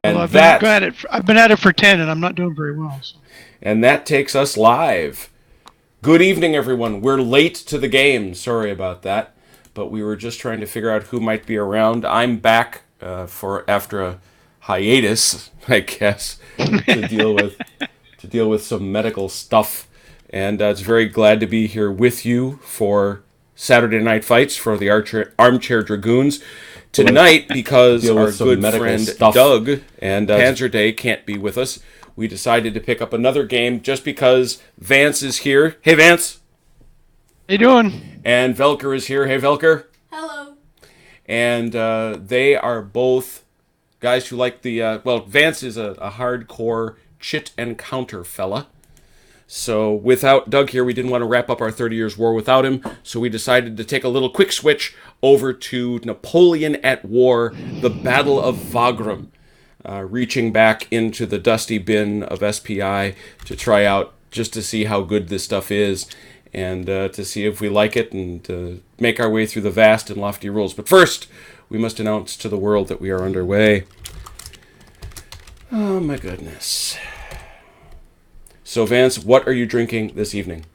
I've been at it for 10, and I'm not doing very well. So. And that takes us live. Good evening, everyone. We're late to the game. Sorry about that. But we were just trying to figure out who might be around. I'm back after a hiatus, I guess, to deal with some medical stuff. And it's very glad to be here with you for Saturday Night Fights for the Armchair Dragoons. Tonight, because our good friend Doug and Panzer Day can't be with us, we decided to pick up another game just because Vance is here. Hey, Vance. How you doing? And Velker is here. Hey, Velker. Hello. And they are both guys who like the... Vance is a hardcore chit and counter fella. So without Doug here, we didn't want to wrap up our 30 Years' War without him. So we decided to take a little quick switch over to Napoleon at War, the Battle of Wagram. Reaching back into the dusty bin of SPI to try out just to see how good this stuff is and to see if we like it and make our way through the vast and lofty rules. But first, we must announce to the world that we are underway. Oh my goodness. So Vance, what are you drinking this evening?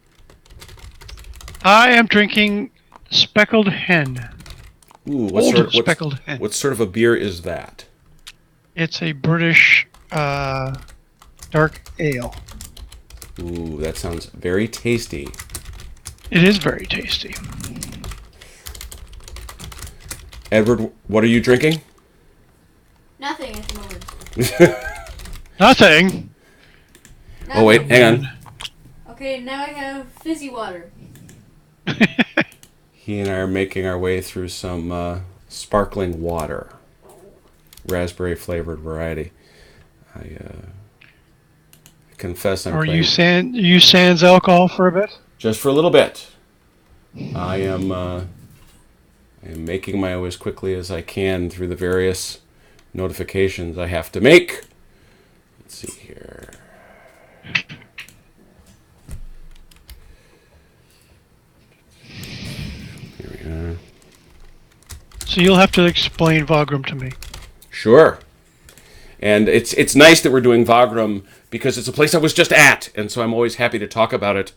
I am drinking Speckled Hen. Ooh, Speckled Hen. What sort of a beer is that? It's a British dark ale. Ooh, that sounds very tasty. It is very tasty. Edward, what are you drinking? Nothing at the moment. Nothing? Oh, wait, hang on. Okay, now I have fizzy water. He and I are making our way through some sparkling water. Raspberry flavored variety. I confess I'm playing. You sans alcohol for a bit? Just for a little bit. I am making my way as quickly as I can through the various notifications I have to make. Let's see here. Here we are. So you'll have to explain Wagram to me. Sure. And it's nice that we're doing Wagram because it's a place I was just at, and so I'm always happy to talk about it.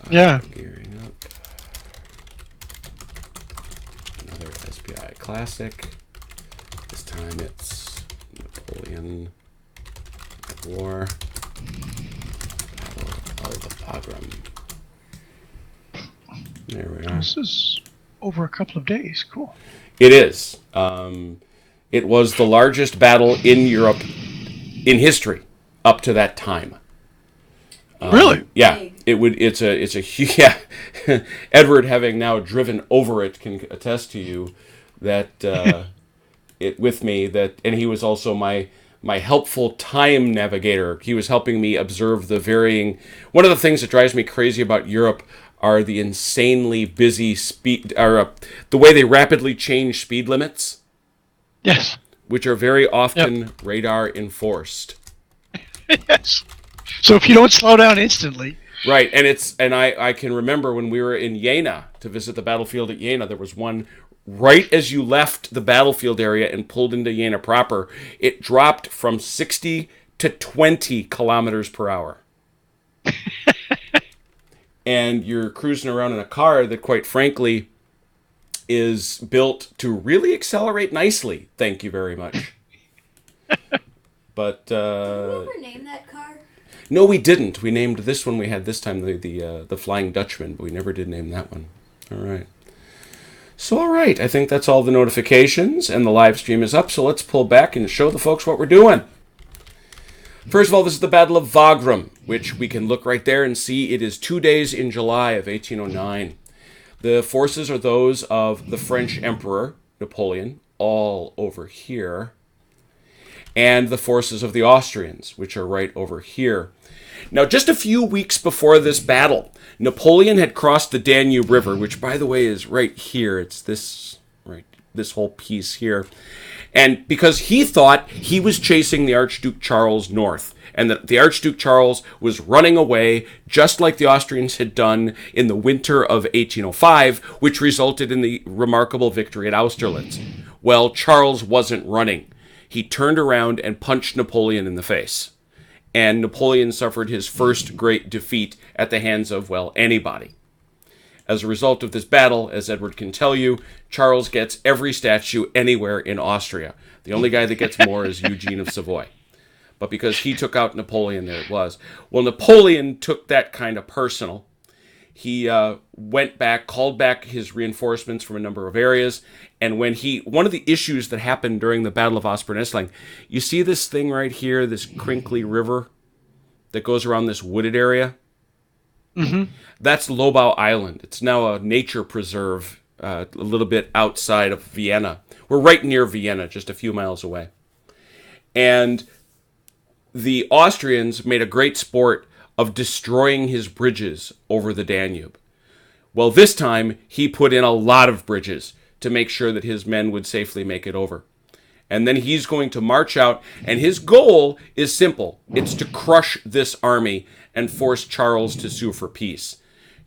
Yeah. Gearing up. Another SPI classic. This time it's Napoleon at War. Battle of Wagram. There we are. This is over a couple of days. Cool. It is. It was the largest battle in Europe in history up to that time. Really? Yeah. It's a yeah. Edward, having now driven over it, can attest to you that it with me that, and he was also my helpful time navigator. He was helping me observe the varying. One of the things that drives me crazy about Europe are the insanely busy speed, or the way they rapidly change speed limits. Yes. Which are very often radar enforced. Yes. So if you don't slow down instantly. Right, and I can remember when we were in Jena to visit the battlefield at Jena, there was one right as you left the battlefield area and pulled into Jena proper, it dropped from 60 to 20 kilometers per hour. And you're cruising around in a car that, quite frankly, is built to really accelerate nicely. Thank you very much. But did we ever name that car? No, we didn't. We named this one we had this time the Flying Dutchman, but we never did name that one. All right. So, all right. I think that's all the notifications, and the live stream is up. So let's pull back and show the folks what we're doing. First of all, this is the Battle of Wagram, which we can look right there and see it is 2 days in July of 1809. The forces are those of the French Emperor, Napoleon, all over here, and the forces of the Austrians, which are right over here. Now, just a few weeks before this battle, Napoleon had crossed the Danube River, which, by the way, is right here. It's this whole piece here. And because he thought he was chasing the Archduke Charles north, and that the Archduke Charles was running away, just like the Austrians had done in the winter of 1805, which resulted in the remarkable victory at Austerlitz. Well, Charles wasn't running. he turned around and punched Napoleon in the face. And Napoleon suffered his first great defeat at the hands of, well, anybody. As a result of this battle, as Edward can tell you, Charles gets every statue anywhere in Austria. The only guy that gets more is Eugene of Savoy. But because he took out Napoleon, there it was. Well, Napoleon took that kind of personal. He went back, called back his reinforcements from a number of areas, and one of the issues that happened during the Battle of Aspern-Essling, you see this thing right here, this crinkly river that goes around this wooded area? Mm-hmm. That's Lobau Island. It's now a nature preserve a little bit outside of Vienna. We're right near Vienna, just a few miles away. And the Austrians made a great sport of destroying his bridges over the Danube. Well, this time, he put in a lot of bridges to make sure that his men would safely make it over. And then he's going to march out, and his goal is simple. It's to crush this army and force Charles to sue for peace.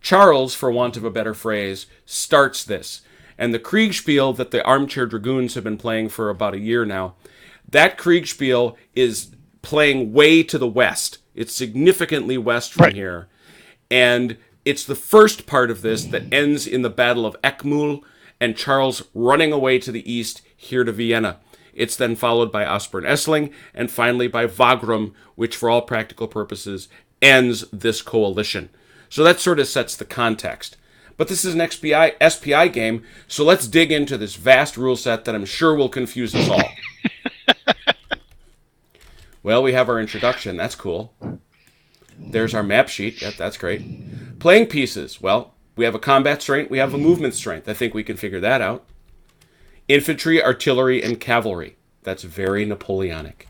Charles, for want of a better phrase, starts this. And the Kriegspiel that the Armchair Dragoons have been playing for about a year now, that Kriegspiel is playing way to the west. It's significantly west from here. And it's the first part of this that ends in the Battle of Eckmühl and Charles running away to the east here to Vienna. It's then followed by Aspern-Essling and finally by Wagram, which for all practical purposes ends this coalition. So that sort of sets the context. But this is an SPI game, so let's dig into this vast rule set that I'm sure will confuse us all. Well, we have our introduction. That's cool. There's our map sheet. Yep, that's great. Playing pieces. Well, we have a combat strength. We have a movement strength. I think we can figure that out. Infantry, artillery, and cavalry. That's very Napoleonic.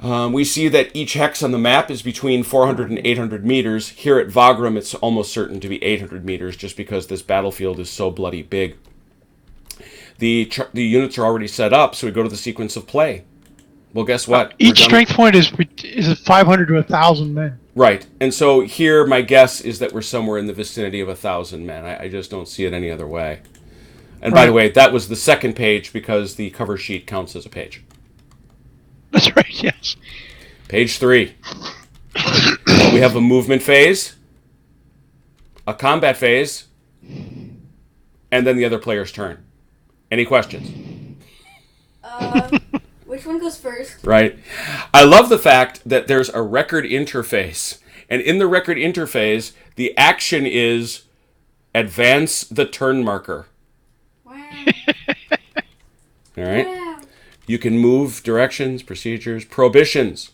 We see that each hex on the map is between 400 and 800 meters. Here at Wagram, it's almost certain to be 800 meters just because this battlefield is so bloody big. The units are already set up, so we go to the sequence of play. Well, guess what? Each strength point is 500 to 1,000 men. Right. And so here, my guess is that we're somewhere in the vicinity of 1,000 men. I just don't see it any other way. And by the way, that was the second page because the cover sheet counts as a page. That's right, yes. Page 3. We have a movement phase, a combat phase, and then the other player's turn. Any questions? Which one goes first? Right. I love the fact that there's a record interface. And in the record interface, the action is advance the turn marker. Wow. All right. Wow. You can move directions, procedures, prohibitions.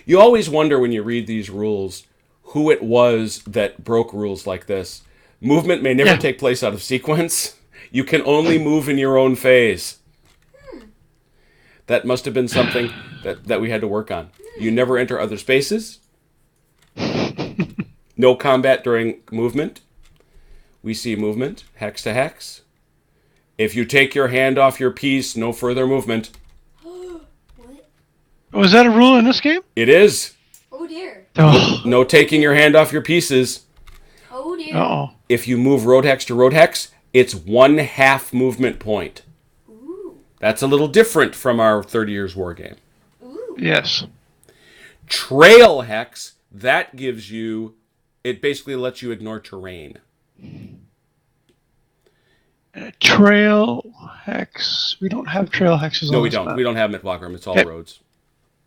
You always wonder when you read these rules who it was that broke rules like this. Movement may never take place out of sequence. You can only move in your own phase. That must have been something that we had to work on. You never enter other spaces. No combat during movement. We see movement, hex to hex. If you take your hand off your piece, no further movement. What? Was that a rule in this game? It is. Oh dear. Oh. No taking your hand off your pieces. Oh dear. Uh-oh. If you move road hex to road hex, it's 1/2 movement point. Ooh. That's a little different from our 30 Years War game. Ooh. Yes. Trail hex, that gives you, it basically lets you ignore terrain. Trail hex. We don't have trail hexes. No, on we this don't. map. We don't have them at Wagram. It's all Okay. roads.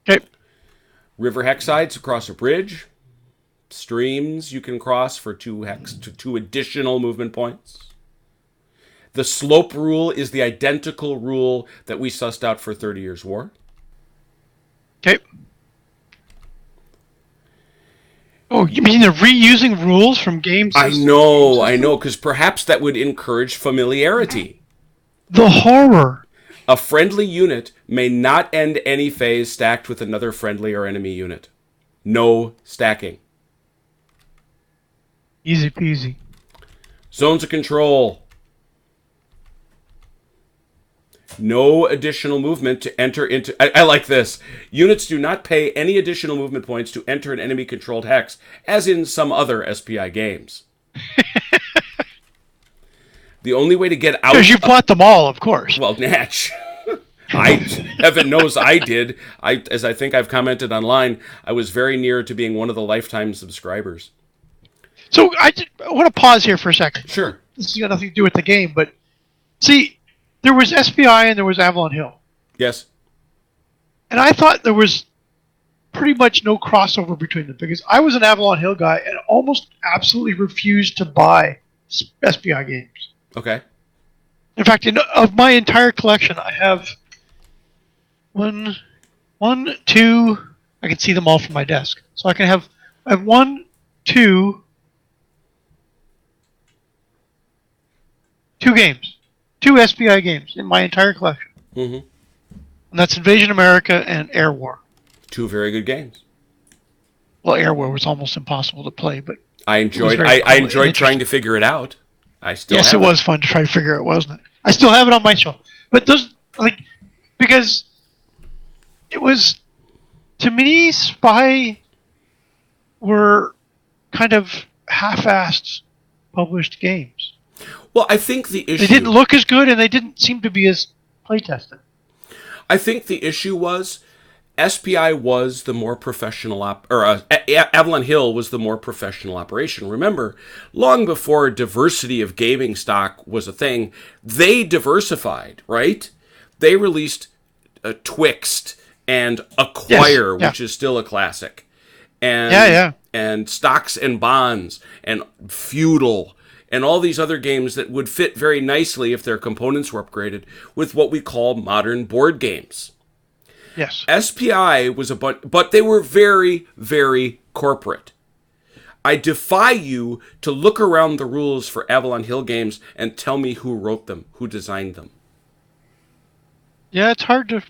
Okay. River hex sides across a bridge. Streams you can cross for 2 additional movement points. The slope rule is the identical rule that we sussed out for 30 Years War. Okay. Oh, you mean they're reusing rules from games? I know, because perhaps that would encourage familiarity. The horror. A friendly unit may not end any phase stacked with another friendly or enemy unit. No stacking. Easy peasy. Zones of control. No additional movement to enter into... I like this. Units do not pay any additional movement points to enter an enemy-controlled hex, as in some other SPI games. The only way to get out... Because you bought them all, of course. Well, Natch. Heaven knows I did. As I think I've commented online, I was very near to being one of the lifetime subscribers. So I want to pause here for a second. Sure. This has got nothing to do with the game, but see, there was SPI and there was Avalon Hill. Yes. And I thought there was pretty much no crossover between them because I was an Avalon Hill guy and almost absolutely refused to buy SPI games. Okay. In fact, of my entire collection, I have one, two. I can see them all from my desk, so I have one, two games, two SPI games in my entire collection. Mm-hmm. And that's Invasion America and Air War. Two very good games. Well, Air War was almost impossible to play, but I enjoyed trying to figure it out. Yes, it was fun to try to figure it, wasn't it? I still have it on my shelf. But those, because it was, to me, Spy were kind of half-assed published games. Well, I think the issue... They didn't look as good, and they didn't seem to be as play-tested. I think the issue was SPI was the more professional Avalon Hill was the more professional operation. Remember, long before diversity of gaming stock was a thing, they diversified, right? They released Twixt and Acquire, Yes, yeah. which is still a classic. And, and Stocks and Bonds and Feudal and all these other games that would fit very nicely if their components were upgraded with what we call modern board games. Yes. SPI was but they were very, very corporate. I defy you to look around the rules for Avalon Hill games and tell me who wrote them, who designed them. Yeah, it's hard to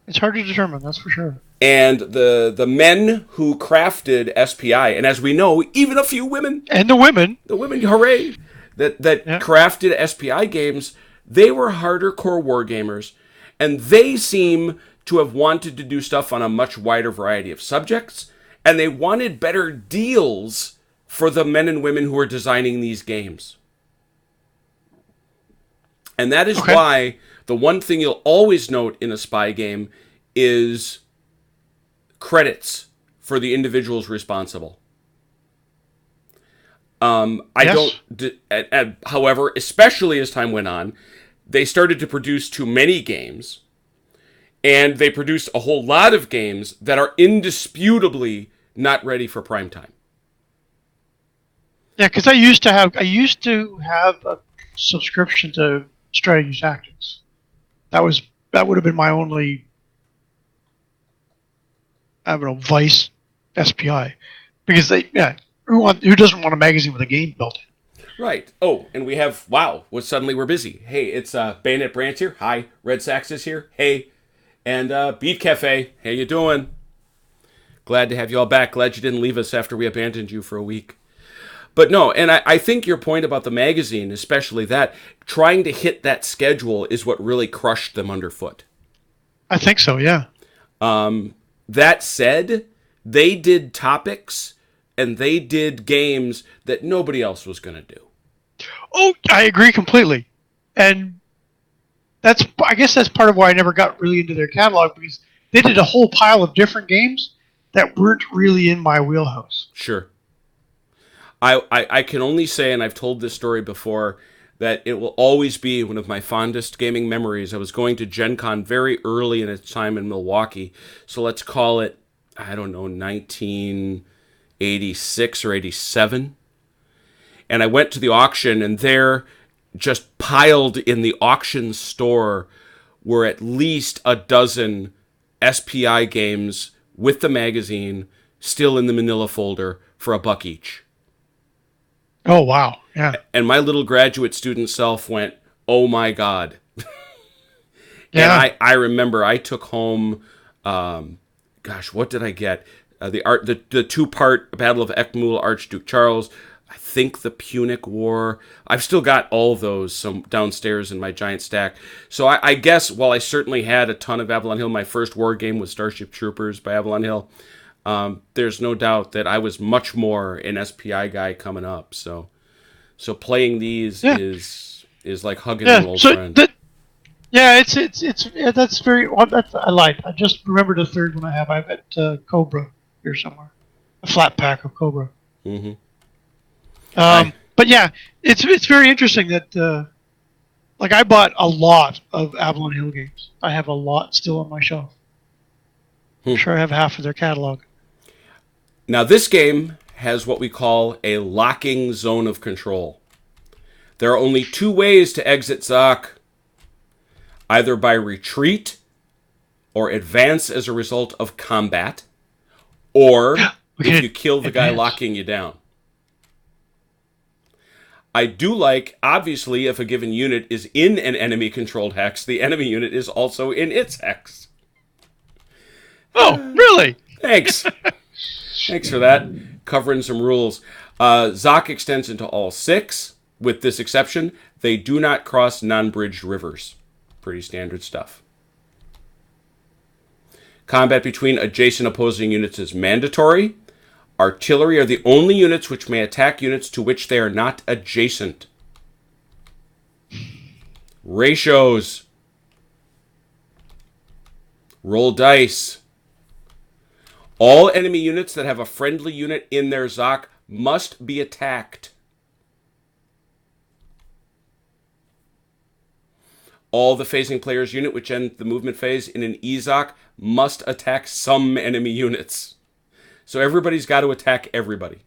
determine, that's for sure. And the men who crafted SPI, and as we know, even a few women. And the women, hooray, that crafted SPI games, they were harder core war gamers, and they seem to have wanted to do stuff on a much wider variety of subjects, and they wanted better deals for the men and women who were designing these games. And that is why the one thing you'll always note in a spy game is credits for the individuals responsible. However, especially as time went on, they started to produce too many games, and they produced a whole lot of games that are indisputably not ready for prime time. Yeah, because I used to have a subscription to Strategy Tactics. That would have been my only, vice SPI, because who doesn't want a magazine with a game built in? Right. Oh, and we have suddenly we're busy. Hey, it's Bayonet Branch here. Hi, Red Sax is here. Hey, and Beat Cafe. How you doing? Glad to have you all back. Glad you didn't leave us after we abandoned you for a week. But no, and I think your point about the magazine, especially that, trying to hit that schedule is what really crushed them underfoot. I think so, yeah. That said, they did topics and they did games that nobody else was going to do. Oh, I agree completely. And I guess that's part of why I never got really into their catalog, because they did a whole pile of different games that weren't really in my wheelhouse. Sure. I can only say, and I've told this story before, that it will always be one of my fondest gaming memories. I was going to Gen Con very early in its time in Milwaukee, so let's call it, 1986 or 87. And I went to the auction, and there, just piled in the auction store, were at least a dozen SPI games with the magazine still in the manila folder for $1 each. Oh, wow. Yeah. And my little graduate student self went, oh my God. Yeah. And I remember I took home, what did I get? The two-part Battle of Eckmühl, Archduke Charles, I think the Punic War. I've still got all of those downstairs in my giant stack. So I guess while I certainly had a ton of Avalon Hill, my first war game was Starship Troopers by Avalon Hill. There's no doubt that I was much more an SPI guy coming up. So playing these is is like hugging an Yeah. old So friend. that's very. Well, that's I lied. I just remembered a third one I have. I've got Cobra here somewhere. A flat pack of Cobra. Mm-hmm. I But yeah, it's very interesting that like I bought a lot of Avalon Hill games. I have a lot still on my shelf. I'm Hmm. sure I have half of their catalog. Now this game has what we call a locking zone of control. There are only two ways to exit Zoc, either by retreat or advance as a result of combat, or We if can you kill the guy advance. locking you down. I do like, obviously, if a given unit is in an enemy-controlled hex, the enemy unit is also in its hex. Oh, really? Thanks. Thanks for that. Covering some rules. Zoc extends into all 6. With this exception, they do not cross non-bridged rivers. Pretty standard stuff. Combat between adjacent opposing units is mandatory. Artillery are the only units which may attack units to which they are not adjacent. Ratios. Roll dice. All enemy units that have a friendly unit in their Zoc must be attacked. All the phasing player's unit which end the movement phase in an E-Zoc must attack some enemy units. So everybody's got to attack everybody.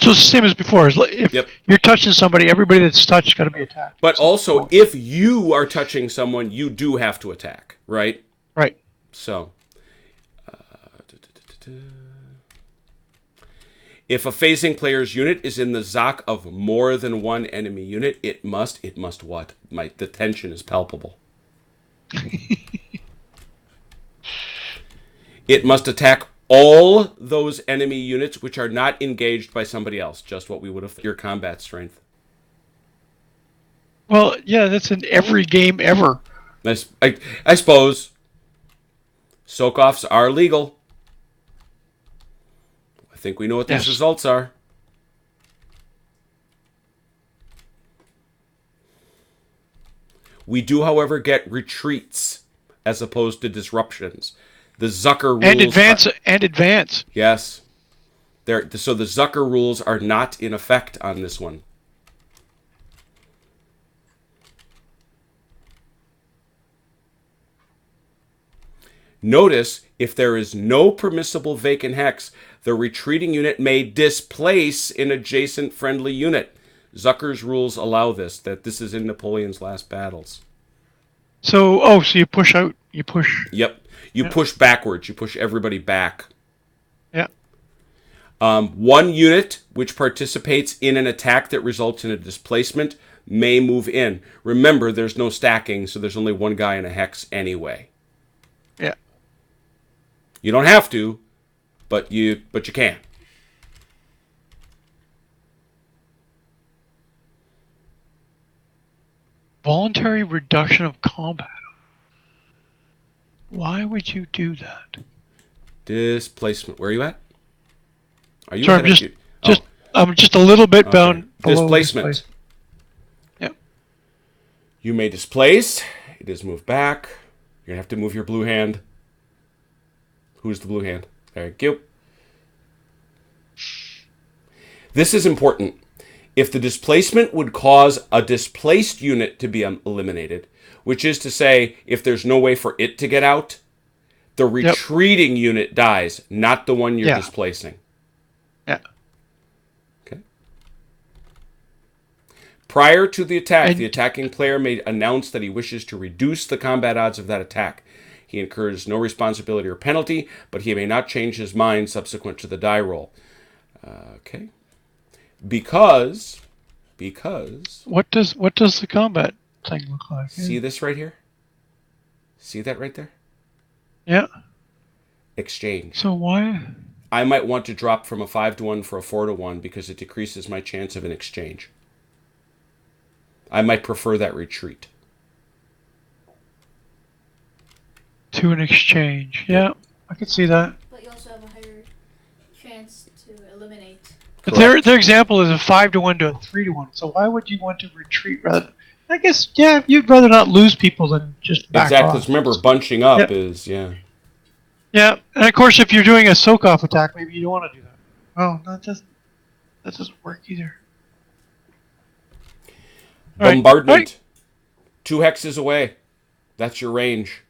So it's the same as before. If Yep. you're touching somebody, everybody that's touched got to be attacked. But also, if you are touching someone, you do have to attack, right? Right. So, if a phasing player's unit is in the Zoc of more than one enemy unit, it must what? The tension is palpable. It must attack all those enemy units which are not engaged by somebody else. Just what we would have your combat strength. Well, yeah, that's in every game ever. I suppose soak-offs are legal. I think we know what these Yes. results are. We do, however, get retreats as opposed to disruptions. The Zucker rules And advance. Yes. So the Zucker rules are not in effect on this one. Notice, if there is no permissible vacant hex, the retreating unit may displace an adjacent friendly unit. Zucker's rules allow this, that this is in Napoleon's last battles. So you push out. You push. Yep. You push backwards. You push everybody back. Yeah. One unit which participates in an attack that results in a displacement may move in. Remember, there's no stacking, so there's only one guy in a hex anyway. Yeah. You don't have to, but you can. Voluntary reduction of combat. Why would you do that? Displacement. Where are you at? Are you? Sorry, I'm just a little bit bound below displacement. Yep. You may displace. It is moved back. You're gonna have to move your blue hand. Who's the blue hand? Thank you. This is important. If the displacement would cause a displaced unit to be eliminated, which is to say, if there's no way for it to get out, the retreating unit dies, not the one you're displacing. Yeah. Okay. Prior to the attack, the attacking player may announce that he wishes to reduce the combat odds of that attack. He incurs no responsibility or penalty, but he may not change his mind subsequent to the die roll. Okay. Because what does the combat thing look like? See this right here? See that right there? Yeah. Exchange. So why? I might want to drop from a 5-1 for a 4-1 because it decreases my chance of an exchange. I might prefer that retreat. To an exchange. Yeah, I could see that. But you also have a higher chance to eliminate But Correct. their example is a 5-1 to a 3-1. So why would you want to retreat rather than, I guess, yeah, you'd rather not lose people than just back Exactly. off. 'Cause remember, bunching up Yeah. is, yeah. Yeah, and of course, if you're doing a soak-off attack, maybe you don't want to do that. Well, that doesn't work either. All right. Bombardment. 2 hexes away. That's your range.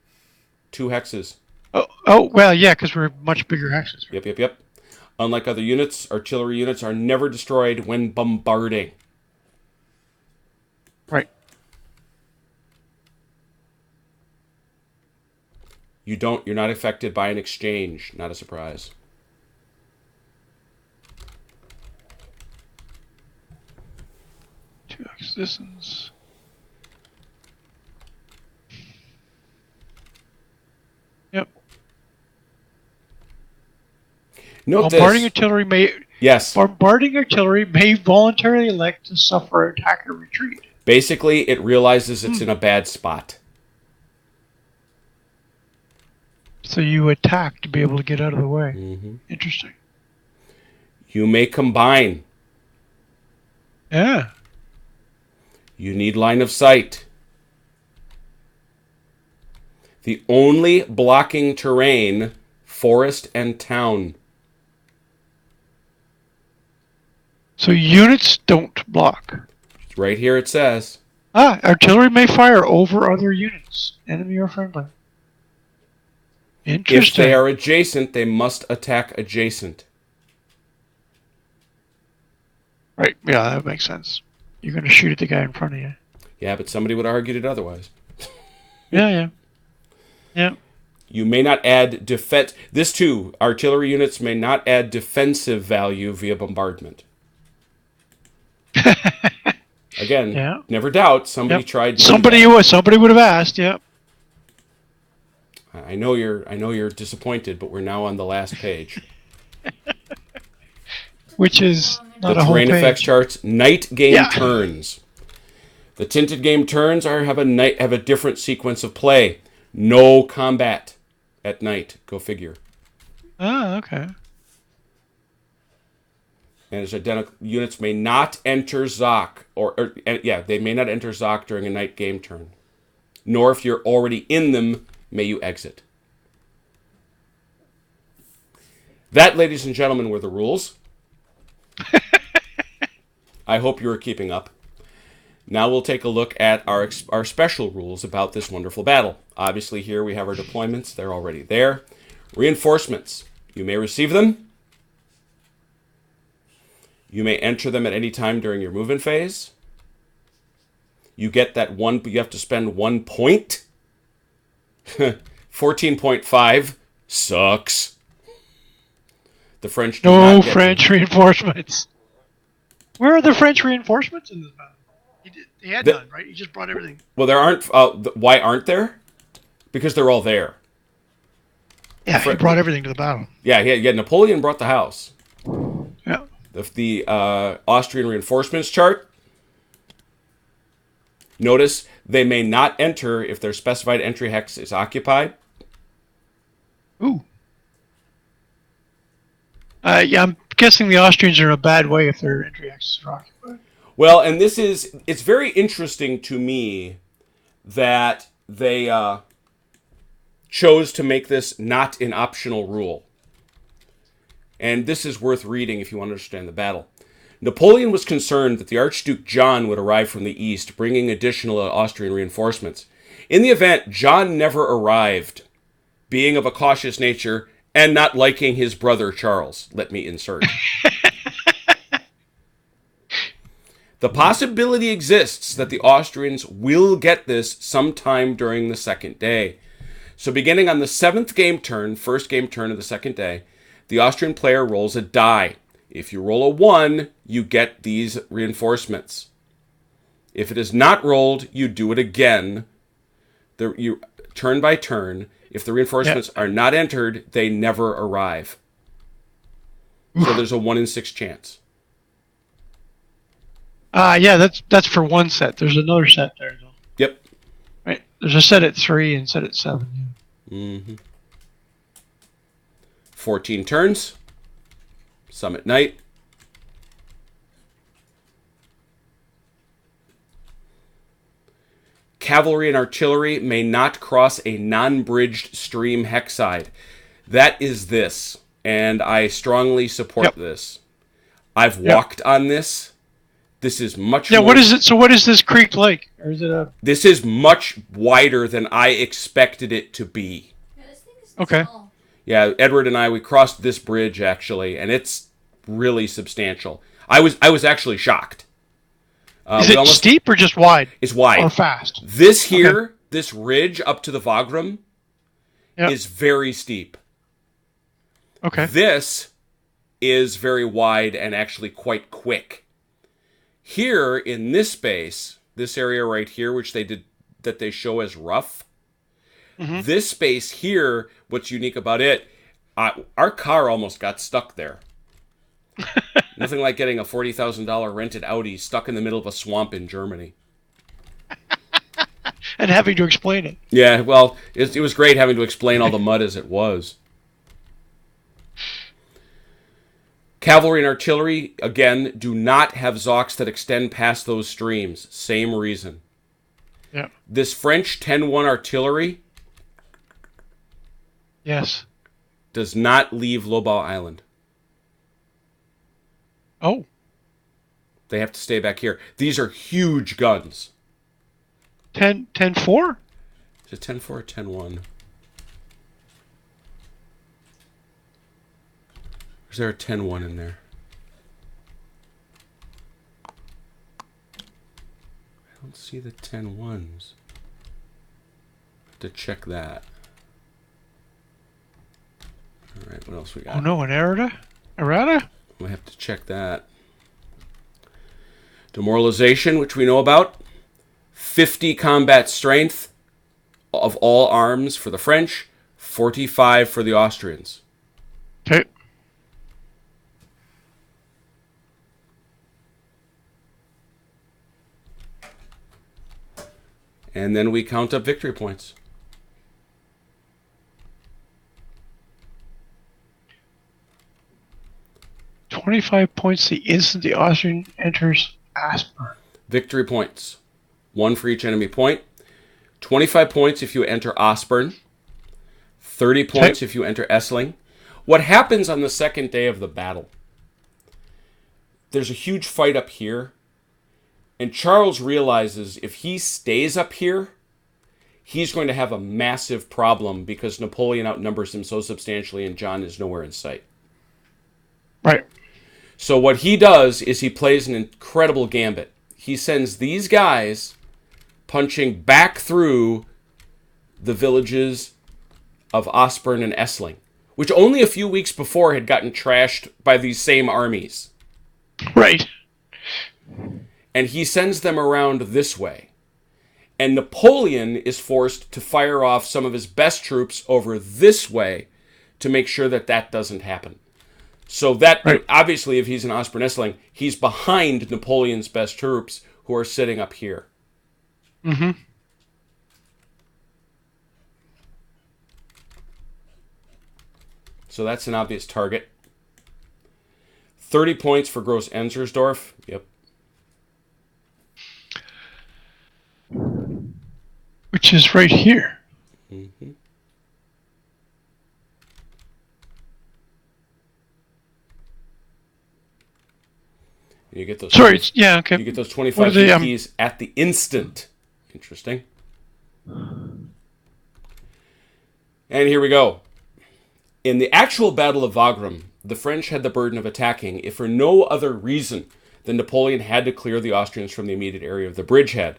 2 hexes. Oh, well, yeah, because we're much bigger hexes. Yep. Unlike other units, artillery units are never destroyed when bombarding. Right. You're not affected by an exchange. Not a surprise. Two X distance. Yep. Note Bombarding this. artillery may Yes. bombarding artillery may voluntarily elect to suffer attack or retreat. Basically, it realizes it's in a bad spot. So you attack to be able to get out of the way. Mm-hmm. Interesting. You may combine. Yeah. You need line of sight. The only blocking terrain, forest and town. So units don't block. Right here it says. Artillery may fire over other units, enemy or friendly. Interesting. If they are adjacent, they must attack adjacent. Right, yeah, that makes sense. You're going to shoot at the guy in front of you. Yeah, but somebody would have argued it otherwise. Yeah. You may not add defense. This too, artillery units may not add defensive value via bombardment. Again, Yeah. never doubt somebody tried. To Somebody would have asked. Yeah. I know you're disappointed, but we're now on the last page. Which is not The a whole terrain page. effects charts. Night game Yeah. turns. The tinted game turns have a different sequence of play. No combat at night. Go figure. Oh, okay. And it's identical. Units may not enter Zoc, they may not enter Zoc during a night game turn. Nor if you're already in them, may you exit. That, ladies and gentlemen, were the rules. I hope you are keeping up. Now we'll take a look at our special rules about this wonderful battle. Obviously, here we have our deployments. They're already there. Reinforcements. You may receive them. You may enter them at any time during your movement phase. You get that one, but you have to spend 1 point. 14.5 sucks. The French do No not get French reinforcements. Where are the French reinforcements in this battle? He had none, right? He just brought everything. Well, there aren't. Why aren't there? Because they're all there. Yeah, he brought everything to the battle. Yeah. Napoleon brought the house. Yeah. The Austrian reinforcements chart. Notice they may not enter if their specified entry hex is occupied. Ooh. Yeah, I'm guessing the Austrians are in a bad way if their entry axes are occupied. Well, and it's very interesting to me that they chose to make this not an optional rule. And this is worth reading if you want to understand the battle. Napoleon was concerned that the Archduke John would arrive from the east, bringing additional Austrian reinforcements. In the event, John never arrived, being of a cautious nature and not liking his brother Charles. Let me insert. The possibility exists that the Austrians will get this sometime during the second day. So beginning on the 7th game turn, first game turn of the second day, the Austrian player rolls a die. If you roll a 1, you get these reinforcements. If it is not rolled, you do it again. You turn by turn. If the reinforcements are not entered, they never arrive. So there's a 1 in 6 chance. Yeah, that's for one set. There's another set there, though. Yep. Right. There's a set at 3 and set at 7. Yeah. Mm-hmm. 14 turns. Some at night. cavalry and artillery may not cross a non-bridged stream hexside. That is this, and I strongly support this. I've walked on this. This is much more... what is it? So what is this creek like? Or is it a... This is much wider than I expected it to be. Yeah, this thing is Okay. small. Yeah, Edward and I, we crossed this bridge, actually, and it's really substantial. I was actually shocked. Is it steep or just wide? It's wide. Or fast? This here, this ridge up to the Wagram, is very steep. Okay. This is very wide and actually quite quick. Here in this space, this area right here, which they show as rough, this space here, what's unique about it, our car almost got stuck there. Nothing like getting a $40,000 rented Audi stuck in the middle of a swamp in Germany. And having to explain it. Yeah, well, it was great having to explain all the mud as it was. Cavalry and artillery, again, do not have Zocs that extend past those streams. Same reason. Yeah. This French 10-1 artillery does not leave Lobau Island. Oh. They have to stay back here. These are huge guns. 10-4? Is it 10-4 or 10-1? Is there a 10-1 in there? I don't see the 10-1s. Have to check that. All right, what else we got? Oh no, an errata? Errata? We have to check that. Demoralization, which we know about. 50 combat strength of all arms for the French. 45 for the Austrians. Okay. And then we count up victory points. $25 points the instant the Austrian enters Aspern. Victory points. 1 for each enemy point. 25 points if you enter Aspern. 30 points if you enter Essling. What happens on the second day of the battle? There's a huge fight up here. And Charles realizes if he stays up here, he's going to have a massive problem because Napoleon outnumbers him so substantially and John is nowhere in sight. Right. So what he does is he plays an incredible gambit. He sends these guys punching back through the villages of Aspern and Essling, which only a few weeks before had gotten trashed by these same armies. Right. And he sends them around this way. And Napoleon is forced to fire off some of his best troops over this way to make sure that that doesn't happen. So that, obviously, if he's in Aspern Essling, he's behind Napoleon's best troops who are sitting up here. Mm-hmm. So that's an obvious target. 30 points for Gross Enzersdorf. Yep. Which is right here. Mm-hmm. You get those. Sorry, yeah, okay. You get those 25 keys at the instant. Interesting. And here we go. In the actual Battle of Wagram, the French had the burden of attacking, if for no other reason than Napoleon had to clear the Austrians from the immediate area of the bridgehead.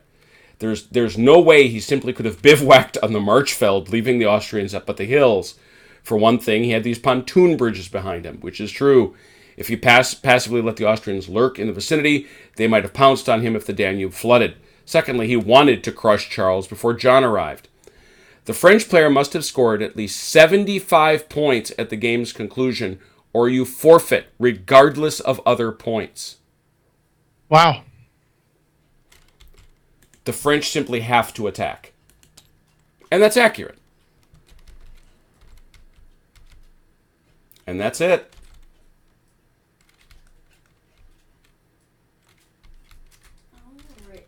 There's no way he simply could have bivouacked on the Marchfeld, leaving the Austrians up at the hills. For one thing, he had these pontoon bridges behind him, which is true. If you passively let the Austrians lurk in the vicinity, they might have pounced on him if the Danube flooded. Secondly, he wanted to crush Charles before John arrived. The French player must have scored at least 75 points at the game's conclusion, or you forfeit, regardless of other points. Wow. The French simply have to attack. And that's accurate. And that's it. Alright.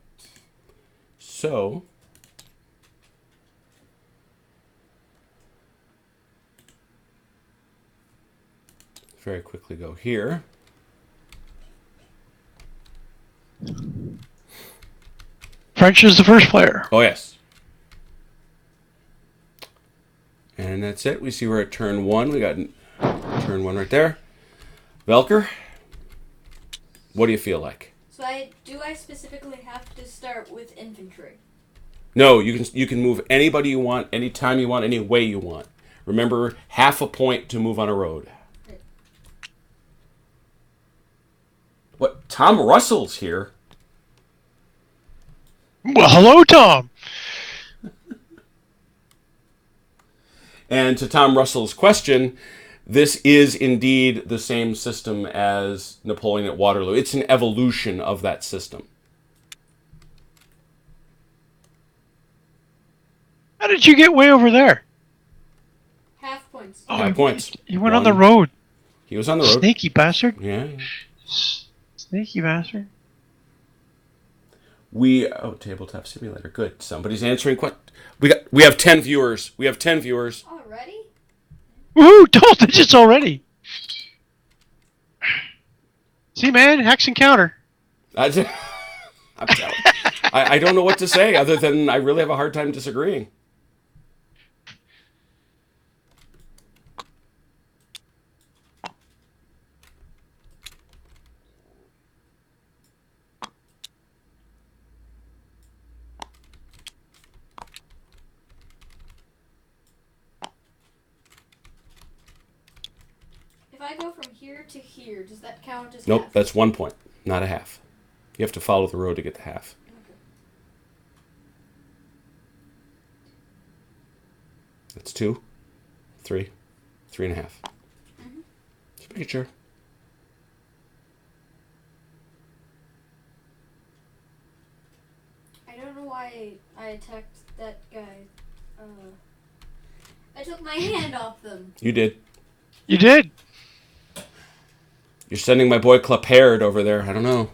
So, very quickly go here. French is the first player. Oh, yes. And that's it. We see we're at turn 1. We got turn 1 right there. Velker, what do you feel like? So do I specifically have to start with infantry? No, you can move anybody you want, anytime you want, any way you want. Remember, half a point to move on a road. Right. What? Tom Russell's here? Well, hello, Tom. And to Tom Russell's question, this is indeed the same system as Napoleon at Waterloo. It's an evolution of that system. How did you get way over there? Half points. Oh, Half points. You went on the One. road. He was on the road. Sneaky bastard. Yeah. Sneaky bastard. Tabletop simulator. Good. Somebody's answering. We have 10 viewers. We have 10 viewers. Already? Woohoo! Double digits already. See, man, hex and counter. I'm telling. I don't know what to say other than I really have a hard time disagreeing. If I go from here to here, does that count as Nope, half? that's 1 point, not a half. You have to follow the road to get the half. Okay. That's 2, 3, 3.5. Mhm. Just making sure. I don't know why I attacked that guy. I took my hand off them. You did. You did. You're sending my boy Clapard over there. I don't know.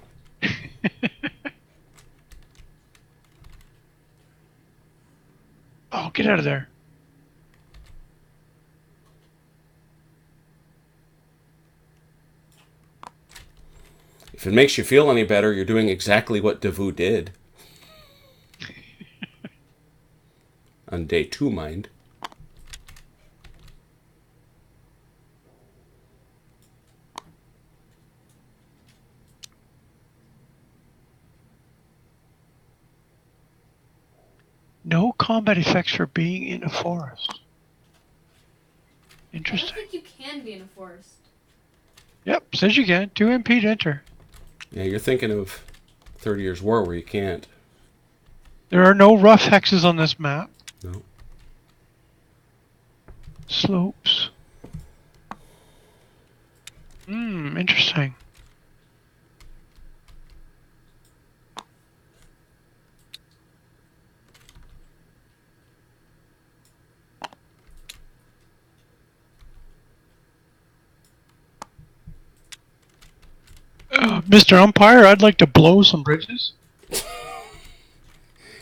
Oh, get out of there. If it makes you feel any better, you're doing exactly what Davout did. On day 2, mind. No combat effects for being in a forest. I don't Interesting. think you can be in a forest. Yep, says you can. 2 MP to enter. Yeah, you're thinking of 30 Years' War where you can't. There are no rough hexes on this map. No. Slopes. Interesting. Mr. Umpire, I'd like to blow some bridges.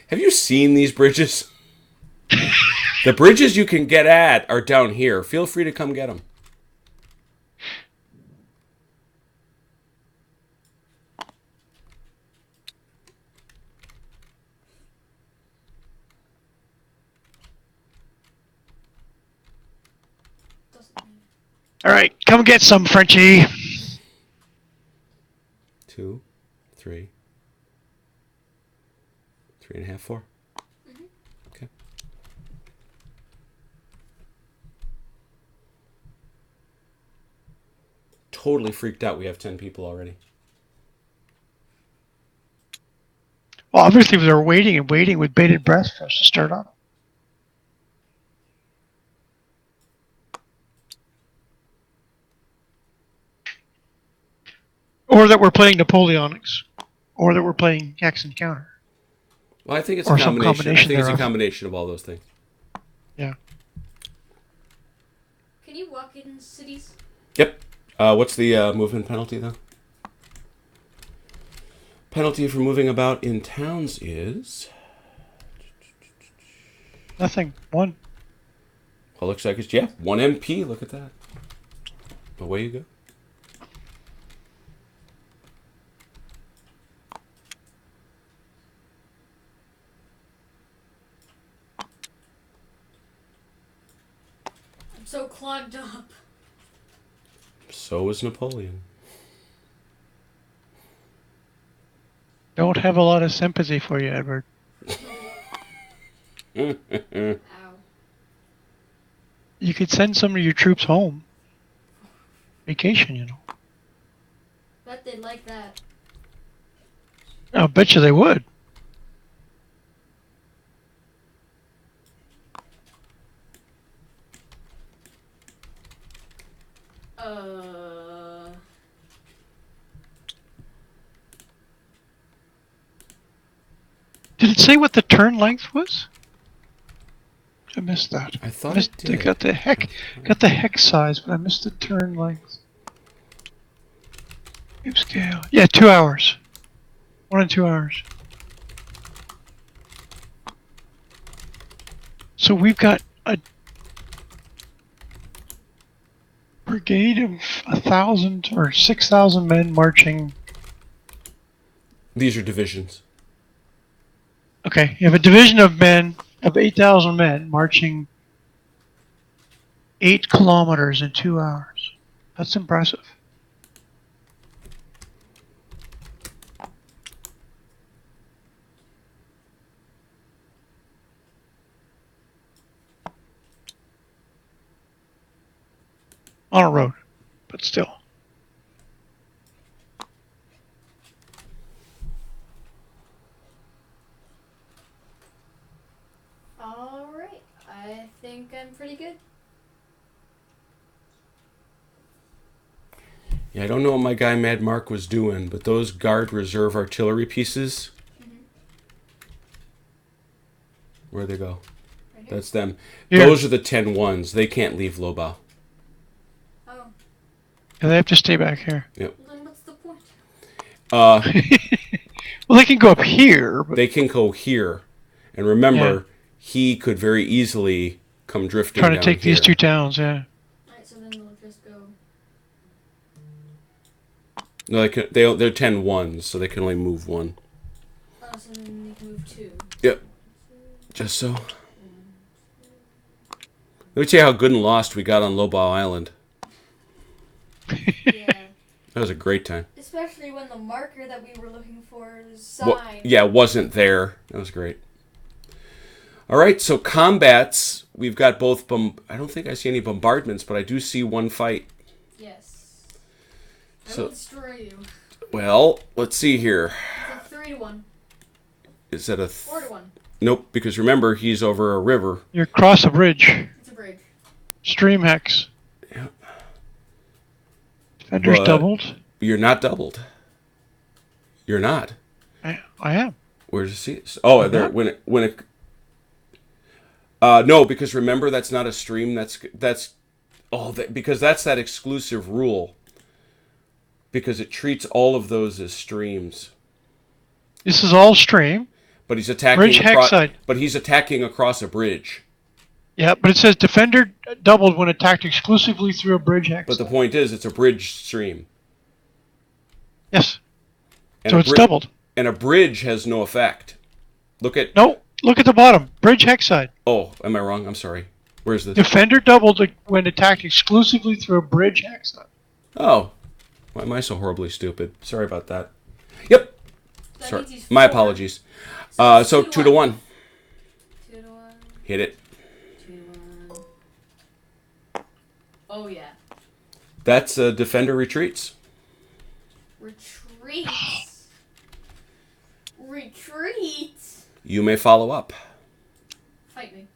Have you seen these bridges? The bridges you can get at are down here. Feel free to come get them. Doesn't matter. All right, come get some, Frenchie. 2, 3, 3.5, 4. Okay. Totally freaked out. We have 10 people already. Well, obviously they were waiting and waiting with bated breath for us to start on. Or that we're playing Napoleonics. Or that we're playing hex and counter. Well, I think it's Or a some combination. I combination think it's a thereof. combination of all those things. Yeah. Can you walk in cities? Yep. What's the movement penalty, though? Penalty for moving about in towns is... Nothing. 1. Well, looks like it's, yeah, 1 MP. Look at that. Away you go. I'm so clogged up. So was Napoleon. Don't have a lot of sympathy for you, Edward. Ow. You could send some of your troops home. Vacation, you know. Bet they'd like that. I'll bet you they would. Did it say what the turn length was? I missed that. I thought it did. Got the hex size, but I missed the turn length. Cube scale. Yeah, 2 hours. 1 and 2 hours. So we've got a brigade of 1,000 or 6,000 men marching. These are divisions. Okay, you have a division of men, of 8,000 men, marching 8 kilometers in 2 hours. That's impressive. On a road, but still. Alright, I think I'm pretty good. Yeah, I don't know what my guy Mad Mark was doing, but those Guard Reserve artillery pieces, where'd they go? Right here. That's them. Here. Those are the 10-1s. They can't leave Lobau. Oh, And they have to stay back here. well then what's the point? Well, they can go up here, but They can go here. And remember, Yeah. he could very easily come drifting trying down to take these here. 2 towns, yeah. Alright, so then they'll just go. No, they're 10-1s, so they can only move 1. Oh, so then they can move 2. Yep. Just so. Let me tell you how good and lost we got on Lobau Island. Yeah. That was a great time. Especially when the marker that we were looking for is Well, signed. yeah, wasn't there. That was great. All right, so combats. We've got both. I don't think I see any bombardments, but I do see 1 fight. Yes. I So- will destroy you. Well, let's see here. It's a 3-1. Is that a... 4-1. Nope, because remember, he's over a river. You're across a bridge. It's a bridge. Stream hex. Yep. Defenders But- doubled. You're not doubled. You're not. I am. Where's the seat? Oh, I'm there. not. When it. No, because remember that's not a stream. Because that's that exclusive rule. Because it treats all of those as streams. This is all stream. But he's attacking. Bridge hex side. But he's attacking across a bridge. Yeah, but it says defender doubled when attacked exclusively through a bridge hex. But the point is, it's a bridge stream. Yes. And So a it's doubled. And a bridge has no effect. Look at. No, look at the bottom. Bridge hex side. Oh, am I wrong? I'm sorry. Where's this? Defender doubled when attacked exclusively through a bridge hex side. Oh, why am I so horribly stupid? Sorry about that. Yep. That Sorry. means he's My 4. apologies. So it's So 2 to 1. 2-1. Hit it. 2-1. Oh yeah. That's defender retreats. Retreats. Retreats. You may follow up. Fight me.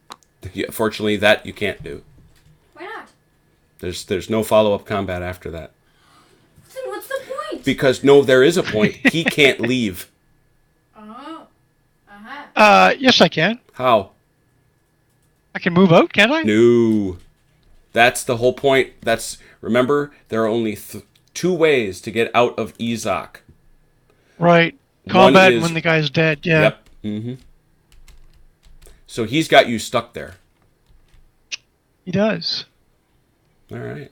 Yeah, fortunately, that you can't do. Why not? There's no follow-up combat after that. Then what's the point? Because, no, there is a point. He can't leave. Oh. Uh-huh. Yes, I can. How? I can move out, can I? No. That's the whole point. Remember, there are only 2 ways to get out of Izak. Right. One Combat is- when the guy's dead. Yeah. Yep. Mm-hmm. So he's got you stuck there. He does. All right.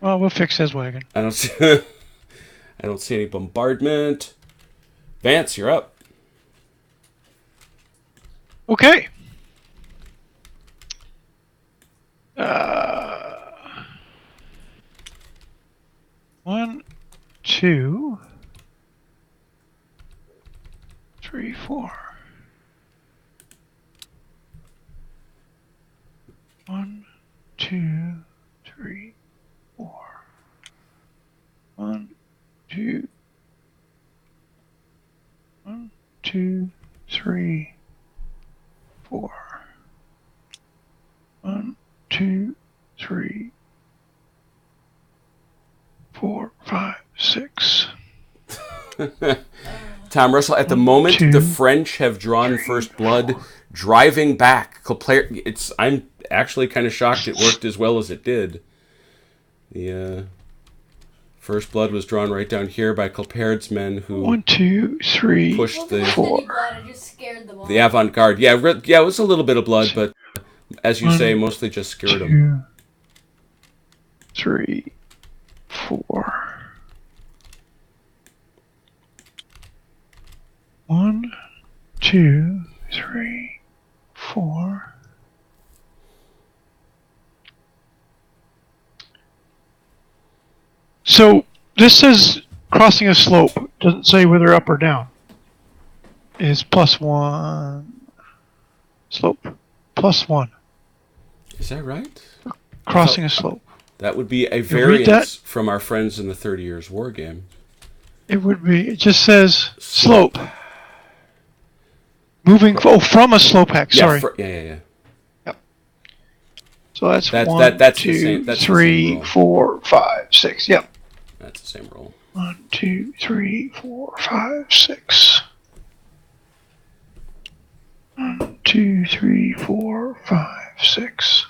Well, we'll fix his wagon. I don't see. I don't see any bombardment. Vance, you're up. Okay. 1, 2, 3, 4. 1, 2, 3, 4. 1, 2. 1, 2, 3, 4. 1, 2, 3, 4, 5, 6. Tom Russell, at the moment, the French have drawn first blood, driving back. I'm actually kind of shocked it worked as well as it did. The first blood was drawn right down here by Colpert's men, who 1, 2, 3, pushed Well, if there wasn't any blood, I just scared them all. the avant-garde. Yeah, it was a little bit of blood, but as you say, mostly just scared them. 2, 3, 4. 1, 2, 3, 4. So this says crossing a slope. Doesn't say whether up or down. Is +1 slope. +1. Is that right? Crossing a slope. That would be a read variance that? from our friends in the 30 Years' War game. It would be. It just says slope. Moving from a slope hex. Sorry. Yeah. Yep. So that's That's 1, the 2, same- that's the 3, same rule. 4, 5, 6. Yep. That's the same rule. 1, 2, 3, 4, 5, 6. 1, 2, 3, 4, 5, 6.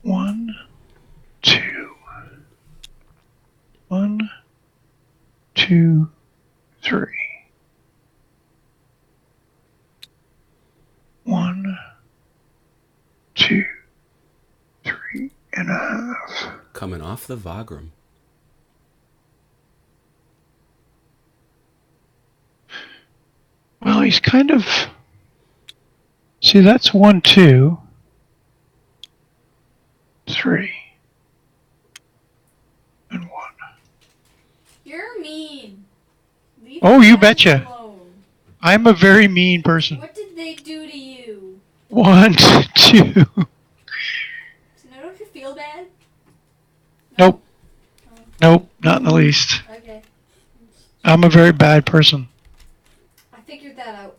One, 2. 1, 2, 3. 1, 2, 3 and a half. Coming off the Wagram. Well, he's kind of. See, that's 1, 2, 3, and 1. You're mean. Leave Oh, the you guys betcha. alone. I'm a very mean person. What did they do to you? 1, 2. So now don't you feel bad? Nope. Nope, not in the least. Okay. I'm a very bad person. I figured that out.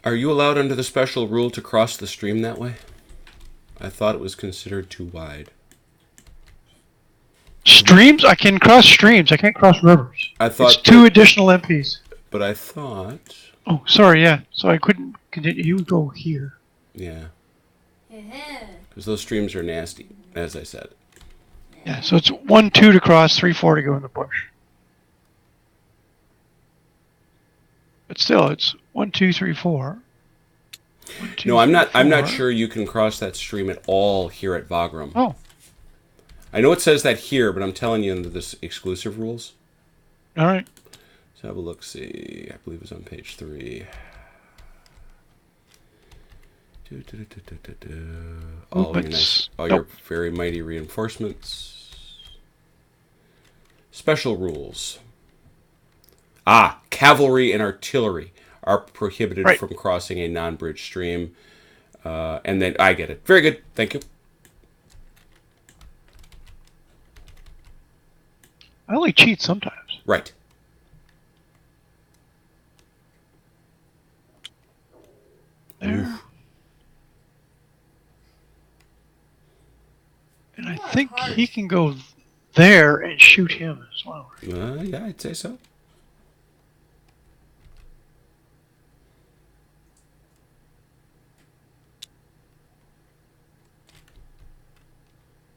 Are you allowed under the special rule to cross the stream that way? I thought it was considered too wide. Streams? I can cross streams. I can't cross rivers. I thought It's 2 additional MPs. But I thought... Oh, sorry, yeah. So I couldn't continue. You would go here. Yeah. Uh-huh. Because those streams are nasty, as I said. Yeah, so it's 1, 2 to cross, 3, 4 to go in the bush. But still, it's 1, 2, 3, 4. 1, 2, No, I'm 3, not 4. sure you can cross that stream at all here at Wagram. Oh, I know it says that here, but I'm telling you under this exclusive rules. all right. Let's have a look. See, I believe it's on page 3. All your very mighty reinforcements. Special rules. Cavalry and artillery are prohibited from crossing a non-bridge stream. And then I get it. Very good. Thank you. I only cheat sometimes. Right. There. Oof. And I think he can go there and shoot him as well. Yeah, I'd say so.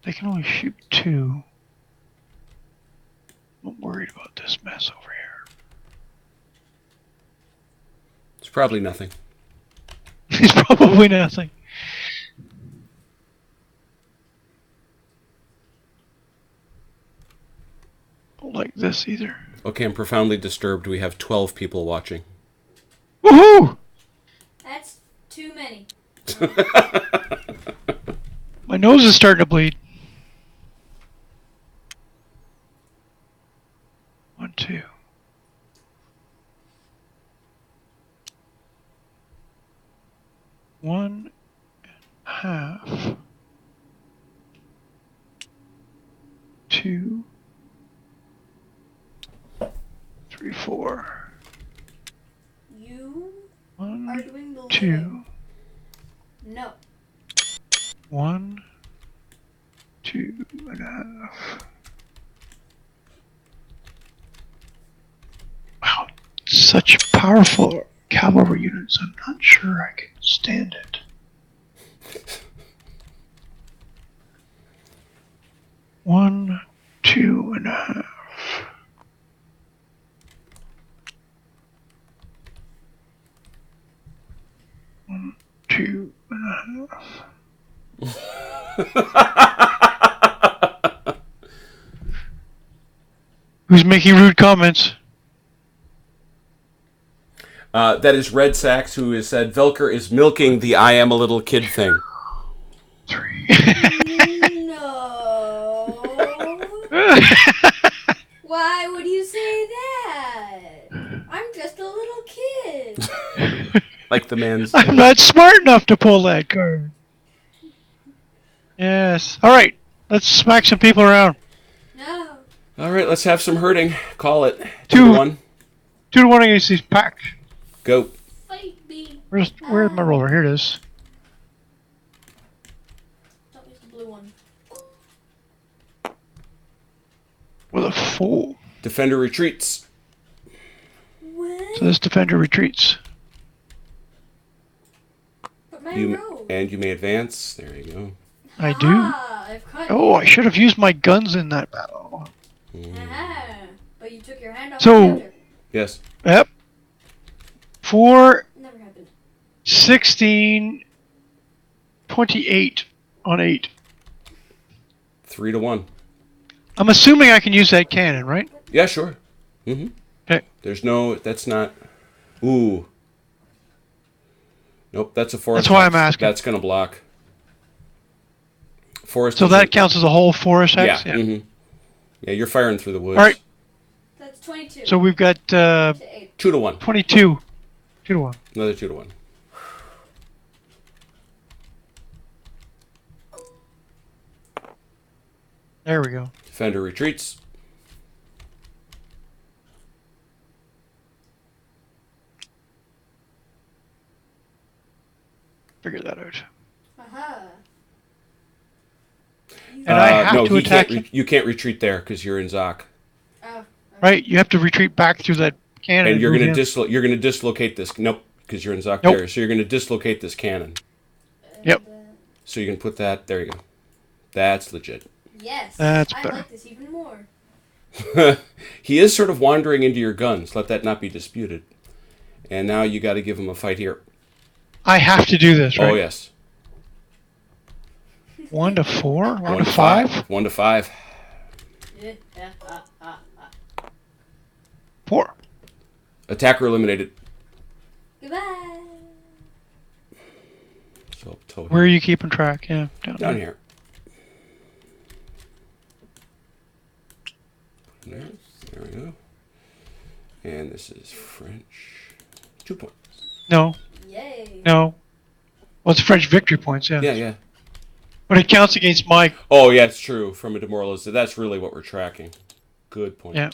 They can only shoot 2. I'm worried about this mess over here. It's probably nothing. It's probably nothing. this either. Okay, I'm profoundly disturbed. We have 12 people watching. Woohoo! That's too many. My nose is starting to bleed. 1, 2. One and a half. 2, 3, 4. You are 1, doing the 2. living. No. 1, 2 and a half. Wow, such powerful cavalry units. I'm not sure I can stand it. One, 2 and a half. One, 2 and a half. Who's making rude comments? That is Red Sachs, who has said Velker is milking the I am a little kid thing. 3. No. Why would you say that? I'm just a little kid. Like the man's. I'm not smart enough to pull that card. Yes. All right. Let's smack some people around. No. All right, let's have some herding. Call it. 2 to 1. 2 to 1 against these packs. Go. Fight me. Where's my roller? Here it is. Don't use the blue one. With a 4. Defender retreats. What? So this defender retreats. But my You row. and you may advance. There you go. I do. Ah, I've caught Oh, you. I should have used my guns in that battle. Aha. But you took your hand off So- the counter. Yes. Yep. 4, Never happened. 16, 28 on 8. 3 to 1. I'm assuming I can use that cannon, right? Yeah, sure. Mm-hmm. Okay. There's no. That's not. Ooh. Nope. That's a forest. That's why I'm hex. asking. That's gonna block. Forest. So is that a- counts as a whole forest Yeah. hex? Mm-hmm. Yeah, you're firing through the woods. All right. That's 22. So we've got to 8. 2 to 1. 22. 2 to 1. Another 2 to 1. There we go. Defender retreats. Figure that out. Aha. And I have no, to he attack can't. You can't retreat there because you're in Zoc, Oh. Right? You have to retreat back through that cannon. and you're move gonna in. you're gonna dislocate this. Nope, because you're in Zoc Nope. there. So you're gonna dislocate this cannon. Yep. So you can put that. There you go. That's legit. Yes. That's I better. like this even more. He is sort of wandering into your guns. Let that not be disputed. And now you got to give him a fight here. I have to do this, right? Oh yes. 1 to 4? 1 to 5? 1 to 5. 4. Attacker eliminated. Goodbye. So total. Where are you keeping track? Yeah, Down here. There. There we go. And this is French. 2 points. No, Yay. no. Well, it's French victory points, yeah. Yeah, yeah. But it counts against my... Oh, yeah, it's true. From a demoralized. That's really what we're tracking. Good point. Yeah.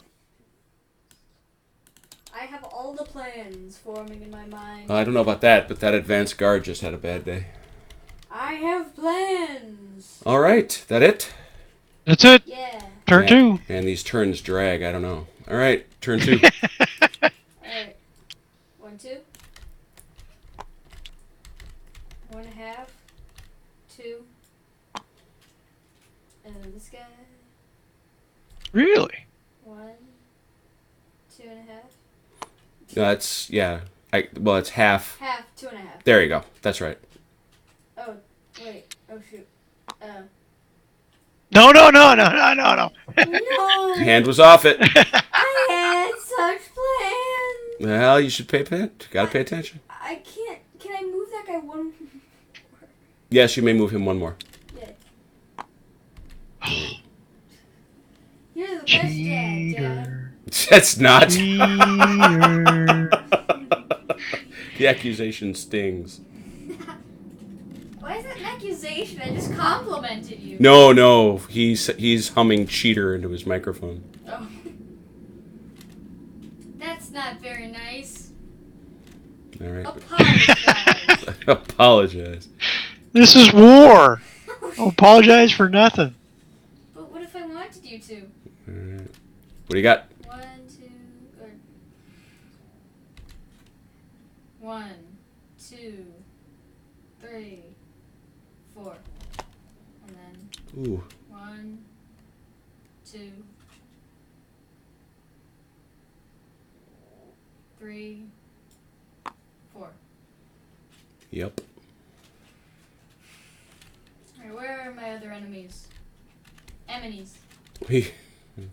I have all the plans forming in my mind. I don't know about that, but that advanced guard just had a bad day. I have plans. All right. That it? That's it. Yeah. Turn 2. And these turns drag. I don't know. All right. Turn 2. Alright. 1, 2. 1.5. 2. And then this guy. Really? 1. 2.5. That's, yeah. Well, it's half. Half. 2.5. There you go. That's right. Oh, wait. Oh, shoot. No, no, no, no, no, no, no. No. Hand was off it. I had such plans. Well, you should pay attention. Gotta pay attention. I can't. Can I move that guy one? Yes, you may move him one more. Yeah. You're the best dad, Dad. Cheater. That's not. Cheater. The accusation stings. Why is that an accusation? I just complimented you. No. He's humming cheater into his microphone. Oh. That's not very nice. All right. Apologize. Apologize. This is war. I'll apologize for nothing. But what if I wanted you to? All right. What do you got? 1, 2, or 1, 2, 3, 4, and then Ooh. 1, 2, 3, 4. Yep. Alright, where are my other enemies? Enemies. We. Hmm.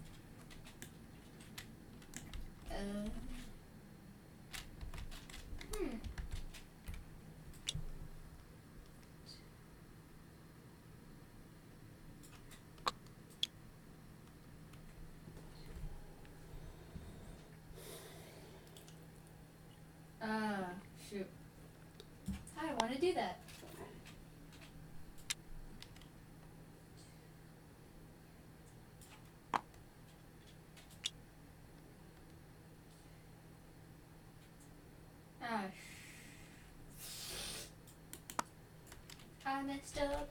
Shoot. I don't want to do that. I messed up.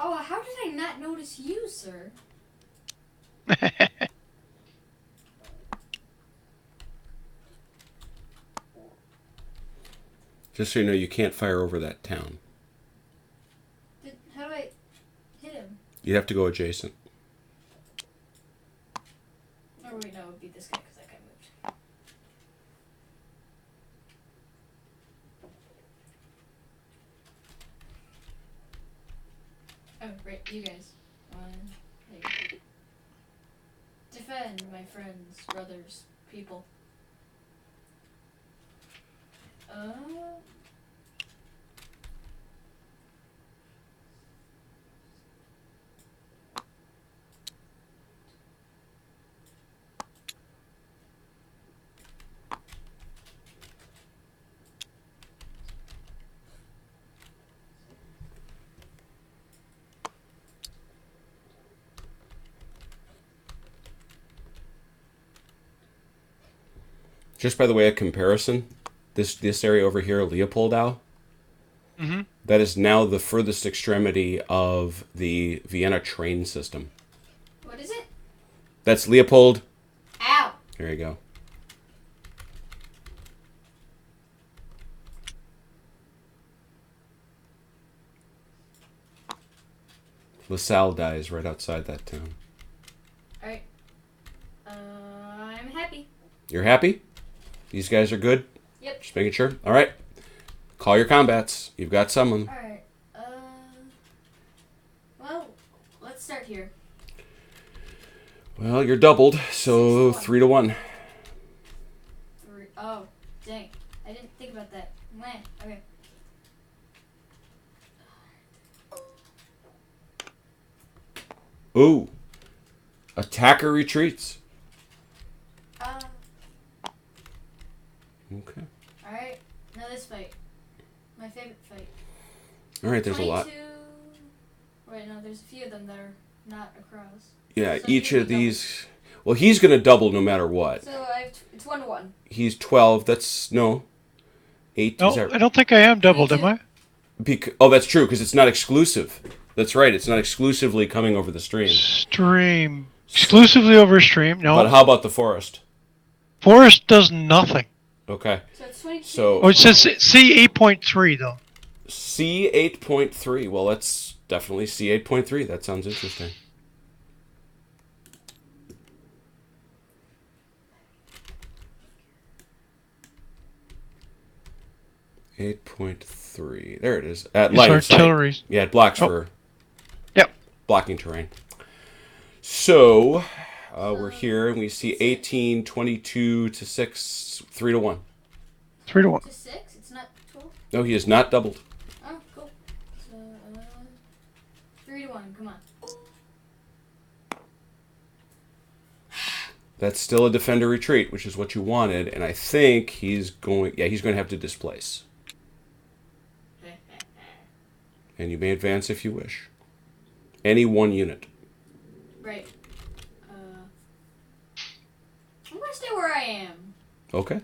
Oh, how did I not notice you, sir? Just so you know, you can't fire over that town. How do I hit him? You'd have to go adjacent. Oh, wait, no, it would be this guy because that guy moved. Oh, right, you guys. There you go. Defend, my friends, brothers, people. Just by the way of comparison, this area over here, Leopoldau, that is now the furthest extremity of the Vienna train system. What is it? That's Leopold. Ow! There you go. LaSalle dies right outside that town. Alright. I'm happy. You're happy? These guys are good? Yep. Just making sure. All right. Call your combats. You've got someone. Alright. Well, let's start here. Well, you're doubled, so 3 to 1. Oh, dang. I didn't think about that. Meh. Okay. Ooh. Attacker retreats. Okay. Alright. Now this fight. My favorite fight. All right, there's a lot. 22. Wait, no, there's a few of them that are not across. Yeah, So each you of double. these... Well, he's going to double no matter what. So it's 1-1. He's 12. That's... No. 8. No, Is that... I don't think I am doubled, am I? Oh, that's true, because it's not exclusive. That's right. It's not exclusively coming over the stream. Stream. Exclusively over stream. No. But how about the forest? Forest does nothing. Okay. So it's 22. So- Oh, it says C 8.3 though. C 8.3. Well, let's definitely C 8.3. That sounds interesting. .3. There it is. At It's light of sight. artillery. Yeah, it blocks Oh. for Yep. blocking terrain. So we're here and we see 18, 22 to 6, 3 to 1. 3 to 1. To 6? It's not 12? No, he is not doubled. Oh, cool. So, 3 to 1. Come on. That's still a defender retreat, which is what you wanted, and I think he's going to have to displace. And you may advance if you wish. Any one unit. Right. I'm gonna stay where I am. Okay.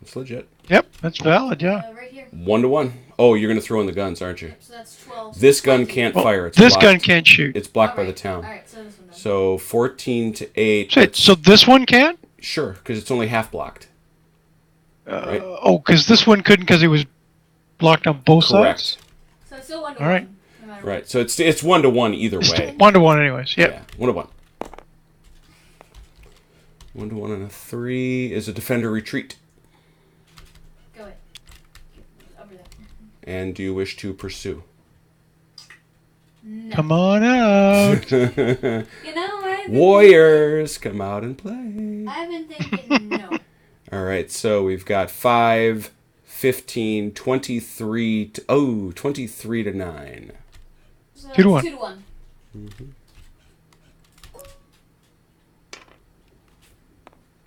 That's legit. Yep, that's valid. Yeah. Right here. 1 to 1. Oh, you're going to throw in the guns, aren't you? So that's 12. This gun 20. can't Well, fire. It's this blocked. gun can't shoot. It's blocked by Alright, the town. Alright, so this one does. So 14 to 8. So this one can? Sure, because it's only half blocked. Right. Oh, because this one couldn't because he was blocked on both Correct. sides. So it's still 1 to All right. 1. No matter Right. So it's 1 to 1 either It's way. 1 to 1 anyways. Yep. Yeah. 1 to 1. 1 to 1 and a 3 is a defender retreat. Go ahead. Over there. And do you wish to pursue? No. Come on out. You know, Warriors, come out and play. I've been thinking no. All right, so we've got 5, 15, 23 to 23 to 9. So 2 to 1. 2 to 1.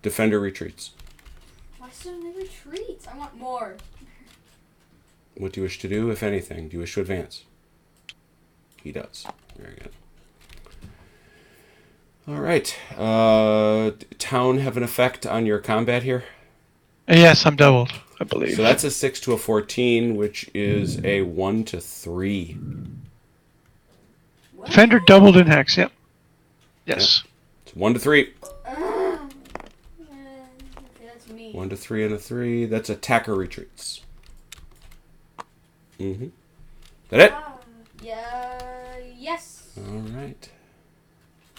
Defender retreats. Why so many retreats? I want more. What do you wish to do, if anything? Do you wish to advance? He does. Very good. All right. Town have an effect on your combat here? Yes, I'm doubled, I believe. So that's a 6 to a 14, which is a 1 to 3. What? Defender doubled in hex. Yep. Yes. It's 1 to 3. Okay, that's me. 1 to 3 and a 3. That's attacker retreats. Mm-hmm. That it? Yeah. Yes. All right.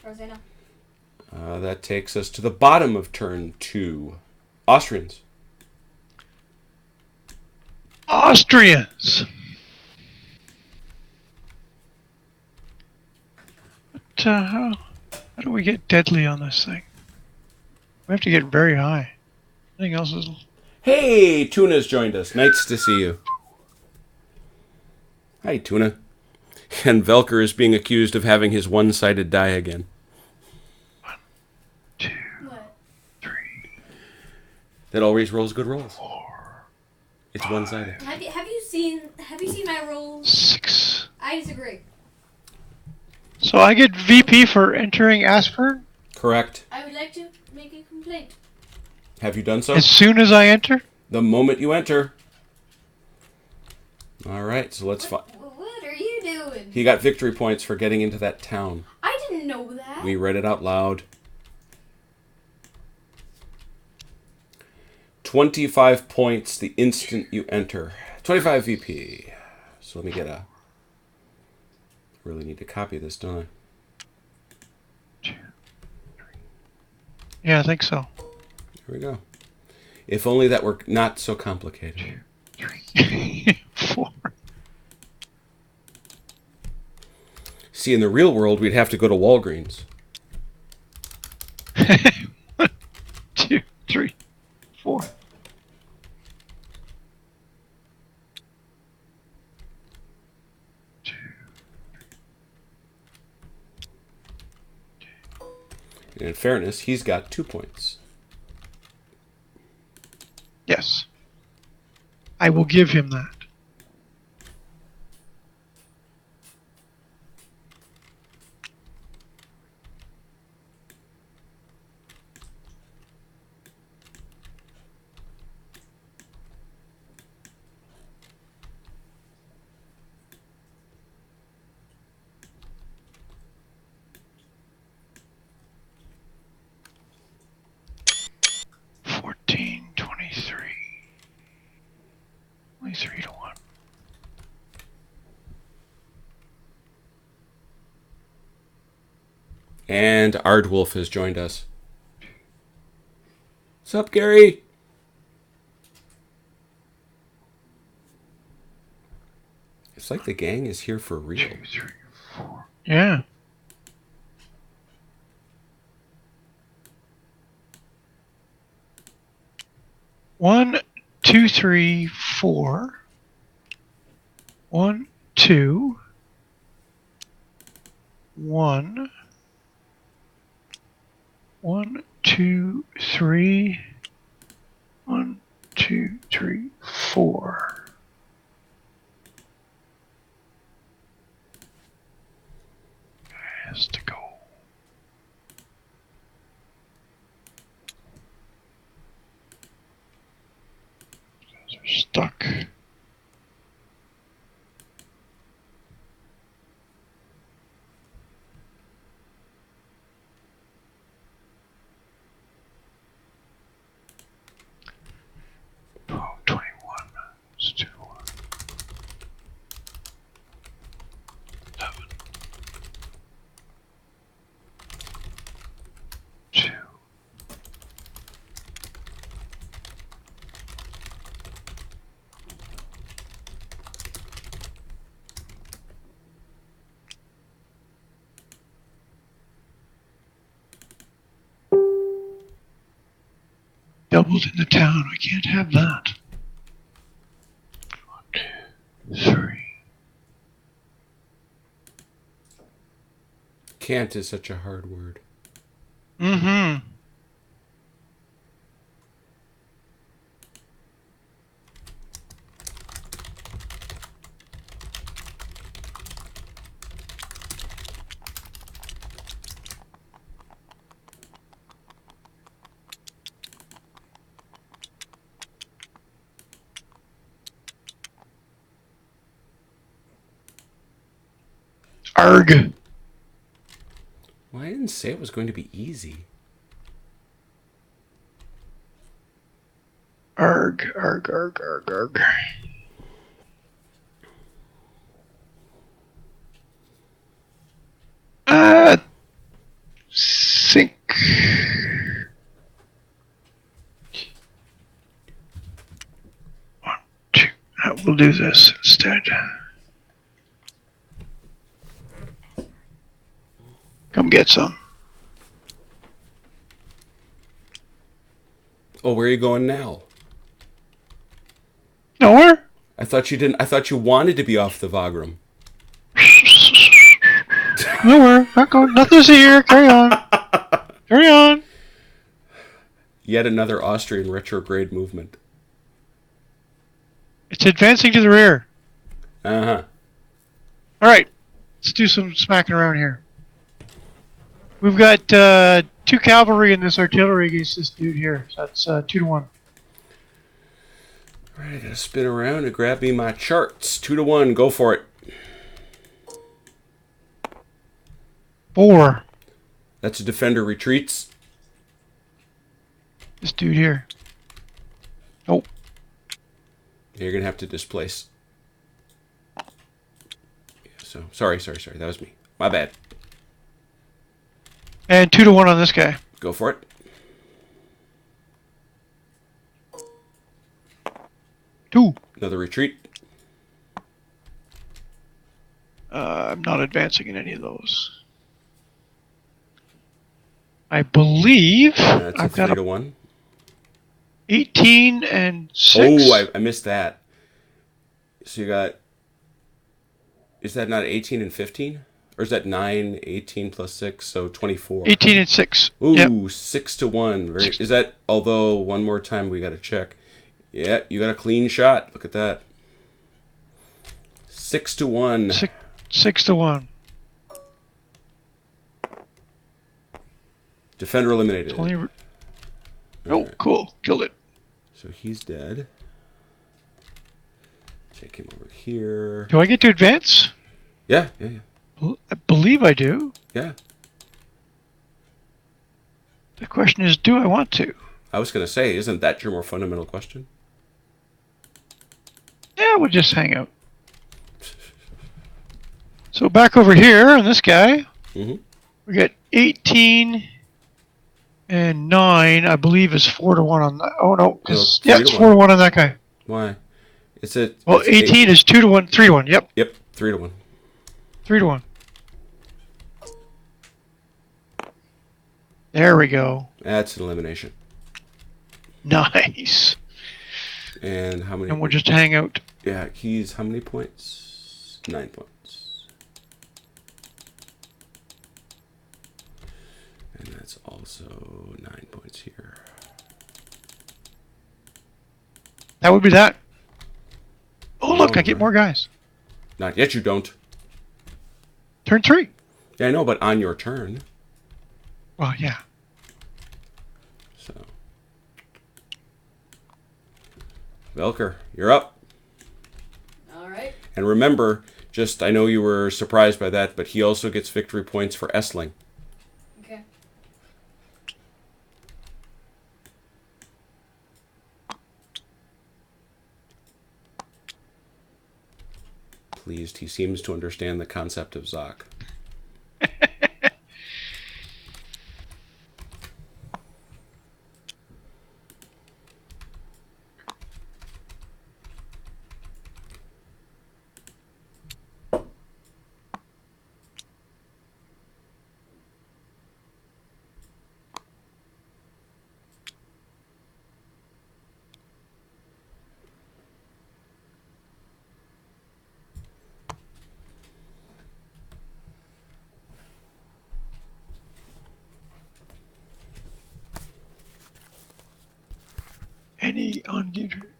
Or was I no? That takes us to the bottom of turn 2. Austrians. Austrians. But, how do we get deadly on this thing? We have to get very high. Anything else is... Hey, Tuna's joined us. Nice to see you. Hi, Tuna. And Velker is being accused of having his one-sided die again. 1, 2, What? 3, That always rolls good rolls. 4, It's one-sided. Have you seen my rolls? 6. I disagree. So I get VP for entering Aspern Correct. I would like to make a complaint. Have you done so? as soon as I enter. The moment you enter. All right, so let's find. What are you doing? He got victory points for getting into that town. I didn't know that. We read it out loud. 25 points the instant you enter. 25 VP. So let me get a... Really need to copy this, don't I? Yeah, I think so. Here we go. If only that were not so complicated. 3, 4. See, in the real world, we'd have to go to Walgreens. 1, 2, 3, 4. And in fairness, he's got 2 points. Yes. I will give him that. 23 to 1. And Ardwolf has joined us. What's up, Gary? It's like the gang is here for real. 2, 3, 4. Yeah. One, two, three, four. 1, 2. 1. 1, 2, 3. 1, 2, 3, 4. Has to go. Those are stuck. Oh, 21. Let's do 1. 7. 2. Doubled in the town. I can't have that. 1, 2, 3. Can't is such a hard word. Mm-hmm. Arg. Well, I didn't say it was going to be easy. Arg, arg, arg, arg, arg. Sink. One, two. We'll do this instead. Come get some. Oh, where are you going now? Nowhere? I thought you didn't. I thought you wanted to be off the Wagram. Nowhere. Not going. Nothing's here. Carry on. Carry on. Yet another Austrian retrograde movement. It's advancing to the rear. Uh-huh. All right. Let's do some smacking around here. We've got 2 cavalry and this artillery against this dude here. So that's 2 to 1. All right, I gotta spin around and grab me my charts. 2 to 1. Go for it. 4. That's a defender retreats. This dude here. Nope. You're gonna have to displace. Yeah, so sorry. That was me. My bad. And 2 to 1 on this guy. Go for it. 2. Another retreat. I'm not advancing in any of those. I believe That's a I've 3 got to 1. 18 and 6. Oh, I missed that. So you got. Is that not 18 and 15? Or is that 9, 18 plus 6, so 24? 18 and 6. Ooh, Yep. 6 to 1. Very, is that, although, one more time we got to check. Yeah, you got a clean shot. Look at that. 6 to 1. 6 to 1. Defender eliminated. Oh, Alright. cool. Killed it. So he's dead. Take him over here. Do I get to advance? Yeah. I believe I do. Yeah. The question is, do I want to? I was going to say, isn't that your more fundamental question? Yeah, we'll just hang out. So back over here on this guy, Mm-hmm. we got 18 and 9. I believe is 4-1 on that. Oh no, because No, yeah, 3 it's to 4-1 on that guy. Why? It's a. Well, it's 18 is 2-1, 3-1. Yep, Yep, 3-1. 3-1. There we go. That's an elimination. Nice. And how many? And we'll just hang out. Yeah, he's how many points? 9 points. And that's also 9 points here. That would be that. Oh, look, I Over. get more guys. Not yet, you don't. Turn 3. Yeah, I know, but on your turn. Well, yeah. So. Velker, you're up. All right. And remember, I know you were surprised by that, but he also gets victory points for Essling. Okay. Pleased, he seems to understand the concept of Zoc.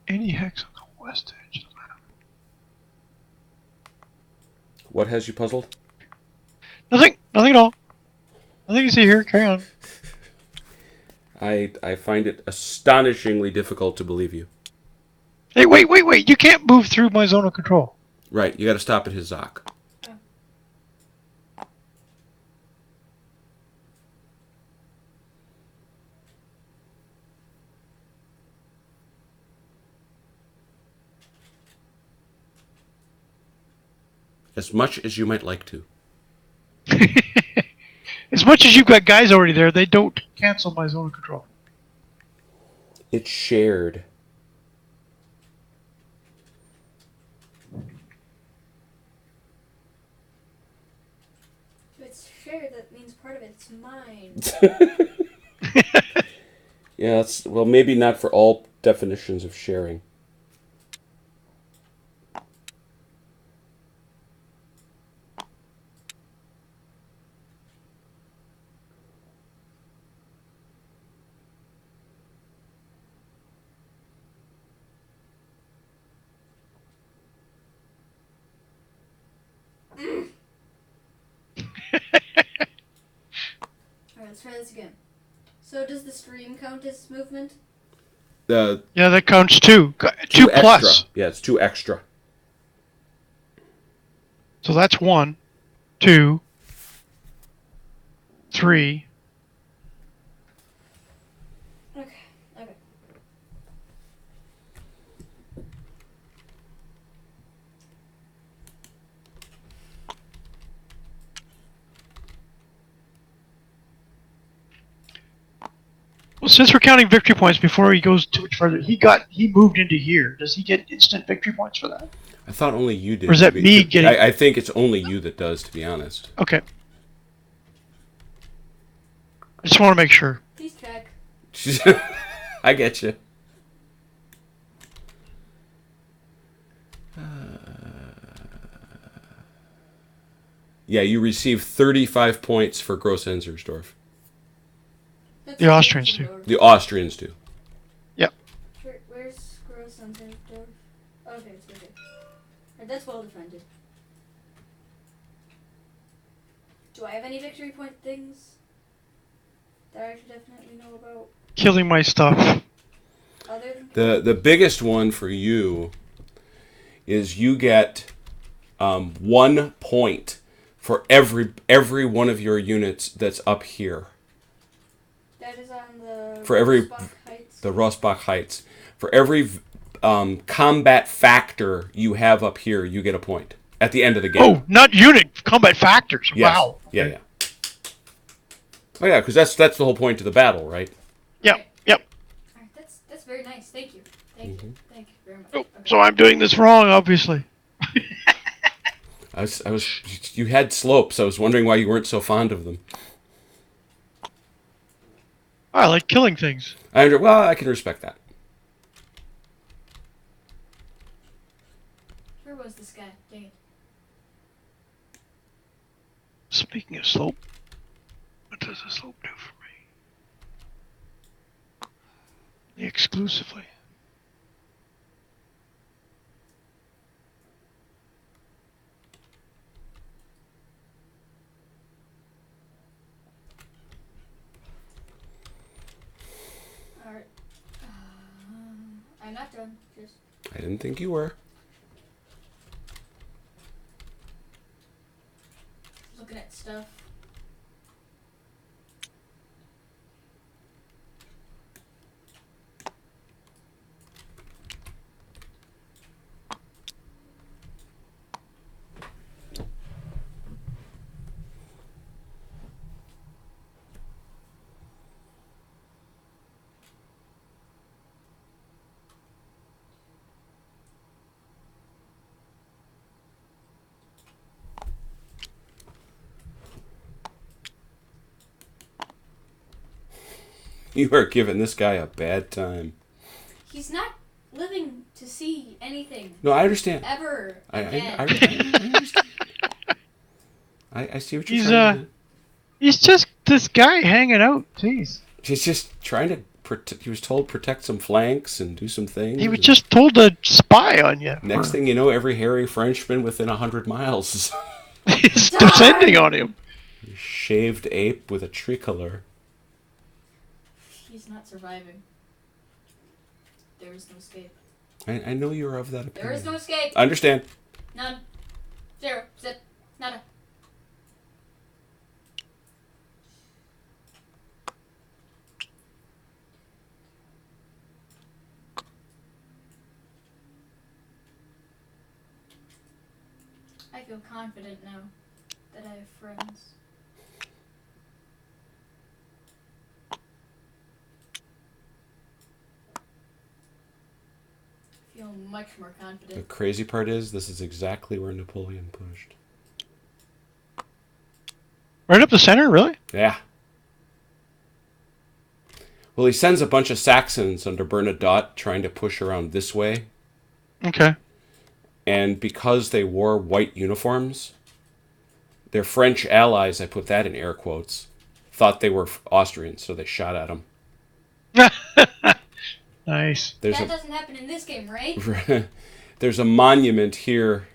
Any hex on the west edge of the map. What has you puzzled? Nothing at all. Nothing to see here. Carry on. I find it astonishingly difficult to believe you. Hey, wait. You can't move through my zone of control. Right, you got to stop at his Zoc. As much as you might like to. As much as you've got guys already there, they don't cancel my zone of control. It's shared. If it's shared, that means part of it's mine. Yeah, well, maybe not for all definitions of sharing. Alright, let's try this again. So does the stream count as movement? Yeah, that counts 2. 2 Two plus. extra. Yeah, it's 2 extra. So that's 1, 2, 3. Okay. Well, since we're counting victory points before he goes too much further, he moved into here. Does he get instant victory points for that? I thought only you did. Or is that me getting... I think it's only you that does, to be honest. Okay. I just want to make sure. Please check. I get you. Yeah, you receive 35 points for Gross Enzersdorf. That's The Austrians do. The Austrians do. Yep. Where's Gross Enzersdorf? Okay, it's okay. Alright, that's well defended. Do I have any victory point things that I should definitely know about? Killing my stuff. Other than The biggest one for you is you get 1 point for every one of your units that's up here. that is on the For every Rossbach Heights. the Rossbach Heights. For every combat factor you have up here, you get a point at the end of the game. Oh, not unit combat factors. Yes. Wow. Yeah, yeah. Oh yeah, because that's the whole point of the battle, right? Yep. Yep. All right, that's very nice. Thank you. Thank you. Thank you very much. Oh, Okay. so I'm doing this wrong, obviously. I was. You had slopes. I was wondering why you weren't so fond of them. I like killing things. Well, I can respect that. Where was this guy? Dang it. Speaking of slope, what does a slope do for me? Exclusively. All right. I'm not done. Just I didn't think you were. looking at stuff. You are giving this guy a bad time. He's not living to see anything No, I understand. ever I again. understand. I see what you're He's trying to do. he's just this guy hanging out. Jeez. He's just trying to he was told protect some flanks and do some things. He was just told to spy on you. Next thing you know, every hairy Frenchman within 100 miles He's descending on him. is shaved ape with a tricolor. He's not surviving. There is no escape. I know you're of that opinion. There is no escape. I understand. None. Zero. Zip. Nada. I feel confident now that I have friends. I feel much more The confident. crazy part is, this is exactly where Napoleon pushed. Right up the center, really? Yeah. Well, he sends a bunch of Saxons under Bernadotte trying to push around this way. Okay. And because they wore white uniforms, their French allies, I put that in air quotes, thought they were Austrians, so they shot at them. Nice. There's That doesn't happen in this game, right? there's a monument here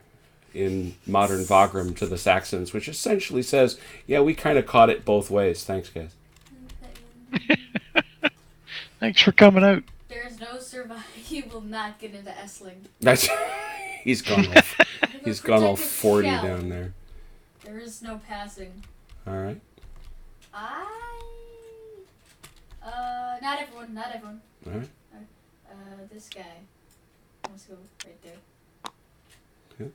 in modern Wagram to the Saxons, which essentially says, yeah, we kind of caught it both ways. Thanks, guys. Thanks for coming out. There is no survive. You will not get into Essling. That's he's gone all 40 shell. down there. There is no passing. All right. Not everyone. Not everyone. All right. This guy. Let's go right there. Okay.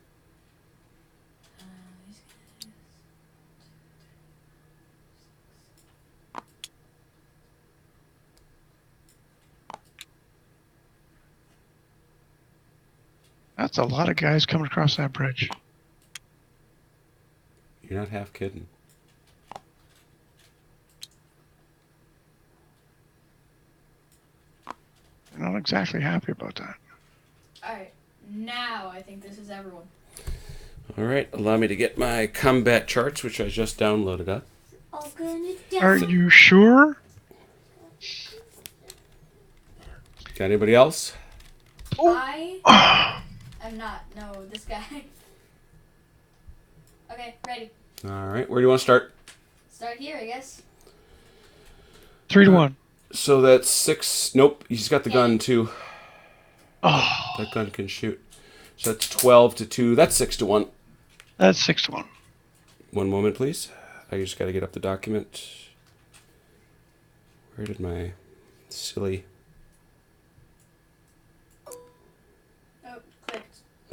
These guys. That's a lot of guys coming across that bridge. You're not half kidding. I'm not exactly happy about that. Alright. Now I think this is everyone. All right. Allow me to get my combat charts, which I just downloaded up. All gonna Are you sure? Got anybody else? I am not. No, this guy. Okay, ready. All right. Where do you want to start? Start here, I guess. 3-1. So that's 6. Nope. He's got the gun too. Oh, That gun can shoot. So that's 12-2. That's 6-1. that's 6-1. One moment, please. I just got to get up the document. Where did my silly...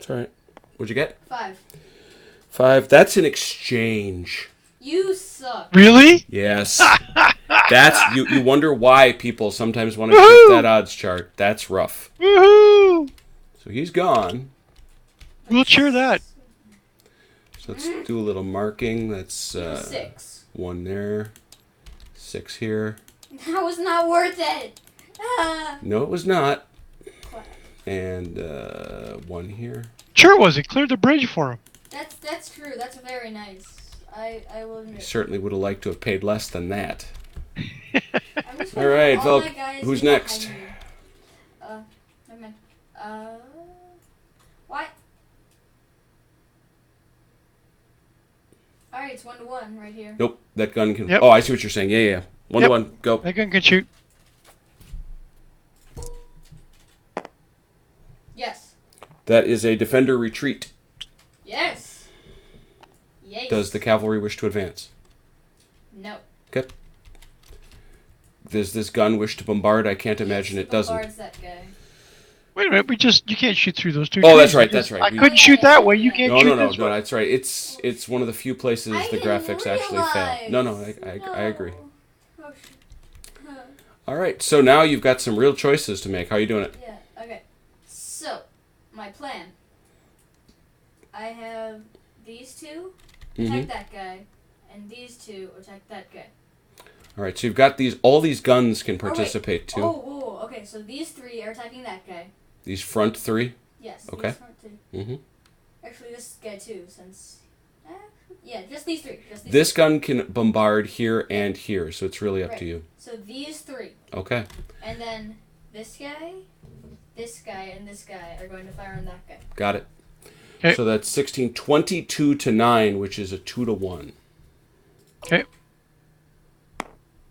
That's all right. What'd you get? 5. 5. That's an exchange. You suck. Really? Yes. That's you wonder why people sometimes want to Woohoo! keep that odds chart. That's rough. Woohoo! So he's gone. We'll cheer that. So let's do a little marking. That's 6. 1 there. 6 here. That was not worth it. Ah. No, it was not. And 1 here. Sure it was. It cleared the bridge for him. That's true. That's very nice. I will admit. Certainly would have liked to have paid less than that. I'm just All right, all Volk, my guys who's behind next? me. Never mind. What? Alright, it's 1-1 right here. Nope, that gun can... Yep. Oh, I see what you're saying. Yeah. 1 to 1, go. That gun can shoot. Yes. That is a defender retreat. Yes. Yes. Does the cavalry wish to advance? No. Okay. Does this gun wish to bombard? I can't imagine it doesn't. Bombards that guy. Wait a minute. You can't shoot through those 2 Oh, trees. that's right, that's right. I We- couldn't shoot that way. You can't No, shoot no, this no, way. that's right. It's one of the few places I the didn't graphics actually fail. realize. No, I agree. Oh, shit. All right, so now you've got some real choices to make. How are you doing it? Yeah, okay. So, my plan. I have these 2 attack that guy, and these 2 attack that guy. All right, so you've got all these guns can Oh, wait. participate too. Oh, whoa, okay, so these 3 are attacking that guy. These front 3. Yes. Okay. These front 2. Mm-hmm. Actually, this guy too, since... yeah, just these 3. This gun can bombard here and here, so it's really up to you. So these 3. Okay. And then this guy, and this guy are going to fire on that guy. Got it. Okay. So that's 16, 22 to 9, which is a 2 to 1. Okay.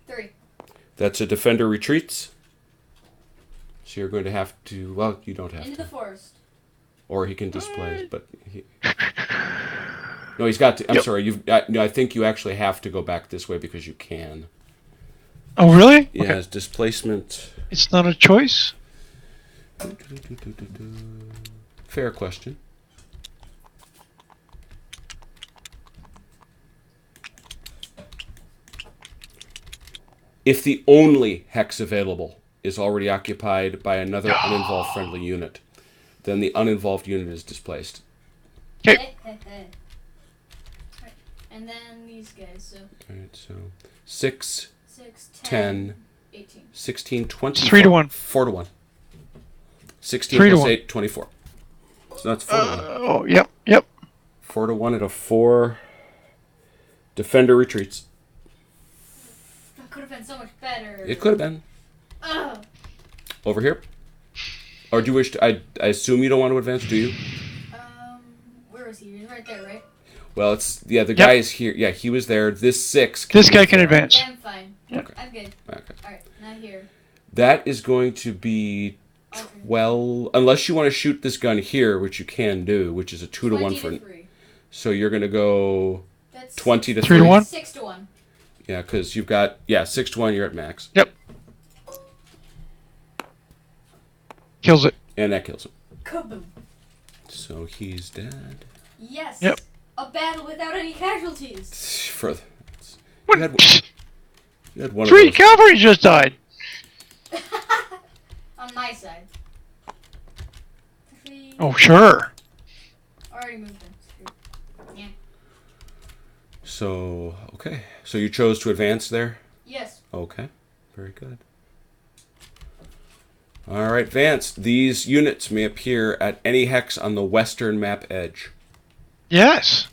3. That's a defender retreats. So you're going to have to, well, you don't have Into to. the forest. Or he can displace, but he... No, he's got to, I'm Yep. sorry, no, I think you actually have to go back this way because you can. Oh, really? Yeah, Okay. it's displacement. It's not a choice? Fair question. If the only hex available is already occupied by another uninvolved friendly unit, then the uninvolved unit is displaced. Okay. Right. And then these guys, so Alright, so 6, 6, 10, 10, 18. 16, 20. 3 to 1. 4 to 1. 16 3 to plus 1. 8, 24. So that's 4 to 1. Oh, yep. 4 to 1 at a 4. Defender retreats. That could have been so much better. It could have been. Ugh. Over here? Or do you wish to... I assume you don't want to advance, do you? Where is he? He's right there, right? Well, it's... Yeah, the guy is here. Yeah, he was there. This 6... This guy can advance. Yeah, I'm fine. Okay. I'm good. Okay. Alright, now here. That is going to be 12... Unless you want to shoot this gun here, which you can do, which is a 2 to 1 for... 3. So you're going to go... That's 20 to 3 to 3. 1? 6 to 1. Yeah, because you've got... Yeah, 6 to 1, you're at max. Yep. Kills it. And that kills him. Kaboom. So he's dead. Yes. Yep. A battle without any casualties. For... What? You had one of 3 those. cavalry just died. On my side. Actually, Oh, sure. already moved them. Screw. Yeah. So, okay. So you chose to advance there? Yes. Okay. Very good. All right, Vance. These units may appear at any hex on the western map edge. Yes.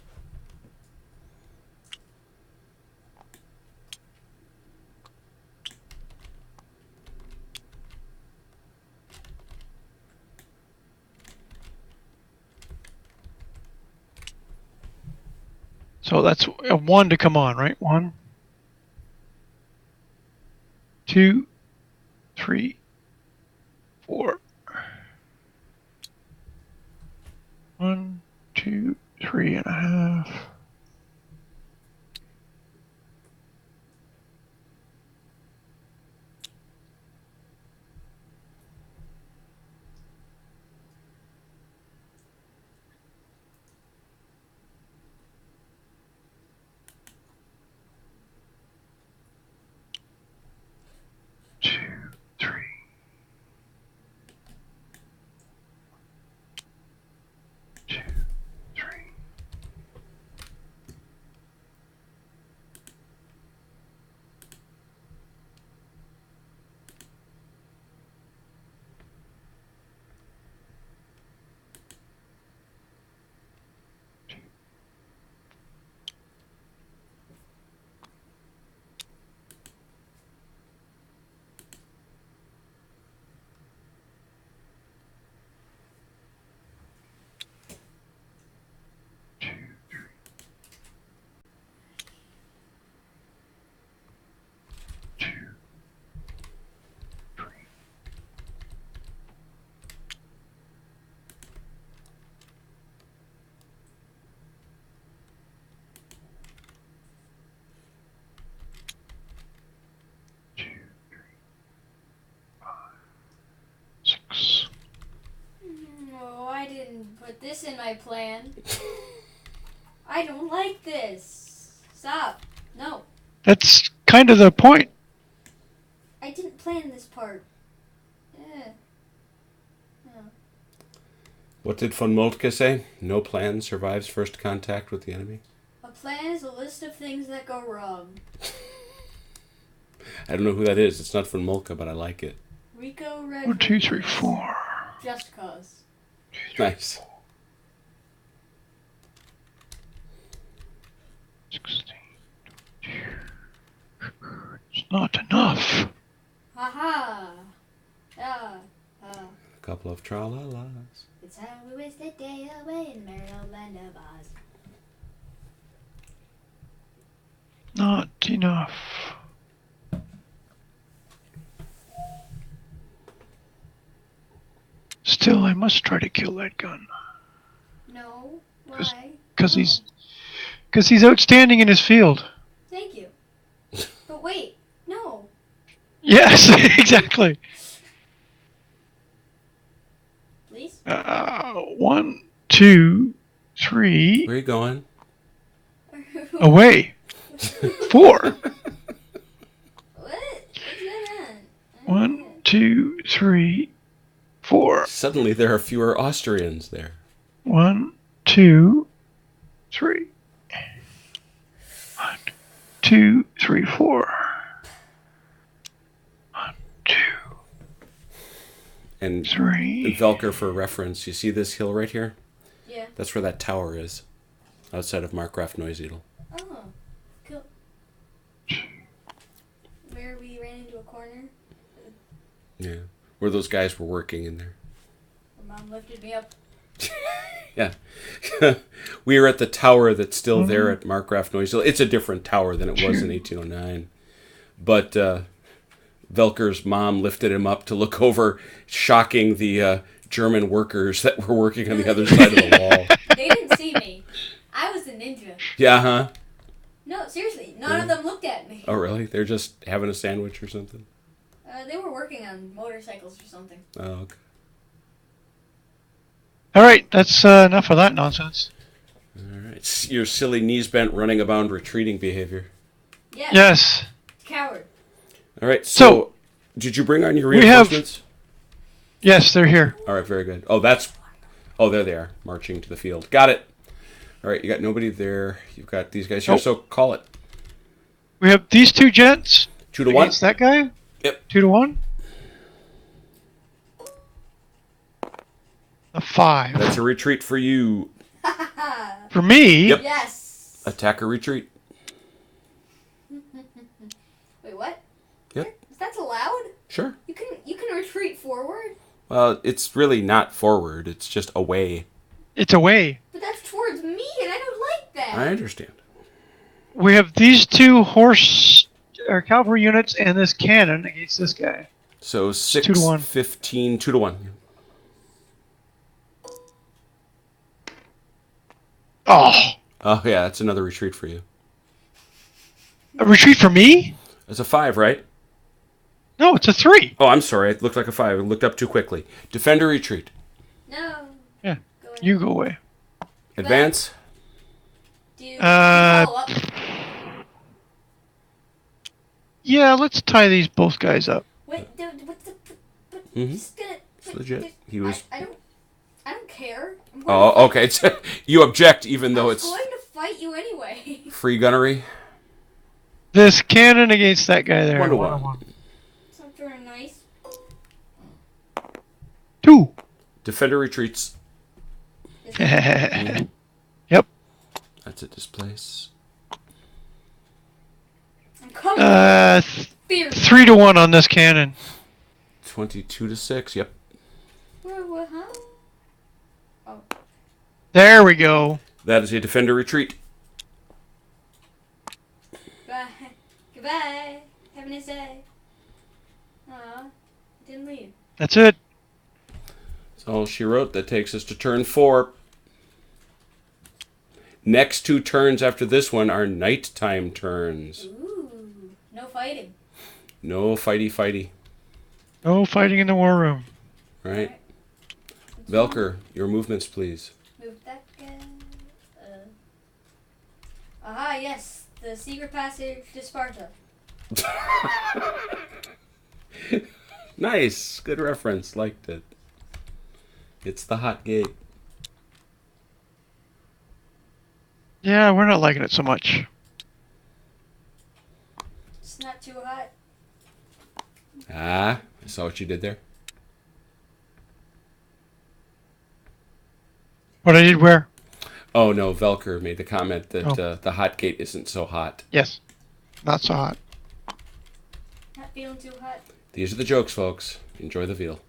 So that's a 1 to come on, right? 1, 2, 3, 4. 1, 2, 3.5. put this in my plan. I don't like this. Stop. No. That's kind of the point. I didn't plan this part. Yeah. No. What did von Moltke say? No plan survives first contact with the enemy. A plan is a list of things that go wrong. I don't know who that is. It's not von Moltke, but I like it. Rico Red. 1, 2, 3, 4. Just cause. Nice. 16. It's not enough. Haha. Yeah. A couple of tra-la-las. It's how we waste a day away in the merry old land of Oz. Not enough. Still, I must try to kill that gun. No. Why? Because he's outstanding in his field. Thank you. But wait. No. Yes, exactly. Please? 1, 2, 3. Where are you going? Away. 4. What? What's that on? 1, 2, 3, 4. Suddenly there are fewer Austrians there. 1, 2, 3. 1, 2, 3, 4. 1, 2, And 3. Velker, for reference, you see this hill right here? Yeah. That's where that tower is, outside of Markgraf Neusiedl. Oh. Cool. Where we ran into a corner. Yeah, where those guys were working in there. My mom lifted me up. Yeah. We were at the tower that's still there at Markgraf Neusiedl. It's a different tower than it was in 1809. But Velker's mom lifted him up to look over, shocking the German workers that were working on the other side of the wall. They didn't see me. I was a ninja. Yeah, huh? No, seriously. None of them looked at me. Oh, really? They're just having a sandwich or something? They were working on motorcycles or something. Oh, okay. All right, that's enough of that nonsense. All right. Your silly knees bent, running abound, retreating behavior. Yeah. Yes. Coward. All right. So, did you bring on your we have- reinforcements? Yes, they're here. All right, very good. Oh, there they are, marching to the field. Got it. All right, you got nobody there. You've got these guys here, Nope. so call it. We have these two gents 2 to 1. against that guy. Yep. 2 to 1. A 5. That's a retreat for you. For me. Yep. Yes. Attack or retreat. Wait, what? Yep. That's allowed? Sure. You can retreat forward? Well, it's really not forward. It's just away. It's away. But that's towards me, and I don't like that. I understand. We have these two horse or cavalry units and this cannon against this guy. So 6, 2 to 1. 15, 2 to 1. Oh, Oh, yeah, that's another retreat for you. a retreat for me? It's a 5, right? No, it's a 3. Oh, I'm sorry. It looked like a 5. I looked up too quickly. Defend or retreat. No. Yeah, Go ahead. you go away. Advance. Do you Uh, follow up? Yeah, let's tie these both guys up. Wait, dude, what's the... Mhm. Just gonna... It's legit. He was... I don't care. Oh, okay. You object even though I'm it's going to fight you anyway. free gunnery. This cannon against that guy there. 1 to 1. Sounds very nice. 2. Defender retreats. Yep. That's a displace. I'm coming. Fear. 3 to 1 on this cannon. 22 to 6. Yep. What, huh? Oh. There we go. That is a defender retreat. Bye. Goodbye. Have a nice day. Aw. Didn't leave. That's it. That's all she wrote. That takes us to turn 4. Next 2 turns after this one are nighttime turns. Ooh. No fighting. No fighty. No fighting in the war room. Right? Velker, your movements, please. Aha, yes. The secret passage to Sparta. Nice. Good reference. Liked it. It's the hot gate. Yeah, we're not liking it so much. It's not too hot. Ah, I saw what you did there. What I did where? Oh, no, Velker made the comment that the hot gate isn't so hot. Yes. Not so hot. Not feeling too hot. These are the jokes, folks. Enjoy the veal.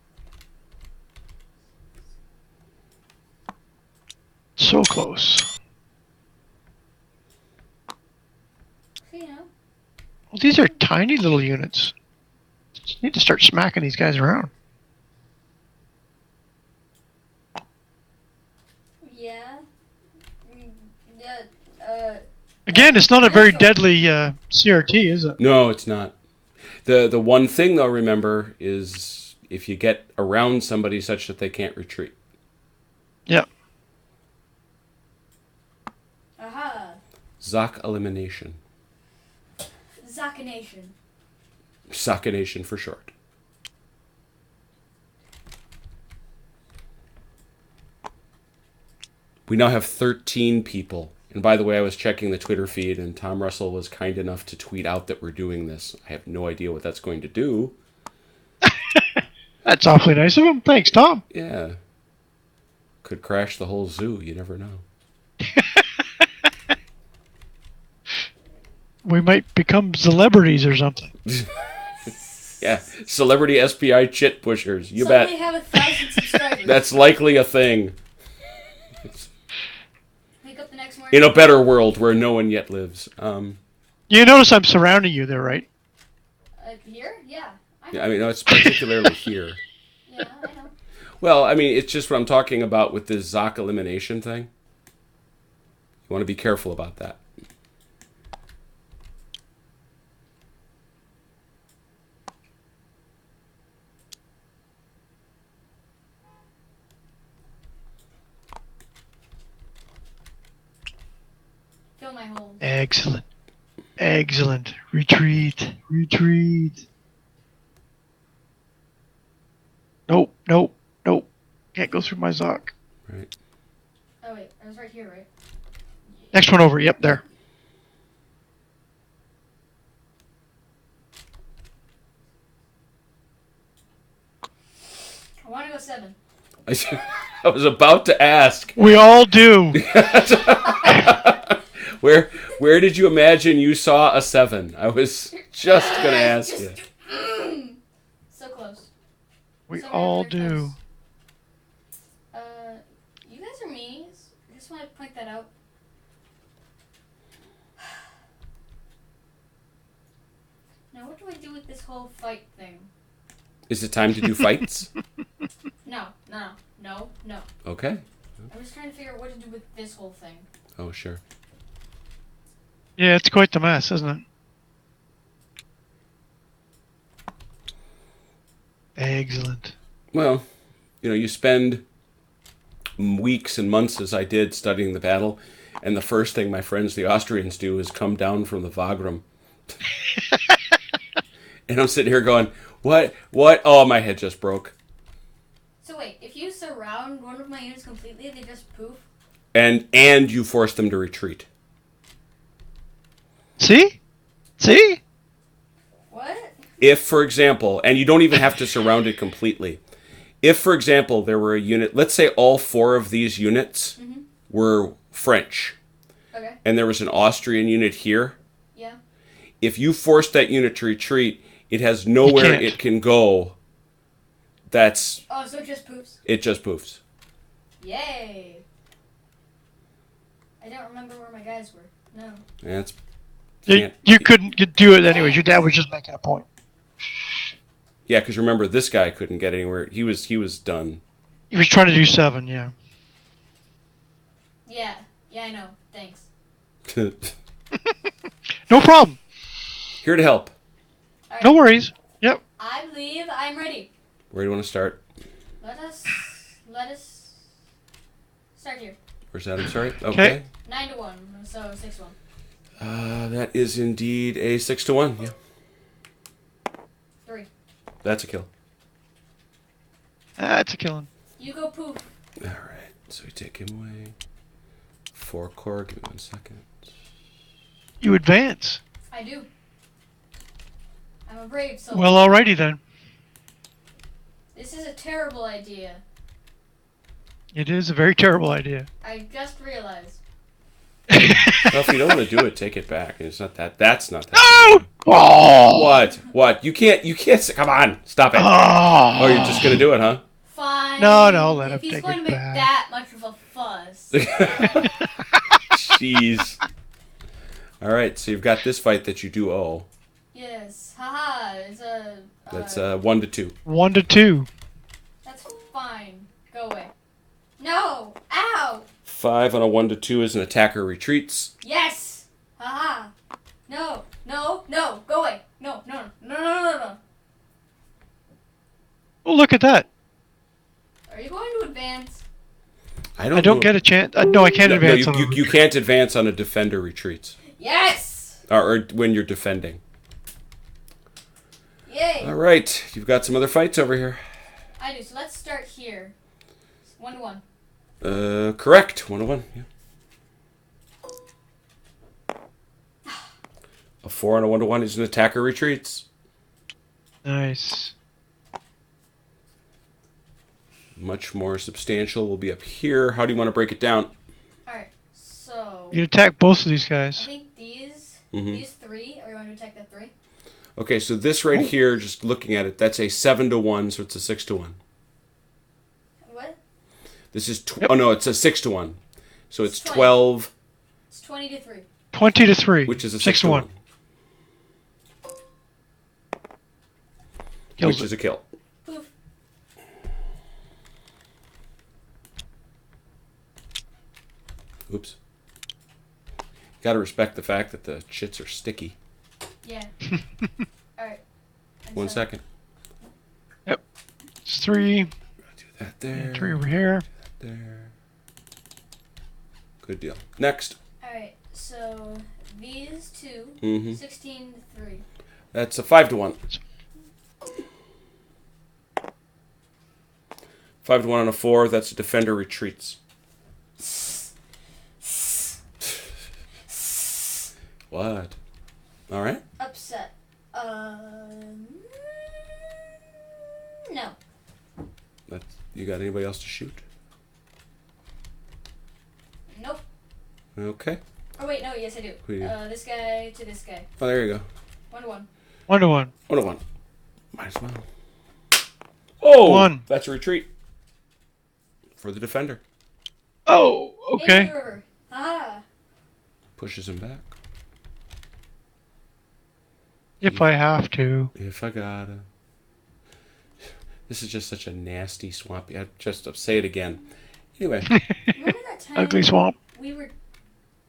So close. You know. Well, these are tiny little units. Just need to start smacking these guys around. Yeah. Yeah. Again, it's not a very deadly CRT, is it? No, it's not. The one thing, though, remember, is if you get around somebody such that they can't retreat. Yeah. Aha. Zoc elimination. Zachination. Zocination for short. We now have 13 people. And by the way, I was checking the Twitter feed, and Tom Russell was kind enough to tweet out that we're doing this. I have no idea what that's going to do. That's awfully nice of him. Thanks, Tom. Yeah. Could crash the whole zoo. You never know. We might become celebrities or something. Yeah. Celebrity SPI chit pushers. You Suddenly bet. have 1,000 subscribers. That's likely a thing. Wake up the next morning. In a better world where no one yet lives. You notice I'm surrounding you there, right? Here? Yeah. Yeah, I mean, no, it's particularly here. Yeah, I know. Well, I mean, it's just what I'm talking about with this Zoc elimination thing. You want to be careful about that. Fill my hole. Excellent. Excellent. Retreat. Retreat. Nope. Nope. Nope. Can't go through my Zoc. Right. Oh, wait. I was right here, right? Next one over. Yep, there. I want to go 7. I was about to ask. We all do. Where did you imagine you saw a 7? I was just going to ask you. So close. We Somewhere all very do. close. You guys are meanies. I just want to point that out. Now, what do I do with this whole fight thing? Is it time to do fights? No. Okay. I'm just trying to figure out what to do with this whole thing. Oh, sure. Yeah, it's quite the mess, isn't it? Excellent. Well, you spend weeks and months, as I did, studying the battle, and the first thing my friends, the Austrians, do is come down from the Wagram. And I'm sitting here going, what? Oh, my head just broke. So wait, if you surround one of my units completely, they just poof? And you force them to retreat. See? See? What? If, for example, and you don't even have to surround it completely. If, for example, there were a unit, let's say all 4 of these units were French, Okay. and there was an Austrian unit here. Yeah. If you force that unit to retreat, it has nowhere can't. it can go. That's Oh, so it just poofs? it. Just poofs. Yay! I don't remember where my guys were. No. That's You couldn't do it anyways. Your dad was just making a point. yeah. Because remember, this guy couldn't get anywhere. He was done. He was trying to do 7, yeah. Yeah, I know. Thanks. No problem. Here to help. All right. No worries. Yep. I believe I'm ready. Where do you want to start? Let us start here. Where's that? I'm sorry. Okay. 9-1, so 6-1. That is indeed a 6-1. Yeah, 3. that's a kill. That's a killing. You go poof. All right, so we take him away. 4 core. Give me 1 second. You advance. I do. I'm a brave soul. Well, alrighty then. This is a terrible idea. It is a very terrible idea. I just realized. Well, if you don't want to do it, take it back. It's not that. That's not that. No! Oh! What? What? You can't. Come on. Stop it. Oh! Oh, you're just gonna do it, huh? Fine. No, let him If he's take going it to make back. that much of a fuss. Jeez. All right. So you've got this fight that you do owe. Yes. Haha. It's a. That's 1 to 2. 1 to 2. That's fine. Go away. No! Ow! 5 on a 1 to 2 is an attacker retreats. Yes! Haha! No! No! No! Go away! No! No! No! No! No! No! Oh, look at that. Are you going to advance? I don't get a chance. No, I can't advance. No, you can't advance on a defender retreats. Yes! Or when you're defending. Yay! All right. You've got some other fights over here. I do. So let's start here. 1 to 1. Correct. 1 to 1. Yeah. A 4 on a 1 to 1 is an attacker retreats. Nice. Much more substantial will be up here. How do you want to break it down? Alright, so. You attack both of these I guys. think these 3 are going to attack that 3. Okay, so this right here, just looking at it, that's a 7 to 1, so it's a 6 to 1. What? This is oh no, it's a 6 to 1, so it's 20. 12, It's 20 to 3. 20 to 3. which is a 6 to 1. Kills which it. is a kill. Poof. Oops. Got to respect the fact that the shits are sticky. Yeah. Alright. 1 second. Yep. It's 3. Do that there. 3 over here. There. Good deal. Next. Alright, so these 2, Mm-hmm. 16 to 3. That's a 5 to 1. 5 to 1 on a 4. That's a defender retreats. What? All right. Upset. No. That's, you got anybody else to shoot? Nope. Okay. Oh wait, no, yes I do. Who do you- This guy to this guy. Oh, there you go. 1 to 1. 1 to 1. 1 to 1. Might as well. Oh! 1. That's a retreat. For the defender. Oh, Into okay. the river. Ah. Pushes him back. If I have to. If I gotta. This is just such a nasty, swampy. I'll say it again. Anyway. Remember that time Ugly swamp. we were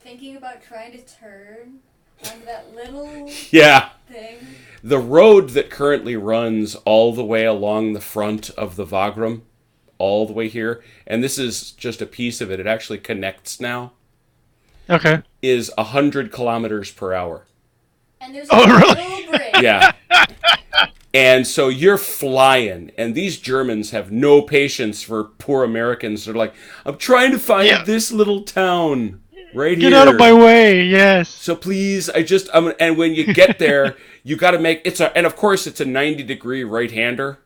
thinking about trying to turn onto that little Yeah. thing? The road that currently runs all the way along the front of the Wagram, all the way here, and this is just a piece of it, it actually connects now, Okay. is 100 kilometers per hour. And there's Oh, a really? little bridge. Yeah. And so you're flying, and these Germans have no patience for poor Americans. They're like, I'm trying to find this little town right here. Get out of my way, yes. So please, and when you get there, you got to make, and of course it's a 90-degree right-hander.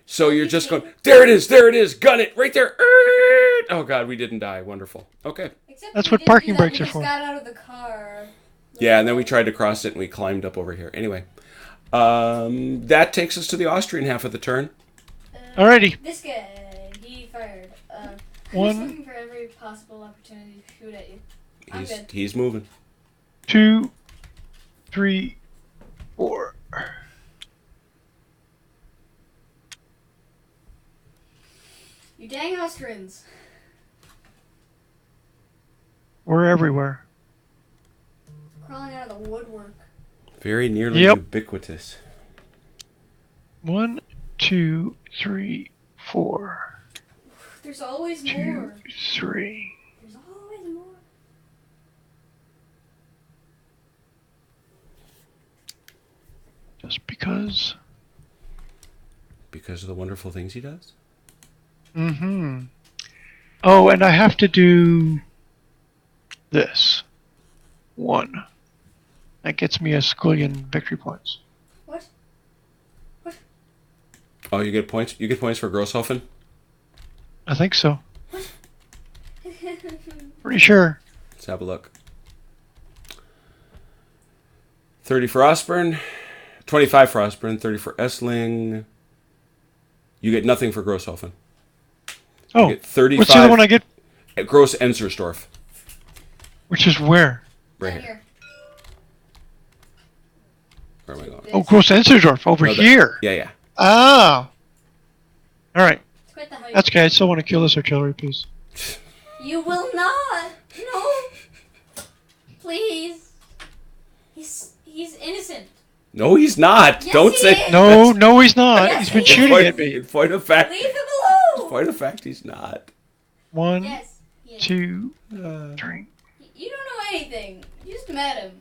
So you're just going, there it is, gun it, right there. Oh God, we didn't die, wonderful. Okay. Except That's we what didn't parking do that, brakes we are just for. got out of the car. Yeah, and then we tried to cross it and we climbed up over here. Anyway, that takes us to the Austrian half of the turn. Alrighty. This guy, he fired. I'm One. just looking for every possible opportunity to shoot at you. I'm good. He's moving. 2, 3, 4. You dang Austrians. We're everywhere. Crawling out of the woodwork. Very nearly Yep. ubiquitous. 1, 2, 3, 4. There's always 2, more. 3. There's always more. just because. Because of the wonderful things he does? Mm-hmm. Oh, and I have to do this. 1. That gets me a squillion victory points. What? What? Oh, you get points? You get points for Grosshofen? I think so. Pretty sure. Let's have a look. 30 for Osborne. 25 for Osborne. 30 for Essling. You get nothing for Grosshofen. Oh, You get 35. what's the other one I get? At Gross Enzersdorf. Which is where? Right Down here. Where am I going? Oh, Gross Enzerdorf, over No, here. Yeah. Ah. All right. It's quite the height. That's okay. I still want to kill this artillery piece. You will not. No. Please. He's innocent. No, he's not. Yes, Don't he say. is. No, he's not. Yes, He's been he is. shooting at me. In point of fact. Leave him In alone. point of fact, he's not. 1, Yes. He is. 2, 3. You don't know anything. You just met him.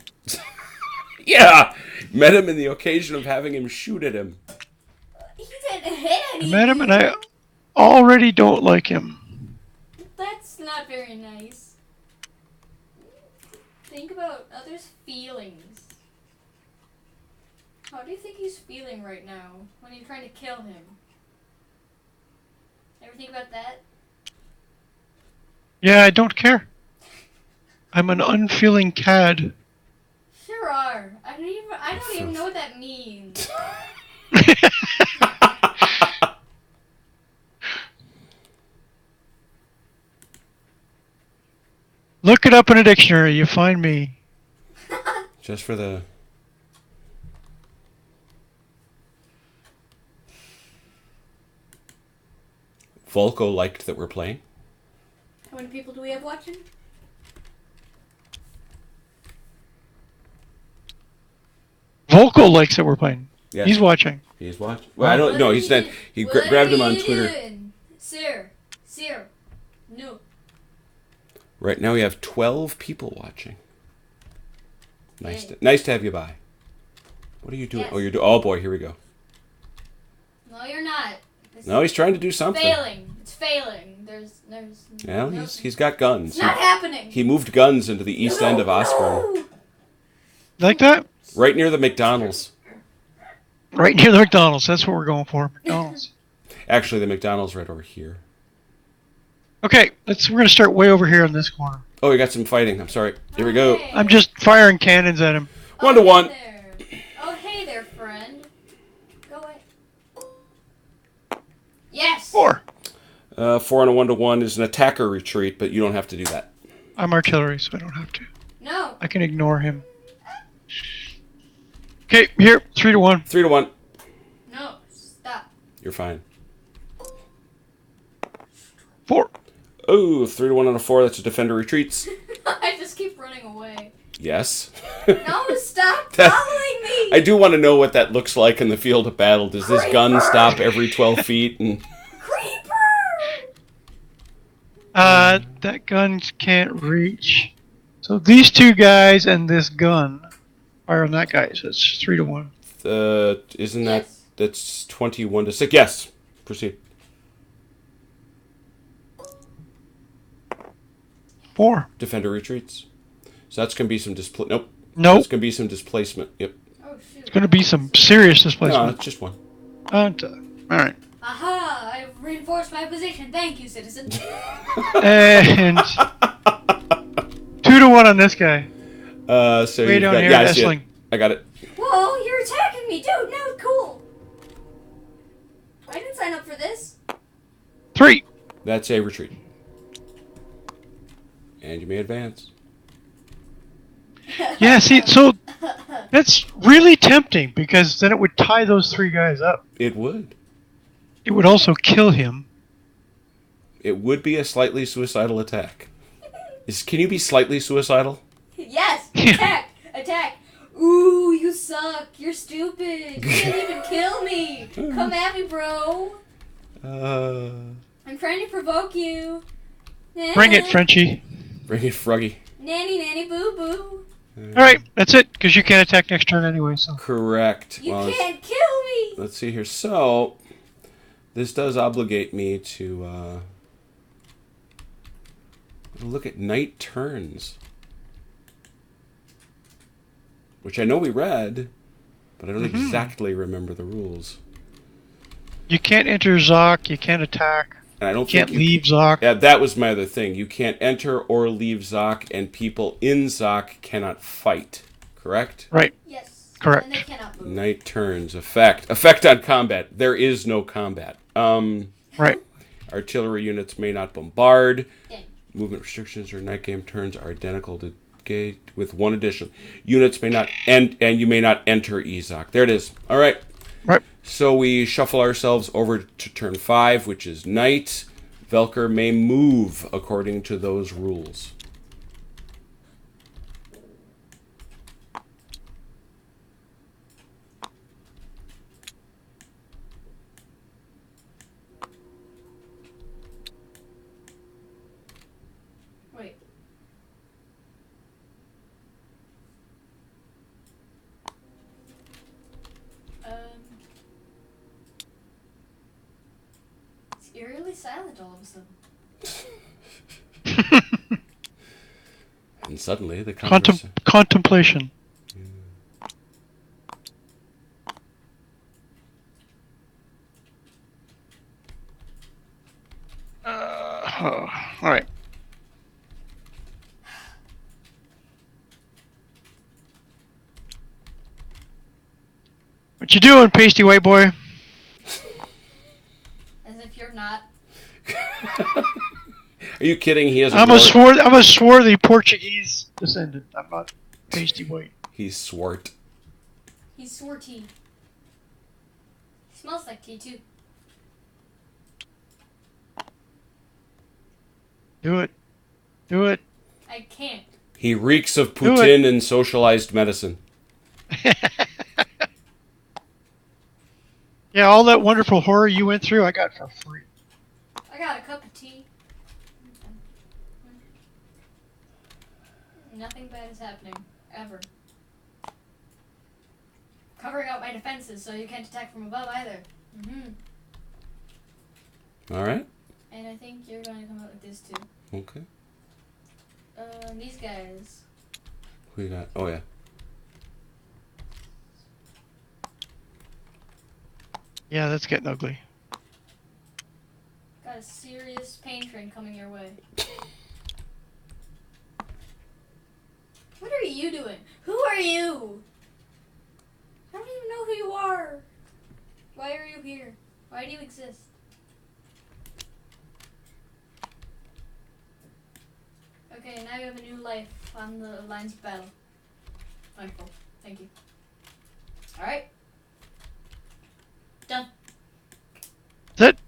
Yeah, met him in the occasion of having him shoot at him. He didn't hit I anything. met him, and I already don't like him. That's not very nice. Think about others' feelings. How do you think he's feeling right now when you're trying to kill him? Ever think about that? Yeah, I don't care. I'm an unfeeling cad. Sure are. I don't even know what that means. Look it up in a dictionary. You find me. Just for the. Volko liked that we're playing. How many people do we have watching? Volko likes that we're playing. Yeah. He's watching. He's watching. Well, I don't know. He said he grabbed him on Twitter. Doing? Sir. No. Right now we have 12 people watching. Nice, Yay. nice to have you by. What are you doing? Yes. Oh, you're doing. Oh boy, here we go. No, you're not. This No, is he's trying to do something. failing. It's failing. There's. Well, no- he's got guns. It's not happening. He moved guns into the east end of Osborne, No. Like that? right near the McDonald's. Right near the McDonald's. That's what we're going for. McDonald's. Actually, the McDonald's right over here. Okay, we're gonna start way over here in this corner. Oh, we got some fighting. I'm sorry. Here we go. Hey. I'm just firing cannons at him. 1 to 1. Hey there. Oh, hey there, friend. Go away. Yes. 4. 4 and a 1 to 1 is an attacker retreat, but you don't have to do that. I'm artillery, so I don't have to. No. I can ignore him. Okay, here, 3 to 1. 3 to 1. No. Stop. You're fine. 4. Oh, 3 to 1 on a 4. That's a defender retreats. I just keep running away. Yes. No, stop That- following me. I do want to know what that looks like in the field of battle. Does this gun Creeper! stop every 12 feet? And Creeper. That gun can't reach. So these 2 guys and this gun fire on that guy. So it's 3 to 1. isn't that Yes. that's 21 to 6? Yes. Proceed. 4. Defender retreats. So that's gonna be some Nope. Nope. That's gonna be some displacement. Yep. Oh shoot. It's gonna be some serious No, displacement. it's just one. All right. Aha! I've reinforced my position. Thank you, citizen. And 2 to 1 on this guy. So Way you've down got, here, yeah, I see Essling. it. I got it. Whoa, you're attacking me, dude. No, cool. I didn't sign up for this. 3. That's a retreat. And you may advance. Yeah, see, so that's really tempting because then it would tie those 3 guys up. It would. It would also kill him. It would be a slightly suicidal attack. Can you be slightly suicidal? Yes. Attack. Attack. Ooh, you suck. You're stupid. You didn't even kill me. Come at me, bro. I'm trying to provoke you. Bring it, Frenchie. Bring it, Froggy. Nanny, nanny, boo, boo. All right, that's it. Because you can't attack next turn anyway. So Correct. You Well, can't kill me! let's see here. So, this does obligate me to look at night turns. Which I know we read, but I don't exactly remember the rules. you can't enter Zoc. You can't attack. And I don't You can't think leave Zoc. Yeah, that was my other thing. You can't enter or leave Zoc, and people in Zoc cannot fight. Correct? Right. Yes. Correct. And they cannot move. Night turns. Effect on combat. There is no combat. Right. Artillery units may not bombard. Dang. Movement restrictions or night game turns are identical to gate with one addition. Units may not and you may not enter Ezoc. There it is. All right. Right. So we shuffle ourselves over to turn 5, which is night. Velker may move according to those rules. Wait. It's eerily silent all of a sudden. And suddenly the Contemplation. All right. What you doing, pasty white boy? As if you're not. Are you kidding? He has I'm a swarthy Portuguese descendant. I'm not pasty white. He's swart. He's swarty. He smells like tea too. Do it. Do it. I can't. He reeks of Do it. poutine and socialized medicine. Yeah, all that wonderful horror you went through, I got for free. I got a cup of tea. Nothing bad is happening. Ever. Covering up my defenses so you can't attack from above either. All right. And I think you're going to come out with this too. Okay. These guys. Who you got? Oh, yeah. Yeah, that's getting ugly. Got a serious pain train coming your way. What are you doing? Who are you? I don't even know who you are. Why are you here? Why do you exist? Okay, now you have a new life on the lines of battle. Wonderful. Thank you. Alright. Done. That's it?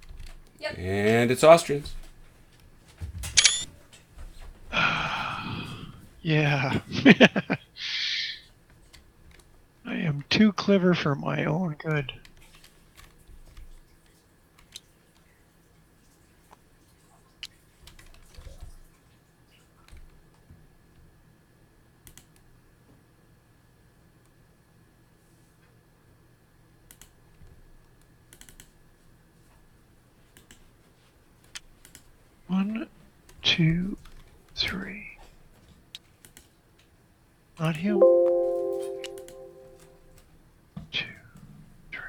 Yep. And it's Austrians. Yeah. I am too clever for my own good. One, two, three. Not him. 2, 3.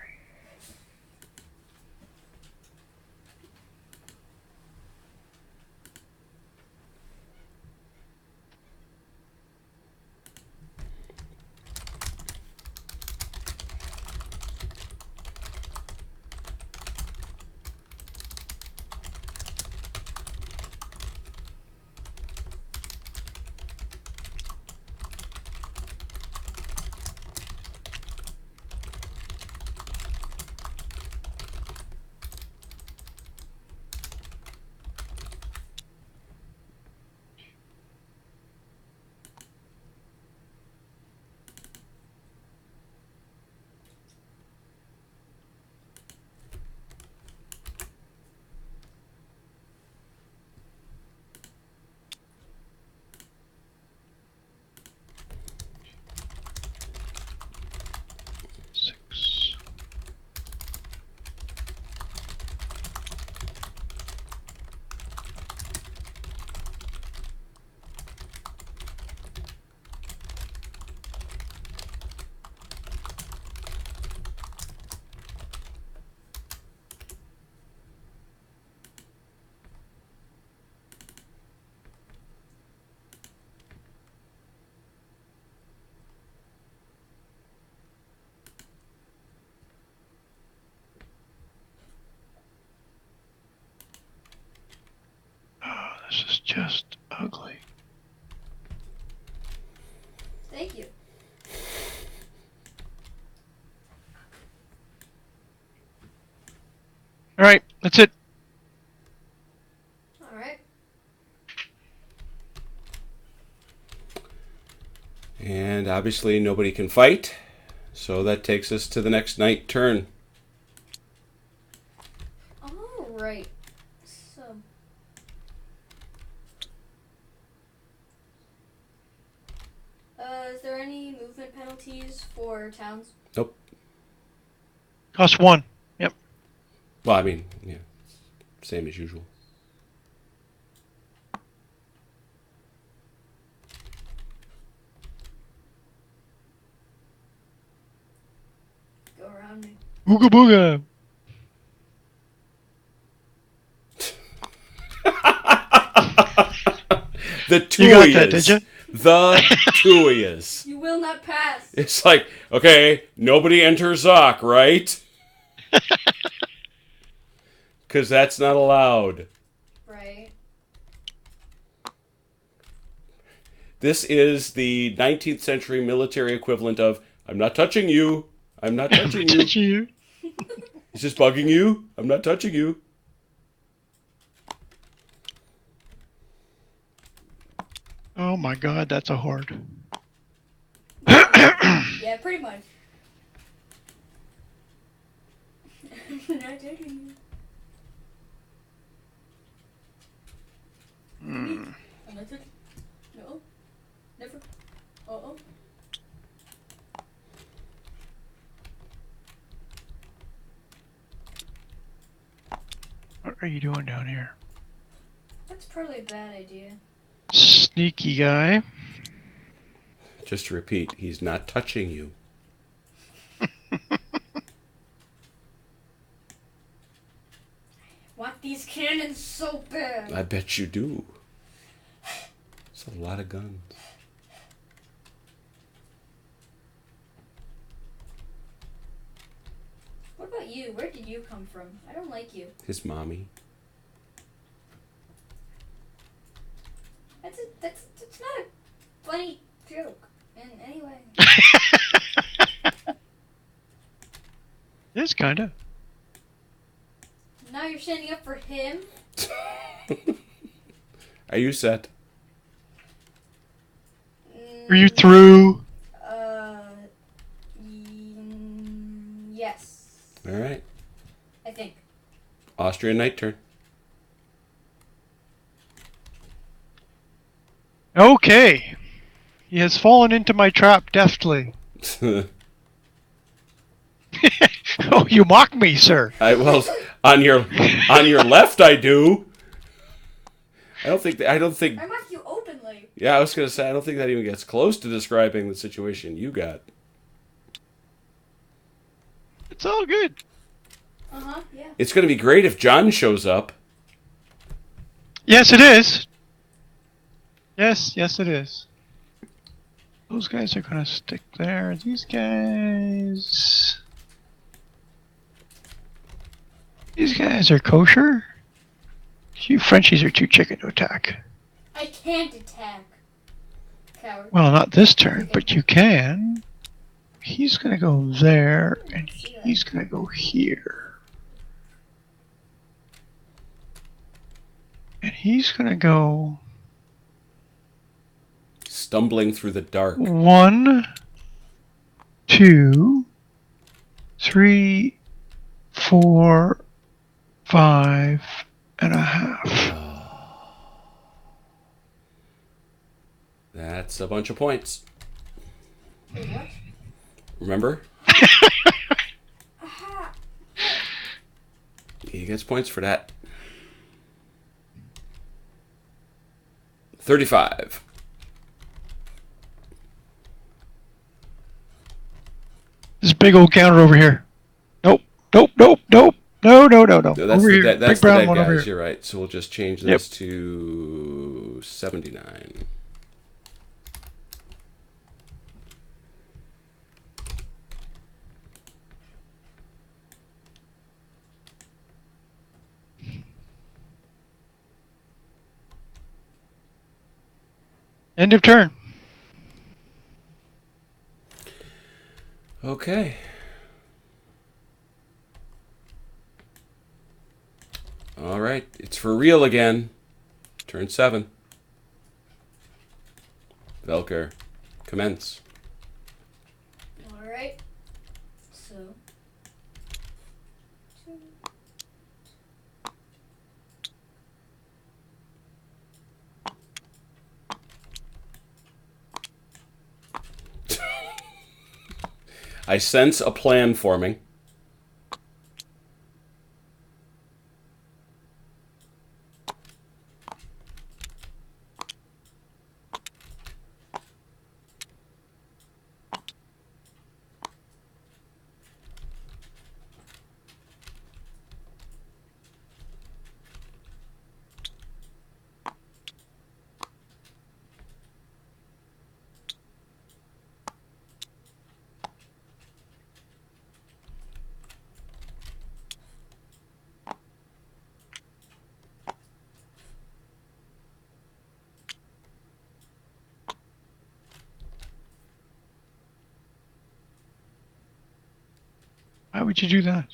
This is just ugly. Thank you. All right, that's it. All right. And obviously nobody can fight, so that takes us to the next knight turn. All right. So. Is there any movement penalties for towns? Nope. Cost 1. Yep. Well, I mean, yeah, same as usual. Go around me. Ooga booga. The You got that, did you? The Tuias. You will not pass. It's like, okay, nobody enters Zoc, right? Because that's not allowed. Right. This is the 19th century military equivalent of, I'm not touching you. I'm not touching you. Touching you. Is this bugging you? I'm not touching you. Oh my God, that's a horde. Yeah, pretty much. Not touching you. I'm not touching. No. Never. Uh-oh. What are you doing down here? That's probably a bad idea. Sneaky guy. Just to repeat, he's not touching you. Want these cannons so bad. I bet you do. It's a lot of guns. What about you? Where did you come from? I don't like you. His mommy. That's not a funny joke. And anyway. Yes, kinda. Now you're standing up for him? Are you set? Are you through? Yes. All right. I think. Austrian knight turn. Okay. He has fallen into my trap deftly. Oh, you mock me, sir. Well, on your left, I do. I don't think. I mock you openly. Yeah, I was gonna say I don't think that even gets close to describing the situation you got. It's all good. Uh-huh, yeah. It's gonna be great if John shows up. Yes, it is. Yes, it is. Those guys are gonna stick there. These guys are kosher. You Frenchies are too chicken to attack. I can't attack. Coward. Well, not this turn, but you can. He's gonna go there, and he's gonna go here. And he's gonna go... Stumbling through the dark. 1, 2, 3, 4, 5 and a half. That's a bunch of points. Wait, what? Remember? Aha! He gets points for that. 35. This big old counter over here. Nope. No. No, that's Over the, here. that's Big the brown dead one over guys. here. You're right. So we'll just change this to 79. End of turn. Okay. All right. It's for real again. Turn 7. Velker, commence. Alright. So. I sense a plan forming. Why would you do that?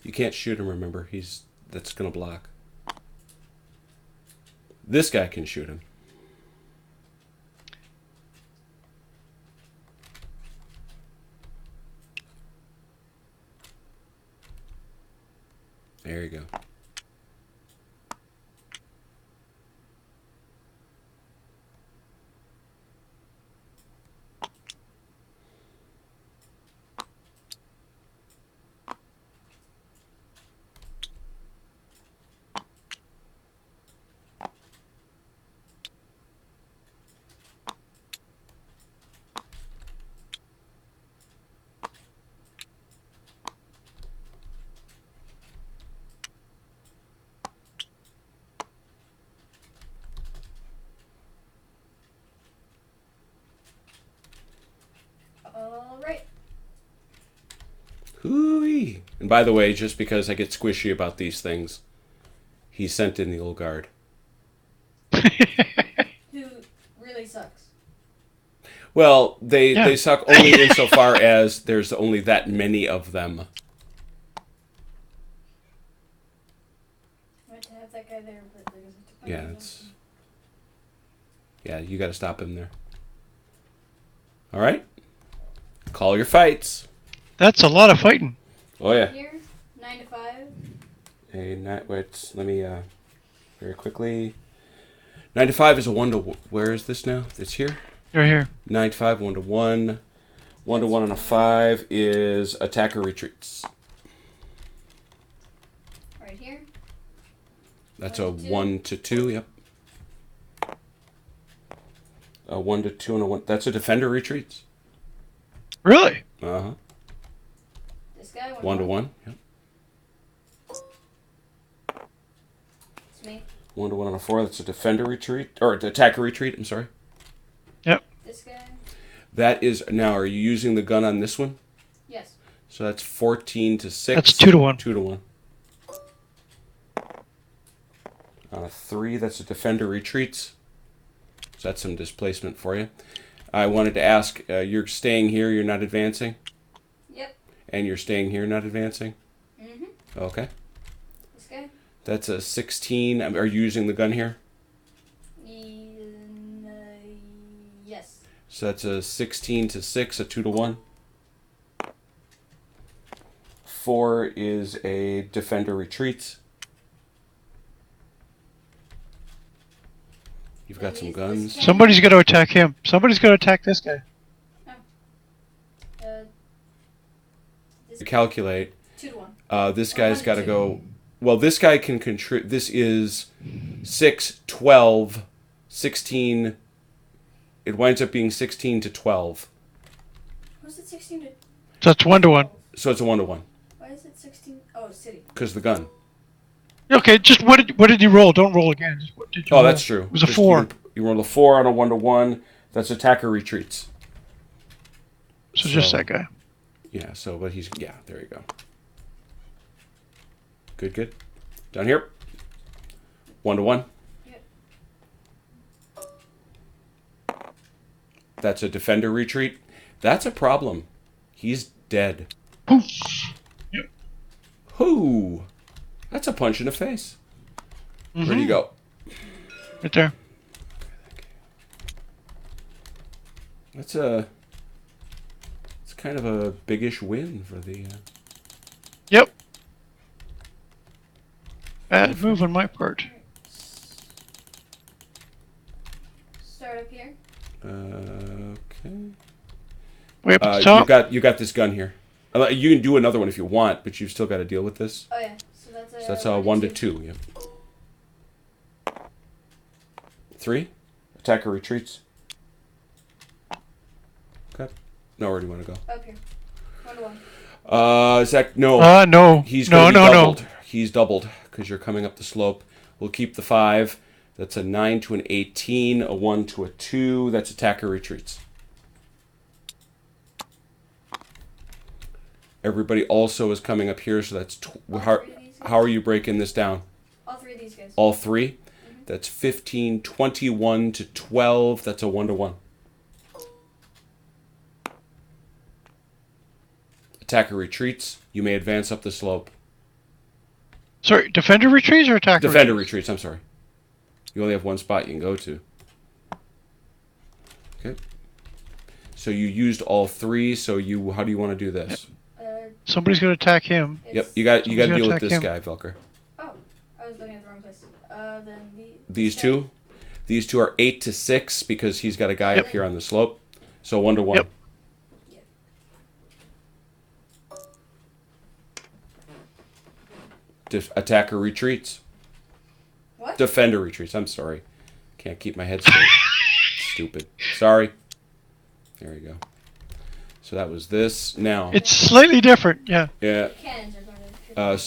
You can't shoot him, remember. That's going to block. This guy can shoot him. There you go. Alright. Hooey. And by the way, just because I get squishy about these things, he sent in the old guard. Who really sucks. Well, they Yeah. suck only insofar as there's only that many of them. I meant to have that guy there, but there isn't. Yeah, it's... Yeah, you got to stop him there. All right. Call your fights. That's a lot of fighting. Oh, yeah. Here, 9 to 5. Wait, let me, very quickly. 9 to 5 is a 1 to... Where is this now? It's here? Right here. 9 to 5, 1 to 1. 1 to 1 on a 5 is attacker retreats. Right here. That's 1 a to 2. 1 to 2, yep. A 1 to 2 and a 1. That's a defender retreats. Really? Uh-huh. This guy, 1 to 1, yep. It's me. 1 to 1 on a 4, that's a defender retreat. Or attacker retreat, I'm sorry. Yep. This guy. That is... Now, are you using the gun on this one? Yes. So that's 14 to 6. That's 2 to 1. 2 to 1. On a 3, that's a defender retreats. So that's some displacement for you. I wanted to ask, you're staying here, you're not advancing? Yep. And you're staying here, not advancing? Mm-hmm. Okay. This guy. That's a 16. Are you using the gun here? Yes. So that's a 16 to 6, a 2 to 1. 4 is a defender retreats. You've got some guns. Somebody's got to attack him. Somebody's got to attack this guy. This You calculate. 2 to 1. This Or guy's 1 got to to 2. go. Well, this guy can contribute. This is 6, 12, 16. It winds up being 16 to 12. Was it 16 to? So that's 1 to 1. So it's a 1 to 1. Why is it 16? Oh, city. Because the gun. Okay, just what did you roll? Don't roll again. Just what did you Oh, roll? that's true. It was a Just 4. You roll a 4 on a 1 to 1. That's attacker retreats. So just so- that guy. Yeah, so, but he's, yeah, there you go. Good. Down here. 1-1. Yep. That's a defender retreat. That's a problem. He's dead. Poof. Yep. Whoo! That's a punch in the face. Mm-hmm. Where'd he go? Right there. It's kind of a biggish win for the. Yep. Bad move on my part. Start up here. Okay. Way up at the top. You got this gun here. You can do another one if you want, but you've still got to deal with this. Oh yeah. So that's a. So that's a 1 to 2. Yep. 3. Attacker retreats. Okay. Now where do you want to go? Up here. 1-1. Zach, no. No. He's no, going to no, be doubled. no. He's doubled because you're coming up the slope. We'll keep the 5. That's a 9 to an 18, a 1 to a 2. That's attacker retreats. Everybody also is coming up here, so that's... How are you breaking this down? All 3 of these guys. All 3? That's 15, 21 to 12. That's a 1 to 1. Attacker retreats. You may advance up the slope. Sorry, defender retreats or attacker? Defender retreats, I'm sorry. You only have one spot you can go to. Okay. So you used all 3, so how do you want to do this? Somebody's going to attack him. Yep, you got to deal with attack this him. guy, Velker. Oh, I was looking at the wrong place. Then These two? These two are 8 to 6 because he's got a guy up here on the slope. So 1 to 1. Yep. Attacker retreats. What? Defender retreats. I'm sorry. Can't keep my head straight. Stupid. Sorry. There you go. So that was this. Now. It's slightly different, yeah. Yeah. Cannons are going to.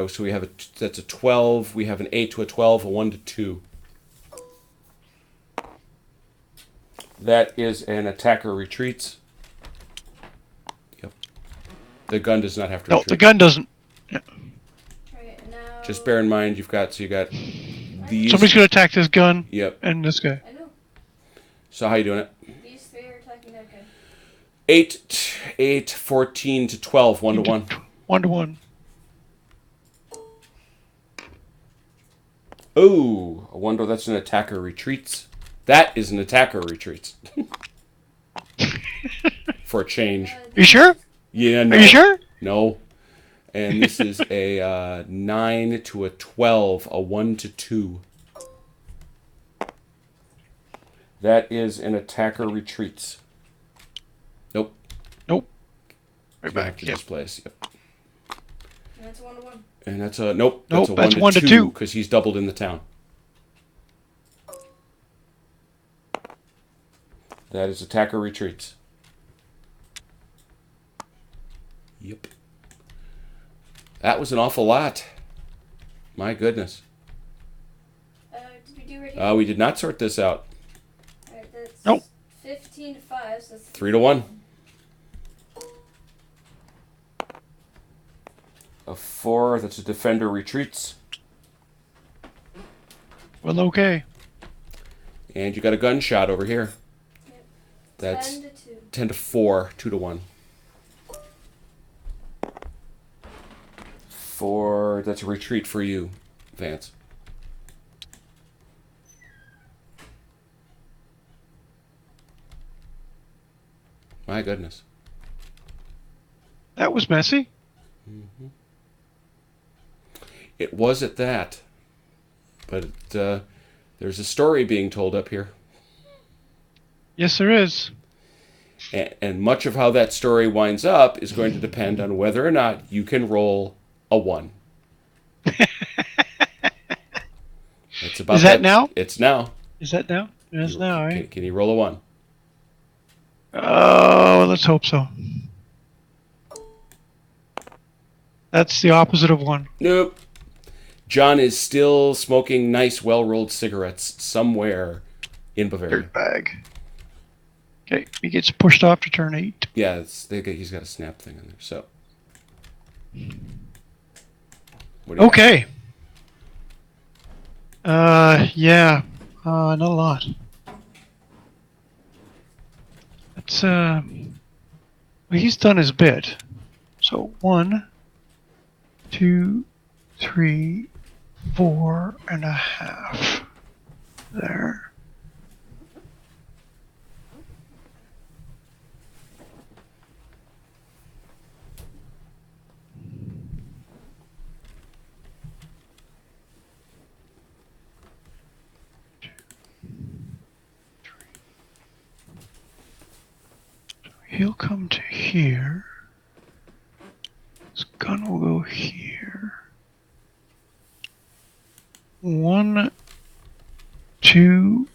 So we have that's a 12. We have an 8 to a 12, a 1 to 2. That is an attacker retreats. Yep. The gun does not have to No, retreat. the gun doesn't. Yeah. Right, now. Just bear in mind, you got these. Somebody's going to attack this gun. Yep. And this guy. I know. So how you doing it? These 3 are attacking that guy. 8, 14 to 12, 1 to 1. 1 to 1. Oh, I wonder that's an attacker retreats. That is an attacker retreats. For a change. You sure? Yeah, no. Are you sure? No. And this is a 9 to a 12, a 1 to 2. That is an attacker retreats. Nope. Nope. Right Right back back. to Yep. this place. Yep. And that's a 1-1. And that's a nope. Nope, That's a 1 to 2 because he's doubled in the town. That is attacker retreats. Yep. That was an awful lot. My goodness. Did we do right here? We did not sort this out. Alright, that's Nope. 15 to 5, so that's 3 to 1. A 4, that's a defender retreats. Well, okay. And you got a gunshot over here. Yep. That's 10 to 2. 10 to 4, 2 to 1. 4, that's a retreat for you, Vance. My goodness. That was messy. It was at that. But there's a story being told up here. Yes, there is. And much of how that story winds up is going to depend on whether or not you can roll a 1. It's about Is that now? It's now. Is that now? It is now, right? Can you roll a 1? Oh, let's hope so. That's the opposite of 1. Nope. John is still smoking nice, well-rolled cigarettes somewhere in Bavaria. Dirtbag. Okay, he gets pushed off to turn 8. Yeah, he's got a snap thing in there. So, what do you got? Okay. Yeah. Not a lot. It's, well, he's done his bit. So 1, 2, 3, 4.5. There. He'll come to here. His gun will go here. 1, 2,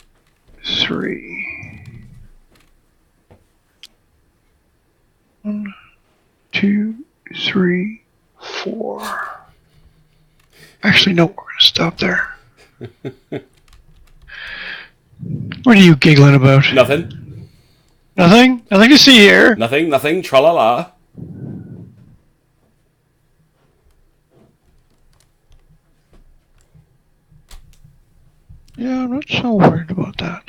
3. 1, 2, 3, 4. Actually, no, we're gonna stop there. What are you giggling about? Nothing. Nothing? Nothing to see here. Nothing. Tra-la-la. Yeah, I'm not so worried about that.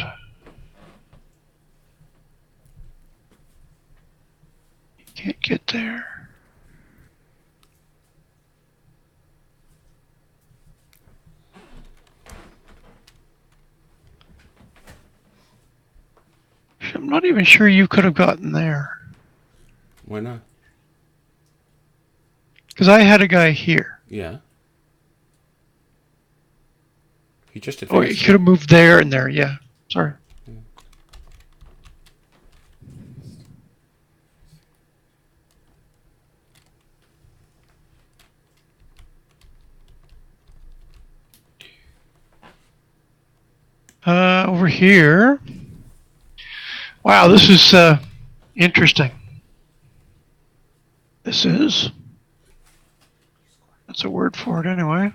You can't get there. I'm not even sure you could have gotten there. Why not? Because I had a guy here. Yeah. He just Oh, advanced. he could have moved there and there, yeah. Sorry. Over here. Wow, this is interesting. This is. That's a word for it anyway.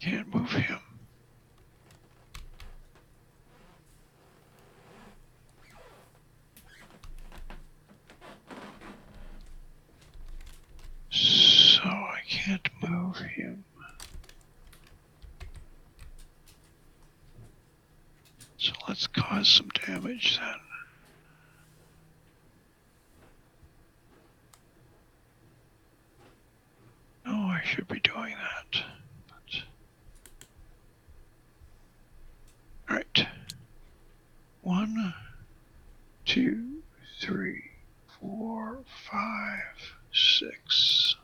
Can't move him. So I can't move him. So let's cause some damage then. No, I should be doing that. All right. 1, 2, 3, 4, 5, 6.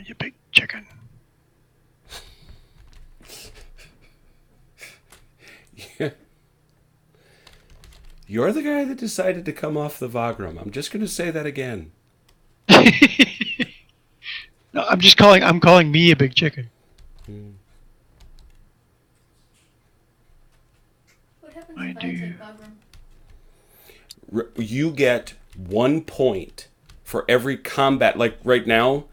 You big chicken. You're the guy that decided to come off the Wagram. I'm just going to say that again. No, I'm calling me a big chicken. What happens I if do. I take Wagram? You get 1 point for every combat. Like right now,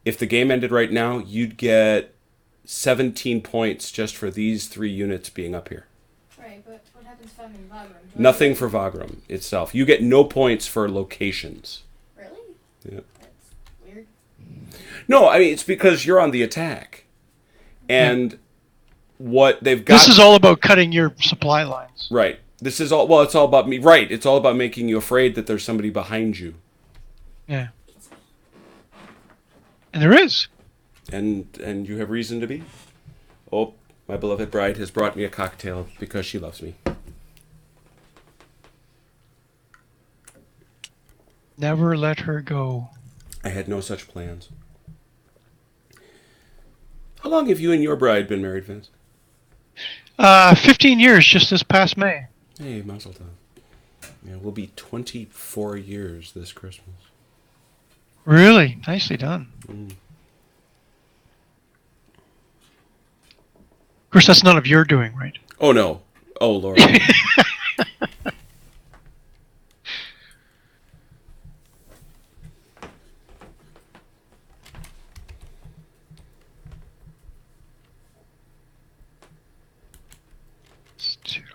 if the game ended right now, you'd get 17 points just for these 3 units being up here. Right, but what happens if I'm in Wagram? Nothing for Wagram itself. You get no points for locations. Really? Yeah. That's weird. No, I mean, it's because you're on the attack. And what they've got... This is all about cutting your supply lines. Right. This is all... Well, it's all about me. Right. It's all about making you afraid that there's somebody behind you. Yeah. And there is. And you have reason to be. Oh, my beloved bride has brought me a cocktail because she loves me. Never let her go. I had no such plans. How long have you and your bride been married, Vince? 15 years just this past May. Hey, mazel tov. Yeah, we'll be 24 years this Christmas. Really? Nicely done. Mm. Of course, that's none of your doing, right? Oh, no. Oh, Lord. It's 2 to 1.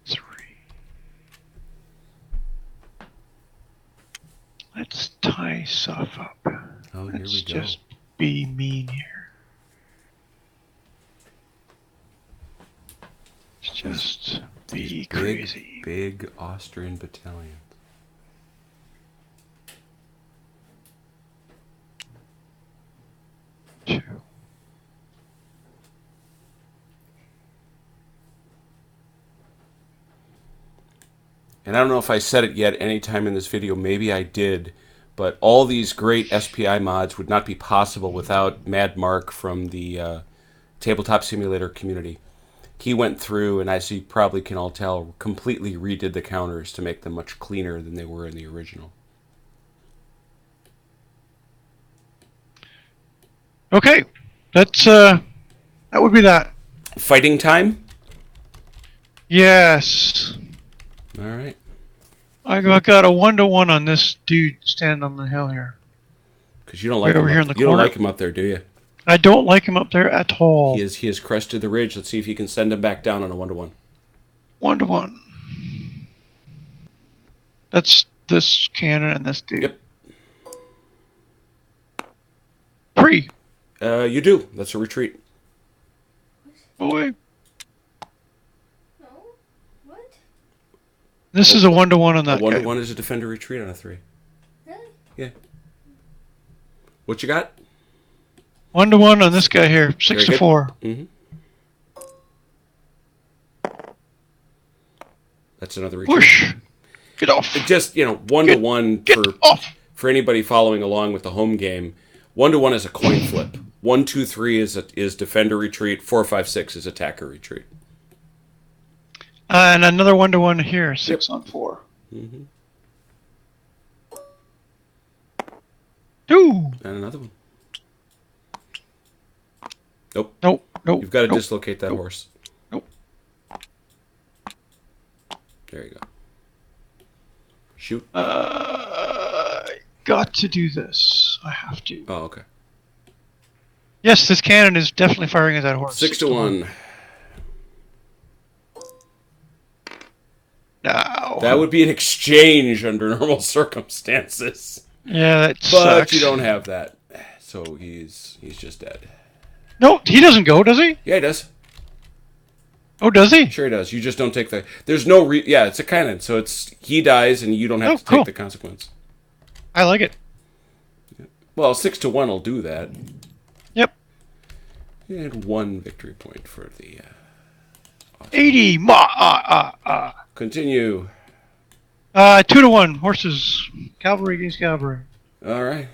3. Let's tie stuff up. Oh, here Let's we go. just be mean here. Let's just be crazy. Big Austrian battalion. Two. And I don't know if I said it yet any time in this video. Maybe I did. But all these great SPI mods would not be possible without Mad Mark from the Tabletop Simulator community. He went through, and as you probably can all tell, completely redid the counters to make them much cleaner than they were in the original. Okay, that's that would be that. Fighting time? Yes, All right. I got a 1-to-1 on this dude standing on the hill here. Because you don't like Right over him here up, in the you don't corner. like him up there, do you? I don't like him up there at all. He has crested the ridge. Let's see if he can send him back down on a 1-to-1. 1-to-1. That's this cannon and this dude. Yep. 3. You do. That's a retreat. Boy, No? What? this is a 1-to-1 on A that guy. 1-to-1 is a defender retreat on a 3. Really? Yeah. What you got? 1-to-1 on this guy here. Very 6 to good. 4. Mm-hmm. That's another retreat. Push. Get off. It just, 1-to-1 Get off. for anybody following along with the home game. 1-to-1 is a coin flip. 1, 2, 3 is defender retreat. 4, 5, 6 is attacker retreat. And another 1-to-1 here. 6 on 4. Mm-hmm. 2. And another one. Nope. Nope. You've got to nope. dislocate that horse. Nope. There you go. Shoot. Got to do this. I have to. Oh, okay. Yes, this cannon is definitely firing at that horse. 6-to-1. No. That would be an exchange under normal circumstances. Yeah, that But sucks. you don't have that. So he's just dead. No, he doesn't go, does he? Yeah, he does. Oh, does he? Sure he does. You just don't take the... There's no... Yeah, it's a cannon. So it's... He dies and you don't have to cool. take the consequence. I like it. Well, 6-to-1 will do that. Yep. And 1 victory point for the... 80. Continue. 2-to-1. Horses. Cavalry against cavalry. All right.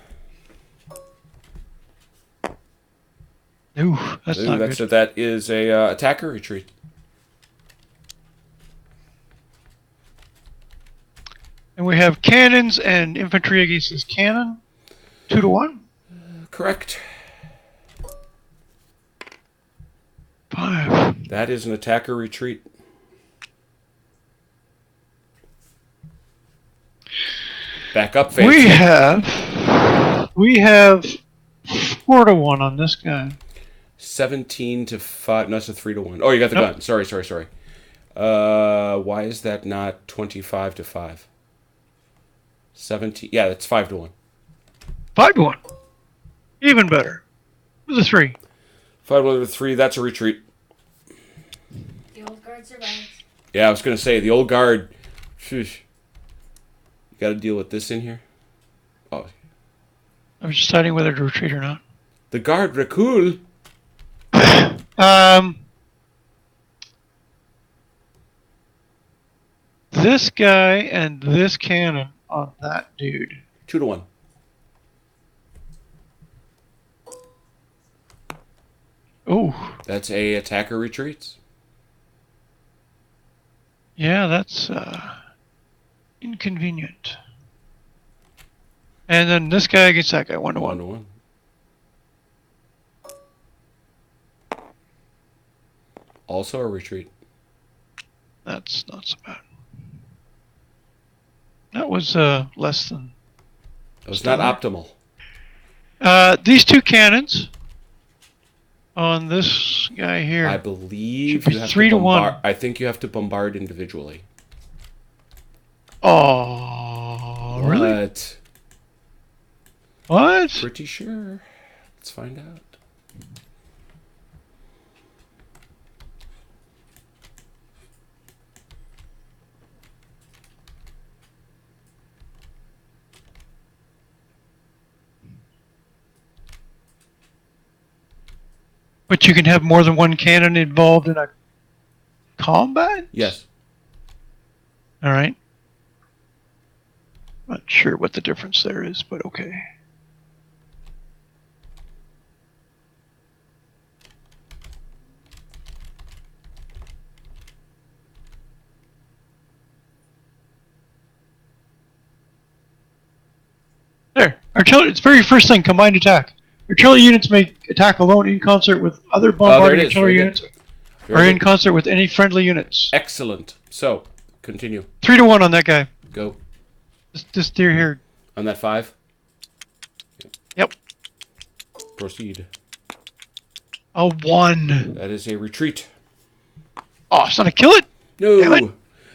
Ooh, that's not good. That is a attacker retreat. And we have cannons and infantry against this cannon. 2-to-1. Correct. 5. That is an attacker retreat. Back up, Fancy. We have 4-to-1 on this guy. 17 to 5. No, that's a 3-to-1. Oh, you got the Nope. gun. Sorry. Why is that not 25 to 5? 17. Yeah, that's 5-to-1. 5-to-1. Even better. With a 3. 5-to-1 to 3. That's a retreat. The old guard survives. Yeah, I was going to say, the old guard. Sheesh. You got to deal with this in here. Oh. I was deciding whether to retreat or not. The guard recul. This guy and this cannon on that dude. 2 to 1. Oh, That's a attacker retreats. yeah, that's inconvenient. And then this guy against that guy, 1 to 1 1. to 1. Also a retreat. That's not so bad. That was less than. It was not optimal. These 2 cannons on this guy here. I believe Should be you have 3 to to 1. bombard. I think you have to bombard individually. Oh, really? What? What? Pretty sure. Let's find out. But you can have more than 1 cannon involved in a combat? Yes. All right. Not sure what the difference there is, but okay. There. Artillery. It's the very first thing, combined attack. Artillery units may attack alone in concert with other bombarding artillery units, or in concert with any friendly units. Excellent. So, continue. 3 to 1 on that guy. Go. This deer here. On that 5. Yep. Proceed. A 1. That is a retreat. Oh, it's not a kill it? No. Damn it.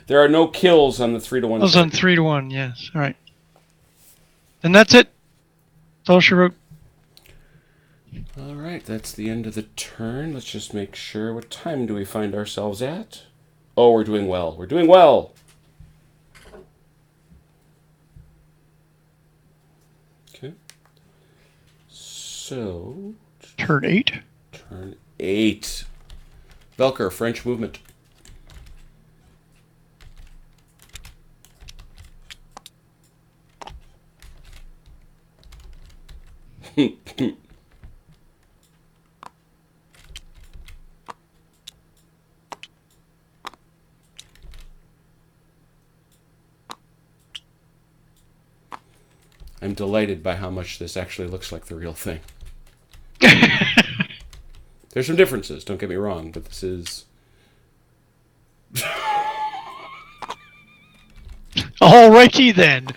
There are no kills on the 3 to 1. That was on 3 to 1, yes. All right. And that's it. That's all she wrote. All right, that's the end of the turn. Let's just make sure. What time do we find ourselves at? Oh, we're doing well. We're doing well. Okay. So, Turn 8. turn 8. Velker, French movement. I'm delighted by how much this actually looks like the real thing. There's some differences, don't get me wrong, but this is... Alrighty then.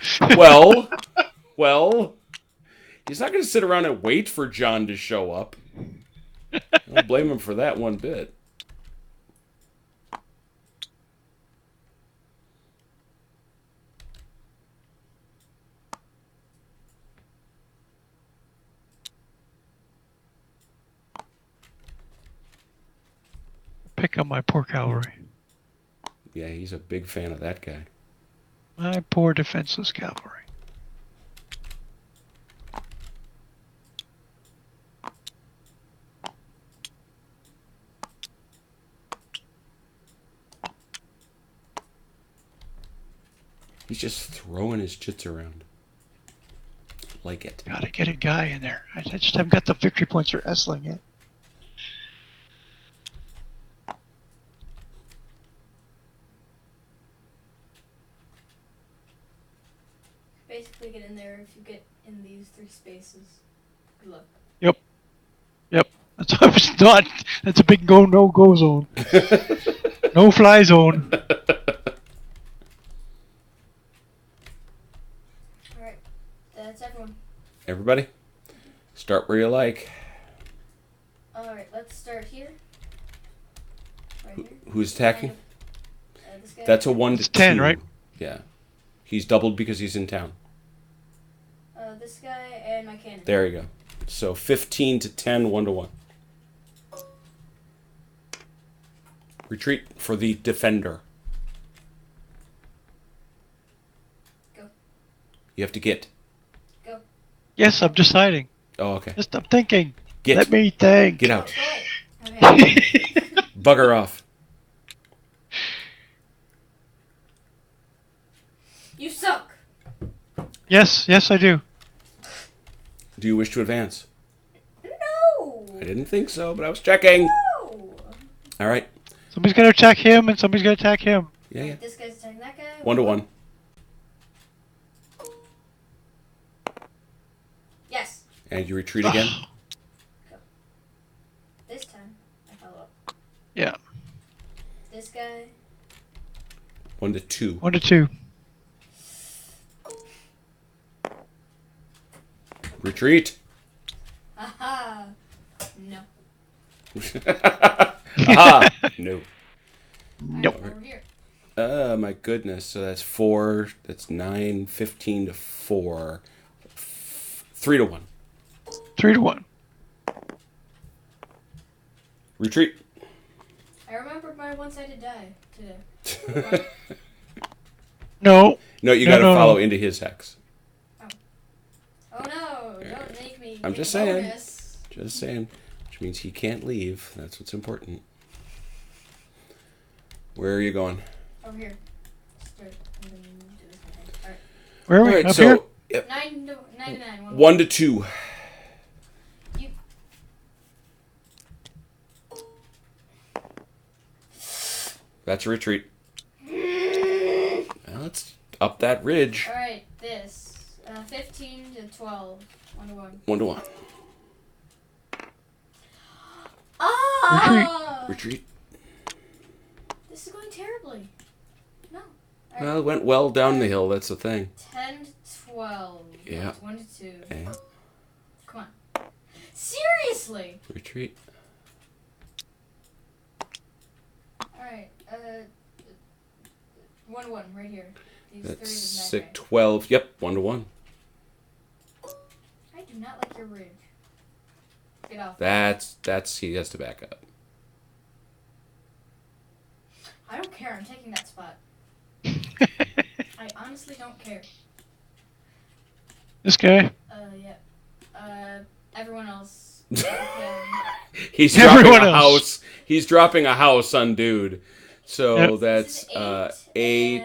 Well, he's not going to sit around and wait for John to show up. I don't blame him for that one bit. Pick up my poor cavalry. Yeah, he's a big fan of that guy. My poor defenseless cavalry. He's just throwing his chits around. Like it. Gotta get a guy in there. I just haven't got the victory points for Essling yet. Basically, get in there if you get in these 3 spaces. Good luck. Yep. That's I was not. That's a big no-go zone. No fly zone. Alright, that's everyone. Everybody, start where you like. Alright, let's start here. Right here. Who's attacking? This guy. That's a 1 to It's 2. 10, right? Yeah. He's doubled because he's in town. This guy and my cannon. There you go. So 15 to 10, 1 to 1. Retreat for the defender. Go. You have to get. Go. Yes, I'm deciding. Oh, okay. Just I'm thinking. Get. Let me think. Get out. Go away. Okay. Bugger off. You suck. Yes, I do. Do you wish to advance? No. I didn't think so, but I was checking. No. All right. Somebody's gonna attack him, and somebody's gonna attack him. Yeah, yeah. This guy's attacking that guy. 1-1. Yes. And you retreat again. This time, I follow up. Yeah. This guy. 1-2. 1-2. Retreat. Aha. No. Aha. No. Nope. Alright, over here. My goodness. So that's 4. That's 9, 15 to 4. 3-1. 3-1. Retreat. I remembered my one-sided die today. No. No, you No, got to no, follow no. into his hex. Oh no! Don't make me. I'm get just a saying. bonus. Just saying. Which means he can't leave. That's what's important. Where are you going? Over here. Start. And then do this thing. Alright. Where are we? All right, Up so here? yep. 9 to 9. 1 to 2. You. That's a retreat. Now let's up that ridge. Alright, this. 15 to 12. 1-1. 1-1. Ah! Retreat. This is going terribly. No. Well, it went well down the hill. That's the thing. 10 to 12. Yeah. 1 to 2. Yeah. Come on. Seriously! Retreat. Alright, 1-1 right here. These That's three is 6, that 12. Yep, 1-1. guy. I do not like your ridge. Get off. That's he has to back up. I don't care. I'm taking that spot. I honestly don't care. This guy. Yeah. Everyone else. Okay. He's Everyone dropping a else. house. He's dropping a house on dude. So Yep. that's This is 8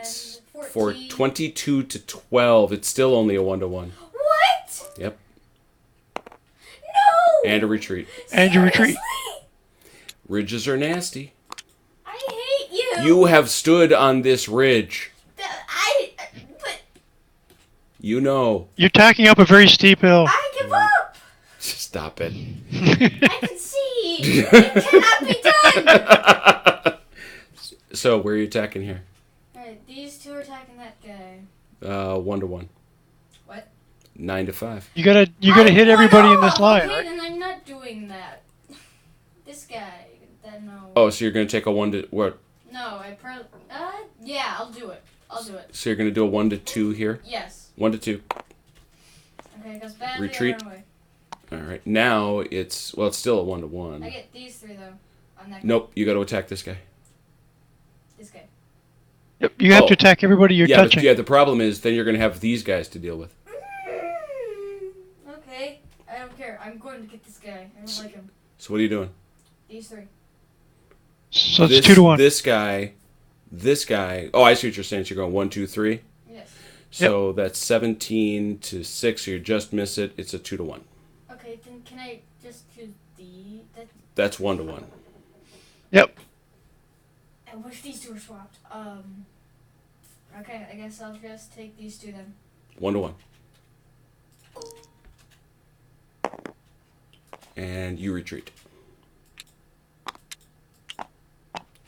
and for 14. 22 to 12. It's still only a 1-1. What? Yep. No! And a retreat. And you retreat. Seriously? Ridges are nasty. I hate you. You have stood on this ridge. But You know. You're tacking up a very steep hill. I give up. Stop it. I can see. It cannot be done. So where are you attacking here? Alright, these two are attacking that guy. 1-1. What? 9 to 5. You gotta hit everybody in this line, Okay, right? then I'm not doing that. This guy. Then no. Oh, so you're gonna take a 1 to what? No, I yeah, I'll do it. So you're gonna do a 1 to 2 here. Yes. 1 to 2. Okay, because badly Retreat. I run away. All right. Now it's still a 1 to I 1. get these three though. On that guy. Nope. You got to attack this guy. This guy. Yep, you have Oh. to attack everybody you're yeah, touching. but yeah. The problem is then you're gonna have these guys to deal with. Okay, I don't care. I'm going to get this guy. I don't like him. So what are you doing? These three. So it's this, 2-1. This guy. Oh, I see what you're saying. So you're going 1, 2, 3. Yes. So that's 17 to 6. So you just miss it. It's a 2 to 1. Okay, then can I just choose the That's 1 to 1. Yep. And what if these two are swapped? Okay, I guess I'll just take these two then. 1 to 1. And you retreat.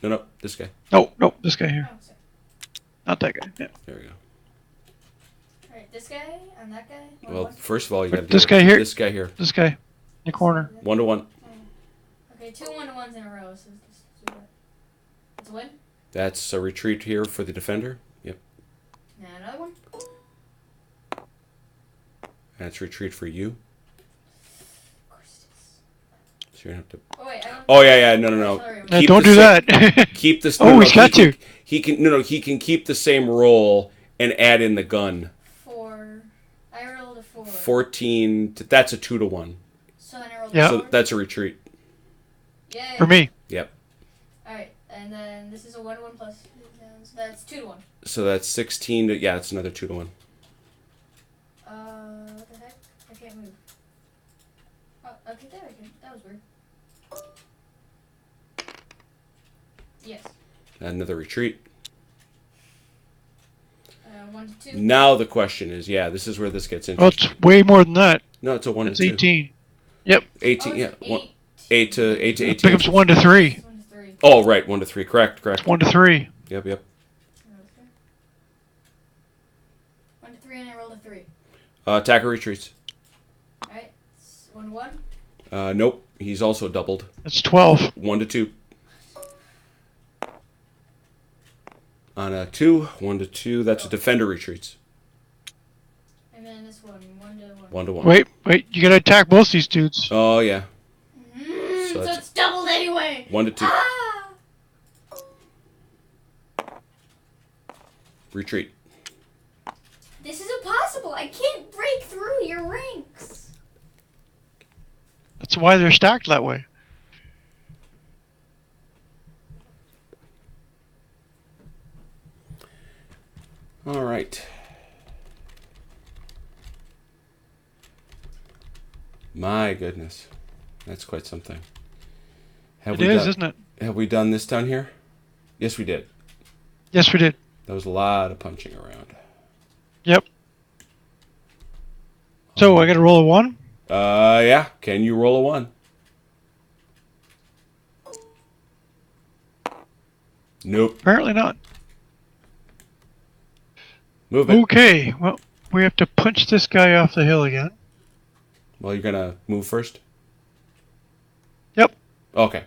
No, this guy. No, this guy here. Oh, sorry. Not that guy. Yeah. There we go. Alright, this guy and that guy? Well, first of all, you got to This guy here? This guy here. This guy. In the corner. 1 to 1. Okay, 2 1-1s in a row, so let's do that. It's a win? That's a retreat here for the defender. Yep. Now another one? That's retreat for you. Of course it is. So you're gonna have to. Oh wait, I don't... Oh yeah. No. Sorry, Keep Don't the do sa- that. Keep this. Oh, he's got to. He can. No. He can keep the same roll and add in the gun. 4. I rolled a 4. 14. That's a 2-1. So then I rolled Yeah. a So 4. that's a retreat. Yay. For me. Yep. Alright, and then this is a 1-1 plus. So that's 2-1. So that's 16 to, yeah, it's another 2-1. What the heck? I can't move. Oh, okay, there I can. That was weird. Yes. Another retreat. 1 to 2. Now the question is, yeah, this is where this gets Well, interesting. it's way more than that. No, it's a 1 It's and 2. 18. Yep. 18, Oh, yeah. it's 8 to 18. It becomes 1 to 3. 1 to 3. Oh, right, 1 to 3. Correct. 1 to 3. Yep. 1 to 3 and I rolled a 3. Attacker retreats. Alright. 1 to 1. Nope. He's also doubled. That's 12. 1 to 2. On a 2, 1 to 2. That's a defender retreats. And then this one, 1 to 1. 1 to 1. Wait. You gotta attack both these dudes. Oh, yeah. So that's- it's doubled anyway. 1 to 2. Ah! Retreat. This is impossible. I can't break through your ranks. That's why they're stacked that way. All right. My goodness. That's quite something. It is, isn't it? Have we done this down here? Yes, we did. Yes, we did. That was a lot of punching around. Yep. So I gotta roll a 1? Yeah. Can you roll a 1? Nope. Apparently not. Move it. Okay. Well, we have to punch this guy off the hill again. Well, you're gonna move first? Yep. Okay.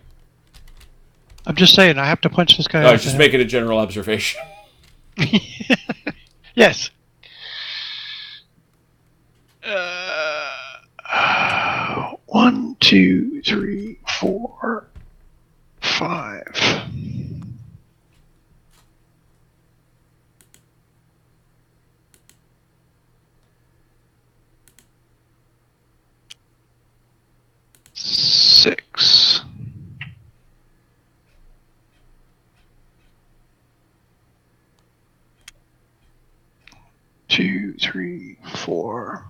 I'm just saying, I have to punch this guy I off was the just hill. making a general observation. Yes. 1, 2, 3, 4, 5. Six. Two, three, four.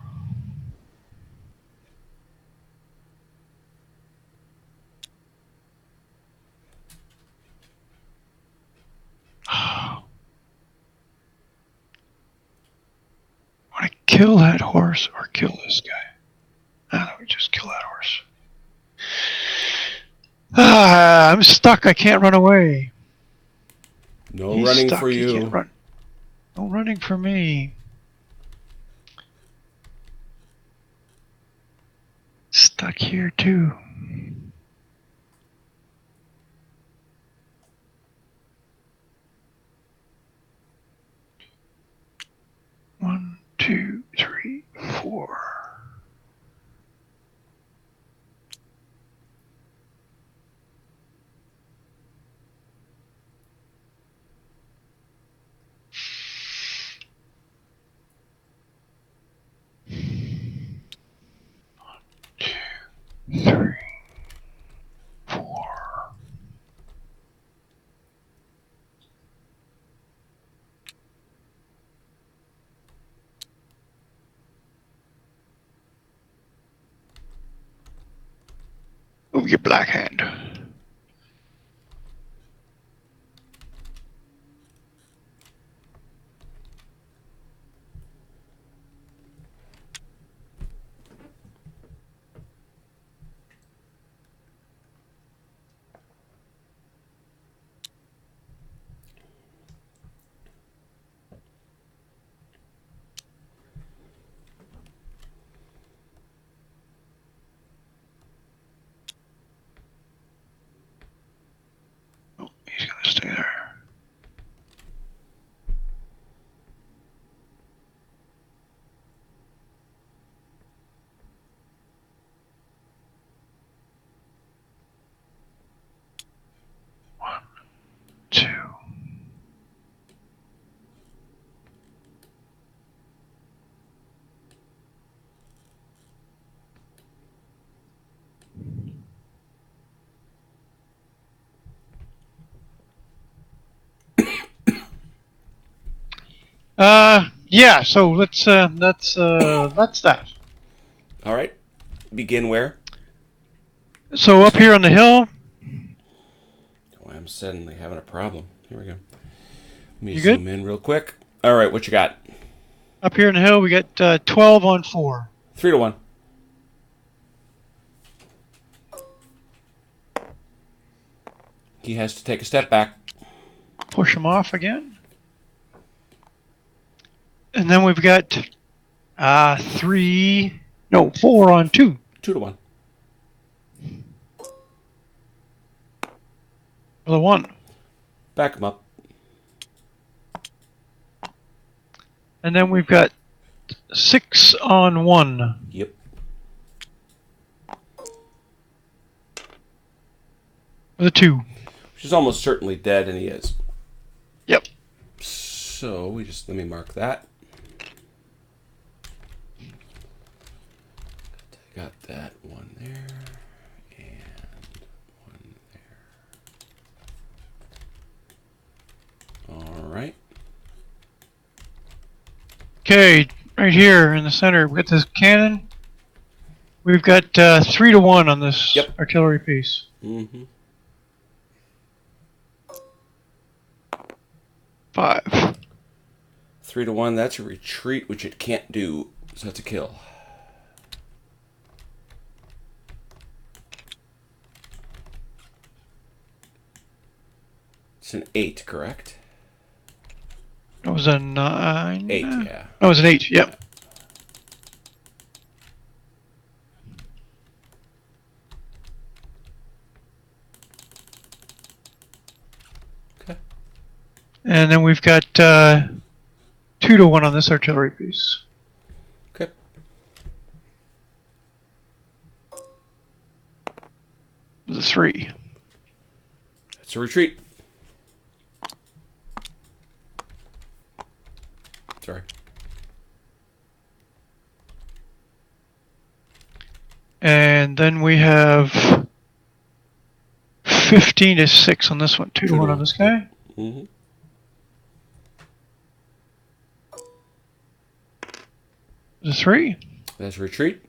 Want to kill that horse or kill this guy? Ah, we just kill that horse. Ah, I'm stuck. I can't run away. No He's running stuck. for He you. can't run. No running for me. Stuck here too. One, two, three, four. Three, four. Move your black hand. Yeah. So let's that's that. All right. Begin where? So up here on the hill, Oh, I'm suddenly having a problem. Here we go. Let me you zoom good? in real quick. All right, what you got? Up here on the hill, we got 12 on 4. 3-1. He has to take a step back. Push him off again. And then we've got 4 on 2. 2-1. For the 1. Back him up. And then we've got 6 on 1. Yep. For the 2. Which is almost certainly dead, and he is. Yep. So let me mark that. Got that one there, and one there. All right. Okay, right here in the center, we got this cannon. We've got 3-1 on this Yep. artillery piece. Mm-hmm. 5. 3-1. That's a retreat, which it can't do. So that's a kill. It's an 8, correct? That was a 9. 8, yeah. That was an 8. Yep. Okay. And then we've got 2-1 on this artillery piece. Okay. The 3. That's a retreat. Sorry. And then we have 15-6 on this one. 2-1 on this guy. Mm-hmm. The 3. That's a retreat.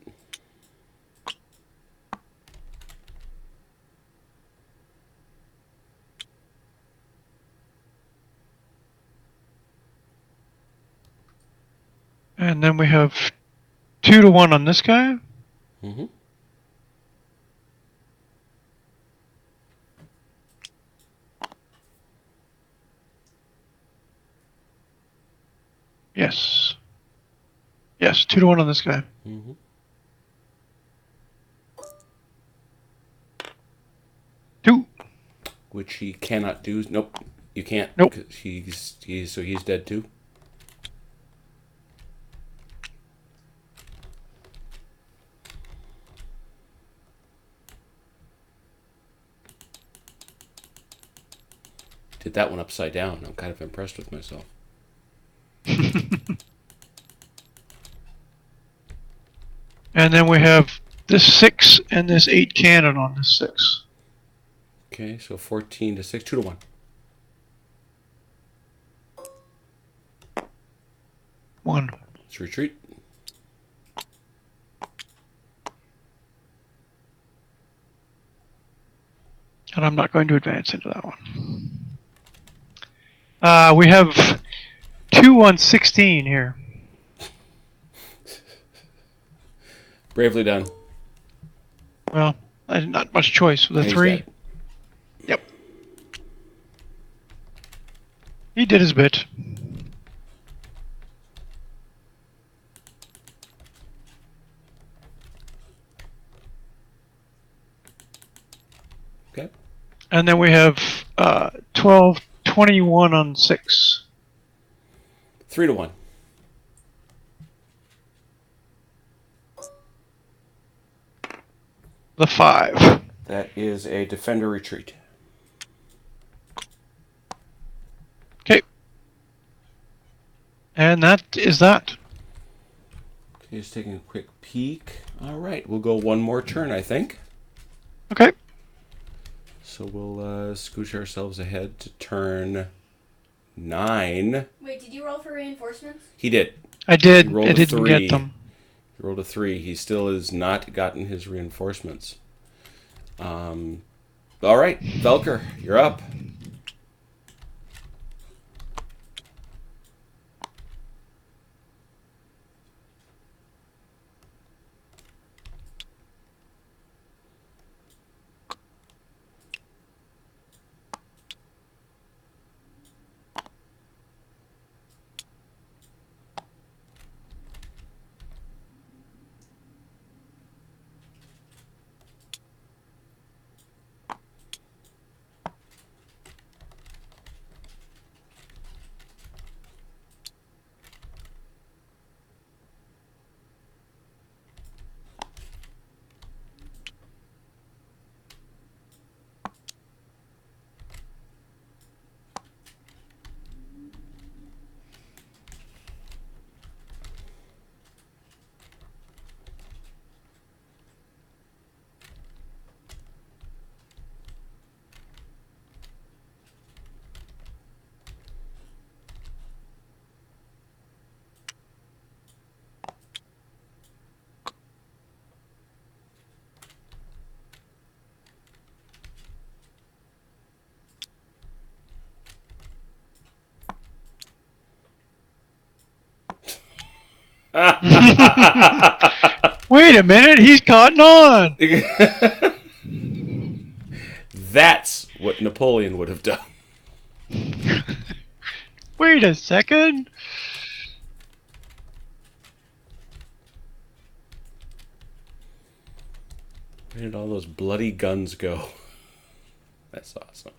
And then we have 2-1 on this guy. Mm-hmm. Yes. Yes, 2-1 on this guy. Mm-hmm. Two. Which he cannot do. Nope. You can't. Nope. 'Cause he's dead too. Did that one upside down. I'm kind of impressed with myself. And then we have this 6 and this 8 cannon on this 6. Okay, so 14-6, 2-1. One. Let's retreat. And I'm not going to advance into that one. We have 2 on 16 here. Bravely done. Well, I had not much choice with a And he's 3. dead. Yep. He did his bit. Okay. And then we have 21 on 6. 3-1. The 5. That is a defender retreat. Okay. And that is that. Okay, just taking a quick peek. All right, we'll go one more turn, I think. Okay. So we'll scooch ourselves ahead to turn 9. Wait, did you roll for reinforcements? He did. I did. He rolled I a didn't 3. get them. He rolled a 3. He still has not gotten his reinforcements. All right, Velker, you're up. Wait a minute, he's cotton on. That's what Napoleon would have done. Wait a second. Where did all those bloody guns go? That's awesome.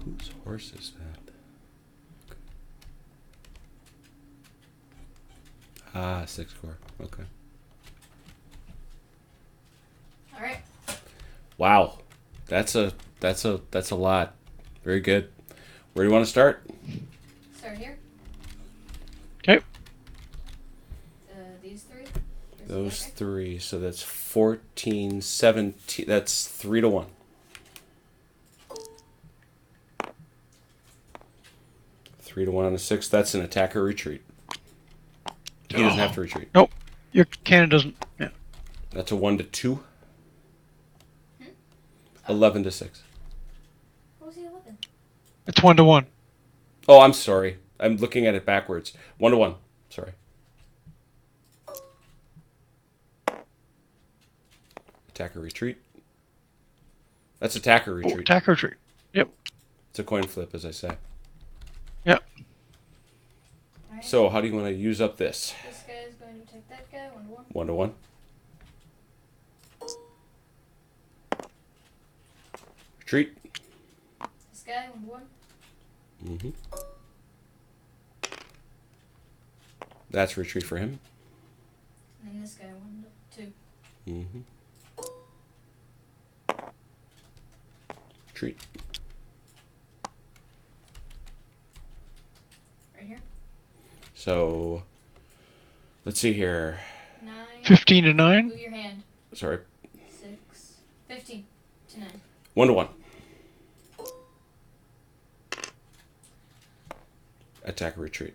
Whose horse is that? Ah, 6 core. Okay. All right. Wow, that's a lot. Very good. Where do you want to start? Start here. Okay. These 3. Those 3. So that's 14, 17. That's 3 to 1. 3 to 1 on a 6. That's an attacker retreat. He doesn't have to retreat. Nope. Your cannon doesn't. Yeah. That's a 1 to 2. 11 to 6. What was the 11? It's 1-1. Oh, I'm sorry. I'm looking at it backwards. 1 to 1. Sorry. Attacker retreat. That's attacker Oh, retreat. attack or retreat. Yep. It's a coin flip, as I say. Yep. All right. So, how do you want to use up this? This guy is going to attack that guy. 1-1. 1 to 1. Retreat. This guy 1-1. Mm-hmm. That's retreat for him. And then this guy 1-2. Mm-hmm. Retreat. Right here. So, let's see here. 9. 15 to 9. Move your hand. Sorry. 6. 15 to 9. 1 to 1. Attack or retreat.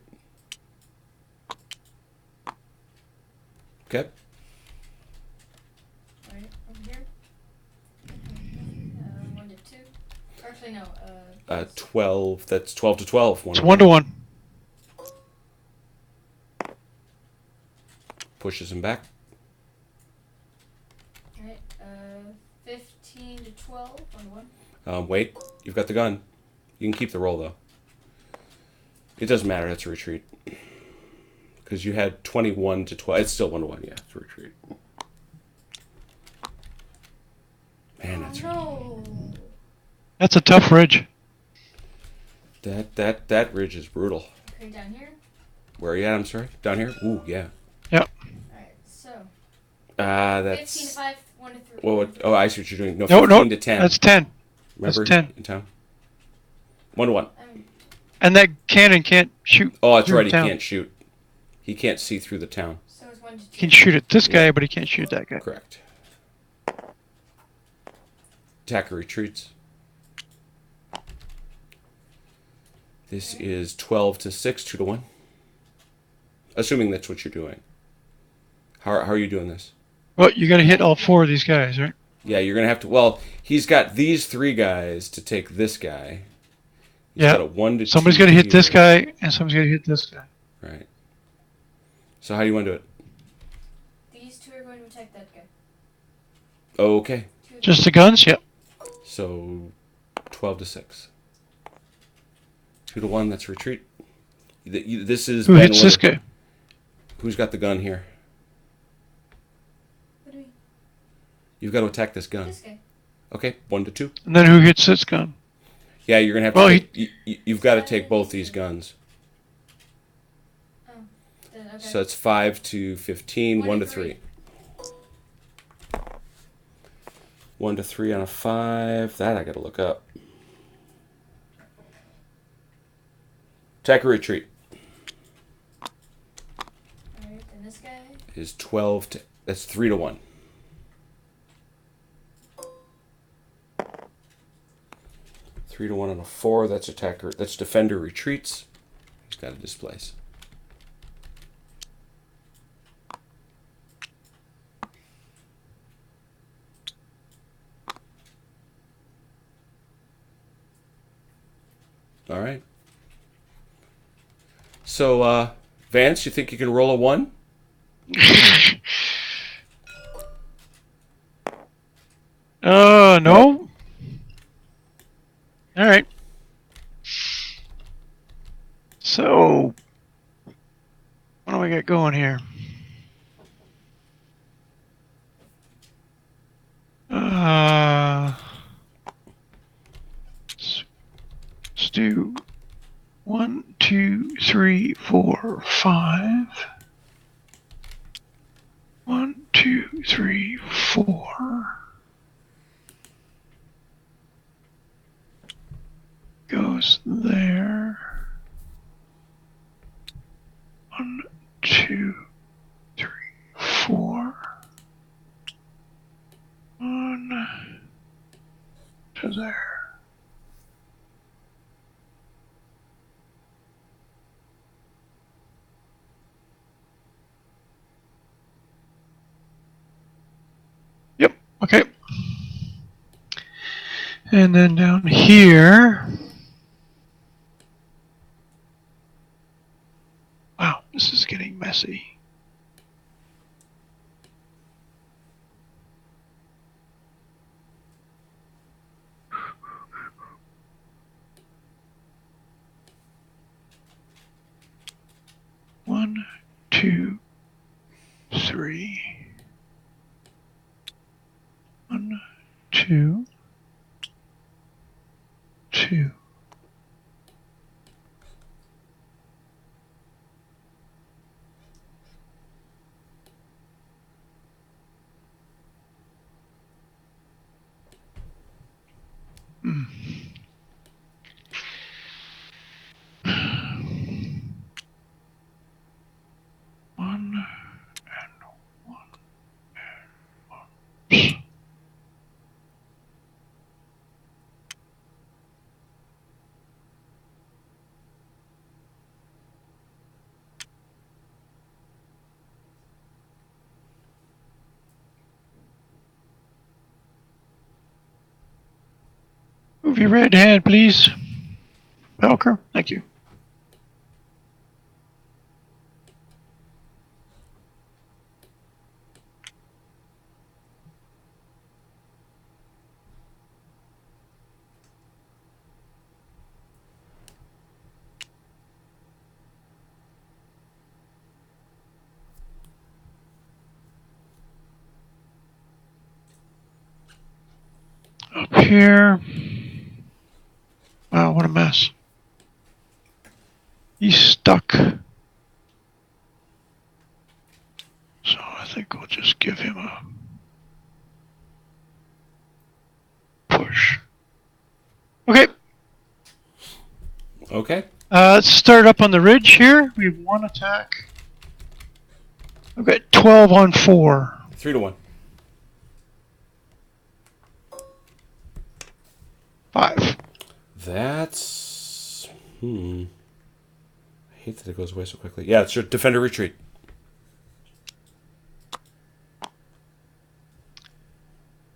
Okay. Right over here. 1 to 2. Actually, no. 12. That's 12 to 12. It's 1-1. Pushes him back. Alright. 15 to 12. 1-1. Wait. You've got the gun. You can keep the roll, though. It doesn't matter. That's a retreat. Because you had 21 to 12. It's still 1 to 1, yeah. It's retreat. Man, that's No. That's a tough ridge. that ridge is brutal. Okay, down here. Where are you at? I'm sorry. Down here. Ooh, yeah. Yep. Alright, so. That's 15 to 5, 1 to 3. Well, oh, I see what you're doing. No, No, 15 to 10. That's 10. Remember? That's 10. In town. 1 to 1. And that cannon can't shoot. Oh, that's through right. He town. can't shoot. He can't see through the town. So it's 1 to 2. He can shoot at this guy, but he can't shoot that guy. Correct. Attacker retreats. This is 12 to 6, 2 to 1. Assuming that's what you're doing. How are you doing this? Well, you're going to hit all 4 of these guys, right? Yeah, you're going to have to... Well, he's got these 3 guys to take this guy. He's Yeah. got a 1 to 2 Somebody's going to hit this here. guy, and somebody's going to hit this guy. Right. So how do you want to do it? These 2 are going to attack that guy. Okay. Just the guns? Yep. So 12 to 6. 2 to 1, that's retreat. This is... Who Ben hits this Wood. guy? Who's got the gun here? What do we... You've got to attack this gun. This guy. Okay, 1 to 2. And then who hits this gun? Yeah, you're gonna have to. Well, you've got to take both these guns. Oh. Okay. So it's 5 to 15. 1 to 3. 1 to 3 on a 5. That I got to look up. Attack or retreat Alright, then this guy. is 12 to. That's 3 to 1. 3 to 1 on a 4. That's attacker. That's defender retreats. He's got to displace. All right. So, Vance, you think you can roll a 1? No. All right. So, what do we got going here? Let's do 1, 2, 3, 4, 5. 1, 2, 3, 4. Goes there. 1, 2, 3, 4. 1 to there. Yep, okay. And then down here. Wow, this is getting messy. One, 2, 3. 1, 2, 2. One and one and one. Move your red hand, please. Belker, thank you. up here. Wow, what a mess. He's stuck. So I think we'll just give him a push. Okay. Okay. Let's start up on the ridge here. We have one attack. I've got 12 on 4. 3 to 1. 5. That's... I hate that it goes away so quickly. Yeah, it's your defender retreat.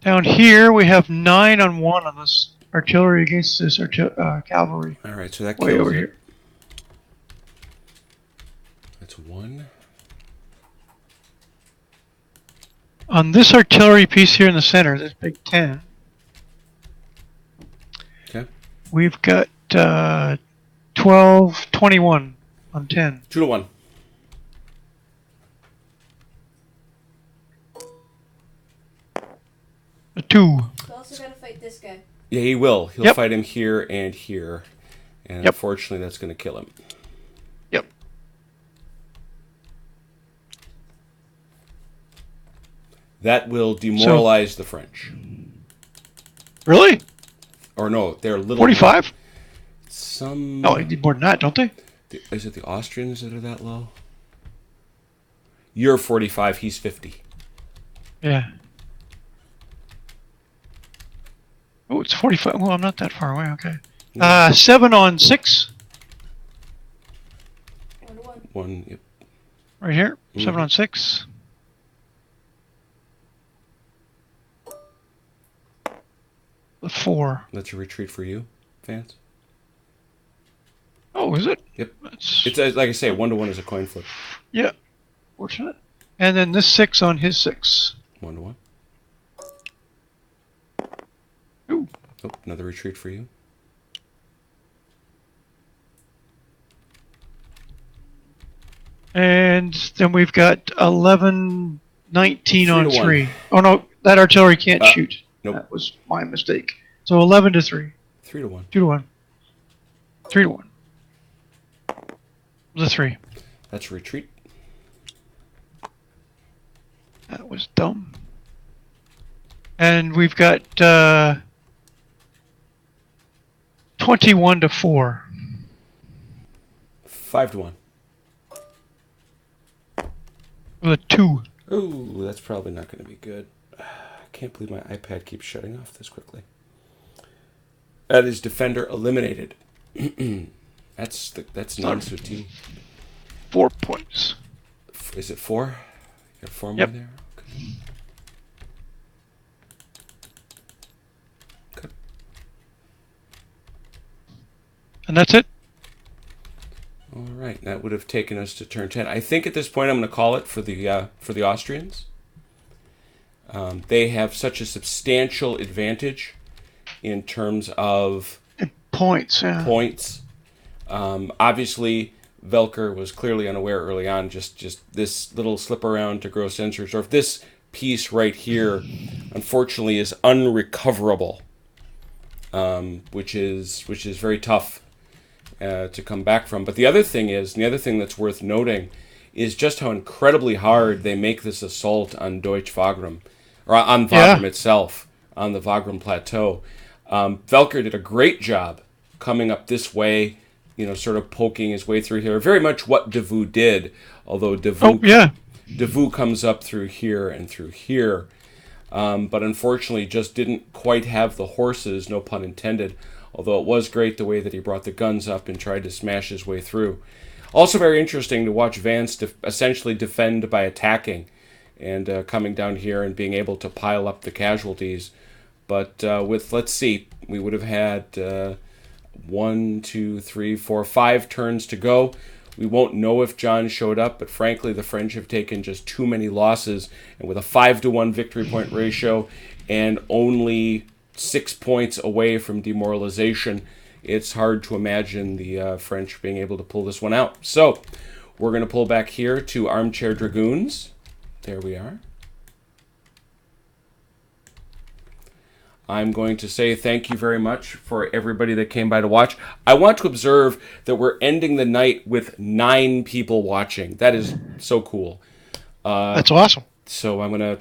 Down here, we have 9 on 1 on this artillery against this cavalry. All right, so that Way kills over it. here. That's 1. On this artillery piece here in the center, this big 10, Okay. we've got 12, 21 on 10. 2 to 1. A 2. You also gotta fight this guy. Yeah, he will. He'll Yep. fight him here and here. And Yep. unfortunately, that's going to kill him. Yep. That will demoralize the French. Really? Or no, they're little... 45? Some... No, they need more than that, don't they? Is it the Austrians that are that low? You're 45, he's 50. Yeah. Oh, it's 45. Well, I'm not that far away. Okay. 7 on 6. 1 to 1. 1, yep. Right here. 7 Mhm. on 6. The 4. That's a retreat for you, Vance. Oh, is it? Yep. That's, It's like I say, 1 to 1 is a coin flip. yeah. Fortunate. And then this 6 on his 6. 1 to 1. Ooh. Oh, another retreat for you. And then we've got 11, 19 on 3 to 1. 3. Oh, no. That artillery can't shoot. Nope. That was my mistake. So 11 to 3. 3 to 1. 2 to 1. 3 to 1. The 3. That's a retreat. That was dumb. And we've got 21 to 4. 5 to 1. With a 2. Ooh, that's probably not going to be good. I can't believe my iPad keeps shutting off this quickly. That is defender eliminated. that's non-suti. 4 points. Is it 4? You got 4 more Yep. there? Okay. Good. And that's it. All right, that would have taken us to turn 10. I think at this point I'm going to call it for the Austrians. They have such a substantial advantage in terms of Points, yeah. points. Obviously, Velker was clearly unaware early on. Just this little slip around to grow sensors, or if this piece right here, unfortunately, is unrecoverable, which is very tough to come back from. But the other thing is, and the other thing that's worth noting, is just how incredibly hard they make this assault on Deutsch Wagram, or on Wagram itself, on the Wagram Plateau. Velker did a great job coming up this way, sort of poking his way through here. Very much what Davout did, although Davout comes up through here and through here. But unfortunately just didn't quite have the horses, no pun intended, although it was great the way that he brought the guns up and tried to smash his way through. Also very interesting to watch Vance essentially defend by attacking and coming down here and being able to pile up the casualties. But let's see, we would have had 1, 2, 3, 4, 5 turns to go. We won't know if John showed up, but frankly, the French have taken just too many losses. And with a 5 to 1 victory point ratio and only 6 points away from demoralization, it's hard to imagine the French being able to pull this one out. So we're going to pull back here to Armchair Dragoons. There we are. I'm going to say thank you very much for everybody that came by to watch. I want to observe that we're ending the night with 9 people watching. That is so cool. That's awesome. So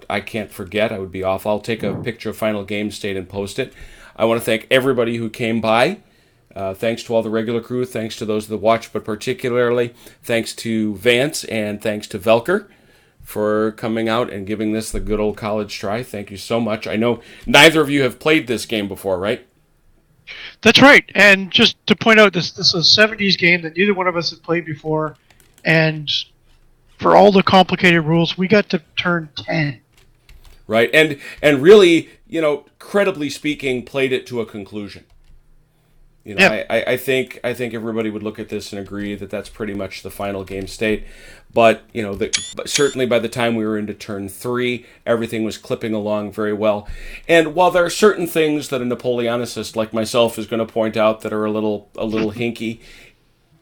I can't forget. I would be off. I'll take a picture of Final Game State and post it. I want to thank everybody who came by. Thanks to all the regular crew. Thanks to those that watched, but particularly thanks to Vance and thanks to Velker for coming out and giving this the good old college try. Thank you so much. I know neither of you have played this game before, right? That's right. And just to point out, this is a 70s game that neither one of us had played before. And for all the complicated rules, we got to turn 10. Right. And really, credibly speaking, played it to a conclusion. Yeah. I think everybody would look at this and agree that that's pretty much the final game state. But certainly by the time we were into turn 3, everything was clipping along very well. And while there are certain things that a Napoleonicist like myself is going to point out that are a little hinky,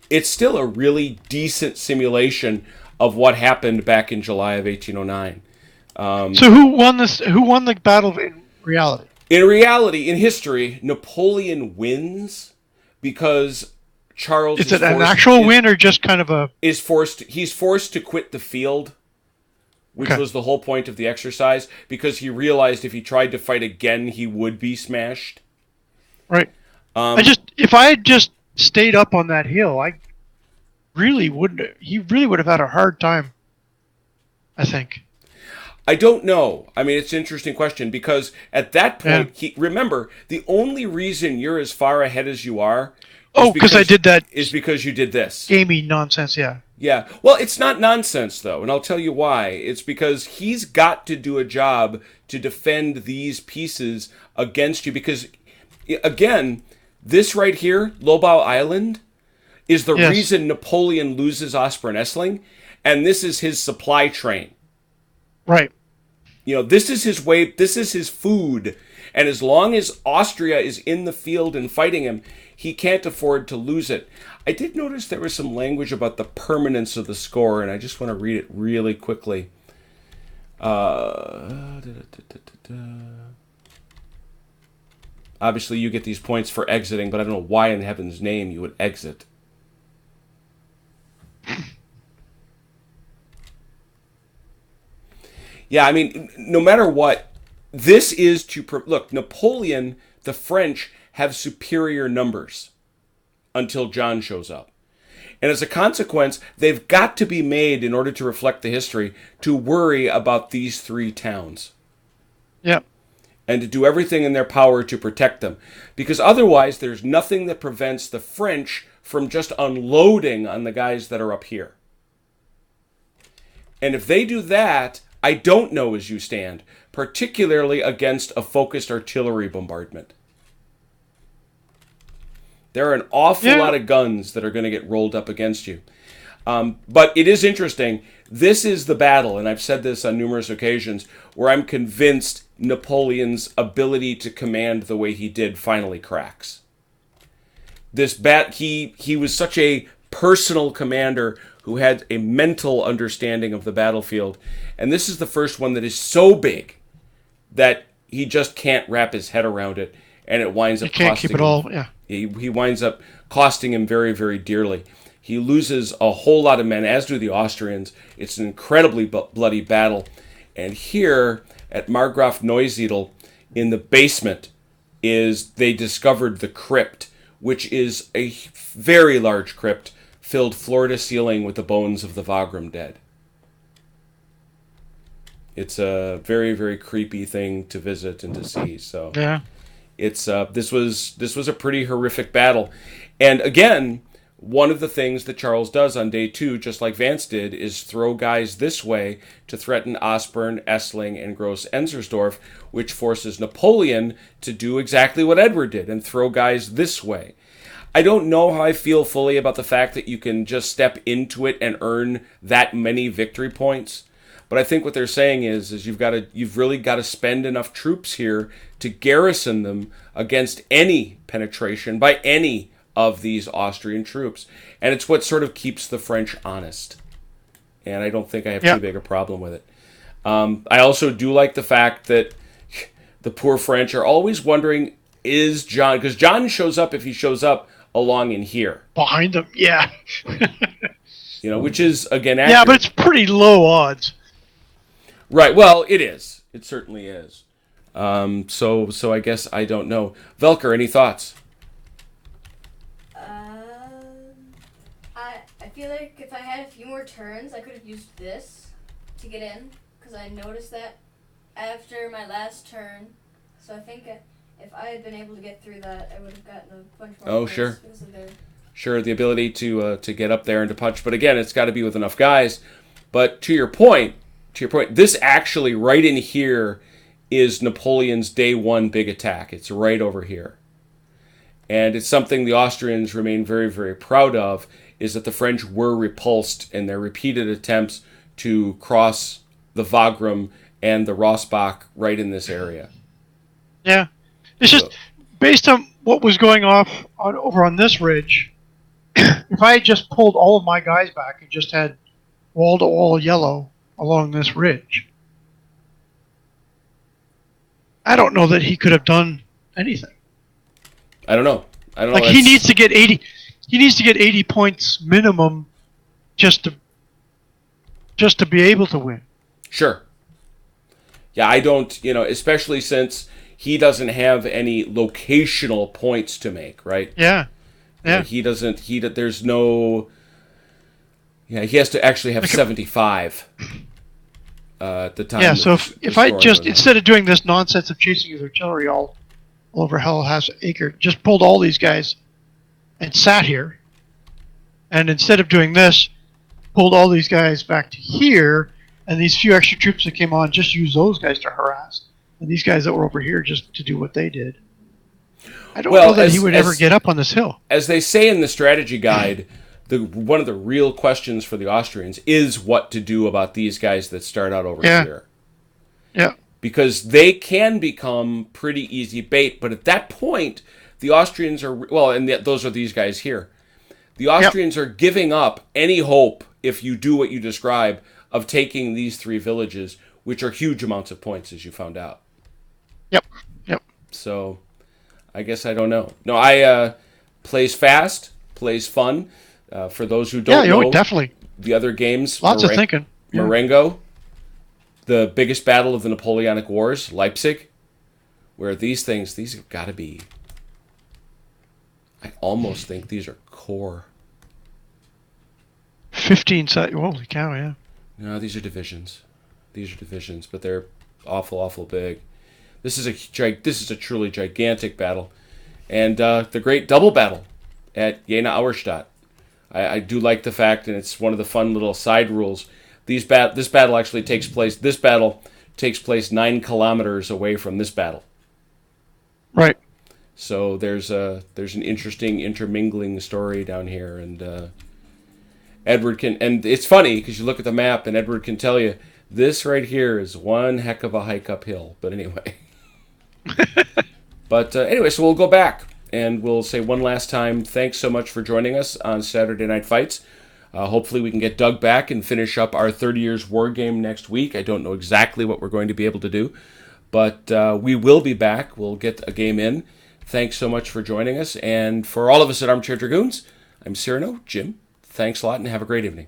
it's still a really decent simulation of what happened back in July of 1809. So who won this? Who won the battle in reality? In reality, in history, Napoleon wins because Charles is it an actual win or just kind of a... He's forced to quit the field, which was the whole point of the exercise, because he realized if he tried to fight again, he would be smashed. Right. If I had just stayed up on that hill, he really would have had a hard time, I think. I don't know. I mean, it's an interesting question because at that point, remember, the only reason you're as far ahead as you are because I did that. Is because you did this. Gamey nonsense, yeah. Yeah. Well, it's not nonsense, though, and I'll tell you why. It's because he's got to do a job to defend these pieces against you because, again, this right here, Lobau Island, is the reason Napoleon loses Aspern-Essling, and this is his supply train. Right. This is his way, this is his food. And as long as Austria is in the field and fighting him, he can't afford to lose it. I did notice there was some language about the permanence of the score, and I just want to read it really quickly. Obviously, you get these points for exiting, but I don't know why in heaven's name you would exit. Yeah, I mean, no matter what, this is to... Look, Napoleon, the French, have superior numbers until John shows up. And as a consequence, they've got to be made, in order to reflect the history, to worry about these 3 towns. Yep. And to do everything in their power to protect them. Because otherwise, there's nothing that prevents the French from just unloading on the guys that are up here. And if they do that... I don't know as you stand, particularly against a focused artillery bombardment. There are an awful lot of guns that are going to get rolled up against you. But it is interesting. This is the battle, and I've said this on numerous occasions, where I'm convinced Napoleon's ability to command the way he did finally cracks. He was such a personal commander who had a mental understanding of the battlefield. And this is the first one that is so big that he just can't wrap his head around it, and it winds up costing him. He can't keep it all, yeah. He winds up costing him very, very dearly. He loses a whole lot of men, as do the Austrians. It's an incredibly bloody battle. And here at Markgraf Neusiedl, in the basement, they discovered the crypt, which is a very large crypt, filled floor to ceiling with the bones of the Wagram dead. It's a very, very creepy thing to visit and to see. So it's this was a pretty horrific battle. And again, one of the things that Charles does on day 2, just like Vance did, is throw guys this way to threaten Aspern, Essling, and Gross-Enzersdorf, which forces Napoleon to do exactly what Edward did and throw guys this way. I don't know how I feel fully about the fact that you can just step into it and earn that many victory points. But I think what they're saying is you've really got to spend enough troops here to garrison them against any penetration by any of these Austrian troops. And it's what sort of keeps the French honest. And I don't think I have too big a problem with it. I also do like the fact that the poor French are always wondering, is John, because John shows up if he shows up along in here, Behind them, yeah. which is, again, accurate. Yeah, but it's pretty low odds. Right, well, it is. It certainly is. So I guess I don't know. Velker, any thoughts? I feel like if I had a few more turns, I could have used this to get in, because I noticed that after my last turn. So I think if I had been able to get through that, I would have gotten a bunch more. Oh, sure. Sure, the ability to get up there and to punch. But again, it's got to be with enough guys. But to your point, this actually right in here is Napoleon's day one big attack. It's right over here. And it's something the Austrians remain very, very proud of, is that the French were repulsed in their repeated attempts to cross the Wagram and the Rossbach right in this area. Yeah. It's just, based on what was going over on this ridge, if I had just pulled all of my guys back and just had wall-to-wall yellow along this ridge, I don't know that he could have done anything. I don't know. Like, he needs to get 80. He needs to get 80 points minimum just to be able to win. Sure. Yeah, I don't, especially since he doesn't have any locational points to make, right? Yeah. Yeah. He there's no, he has to actually have 75 at the time. Yeah, so if I just, instead of doing this nonsense of chasing his artillery all over Hell House Acre, just pulled all these guys and sat here, and instead of doing this, pulled all these guys back to here, and these few extra troops that came on, just use those guys to harass, and these guys that were over here just to do what they did. I don't know that he would ever get up on this hill. As they say in the strategy guide, one of the real questions for the Austrians is what to do about these guys that start out over here. Yeah. Because they can become pretty easy bait, but at that point, the Austrians are, those are these guys here. The Austrians are giving up any hope, if you do what you describe, of taking these three villages, which are huge amounts of points, as you found out. Yep. So, I guess I don't know. No, I plays fast, plays fun. For those who don't know, definitely. The other games, lots of thinking. Yeah. Marengo, the biggest battle of the Napoleonic Wars, Leipzig, where these have got to be, I almost think these are core. 15 sides. Holy cow, yeah. No, these are divisions. But they're awful, awful big. This is a truly gigantic battle. And the great double battle at Jena Auerstadt. I do like the fact, and it's one of the fun little side rules, this battle actually takes place 9 kilometers away from this battle. Right. So there's an interesting intermingling story down here, and Edward and it's funny because you look at the map and Edward can tell you this right here is one heck of a hike uphill. But anyway, so we'll go back and we'll say one last time, thanks so much for joining us on Saturday Night Fights. Hopefully we can get Doug back and finish up our 30 Years War game next week. I don't know exactly what we're going to be able to do, but we will be back. We'll get a game in. Thanks so much for joining us. And for all of us at Armchair Dragoons, I'm Cyrano. Jim, thanks a lot and have a great evening.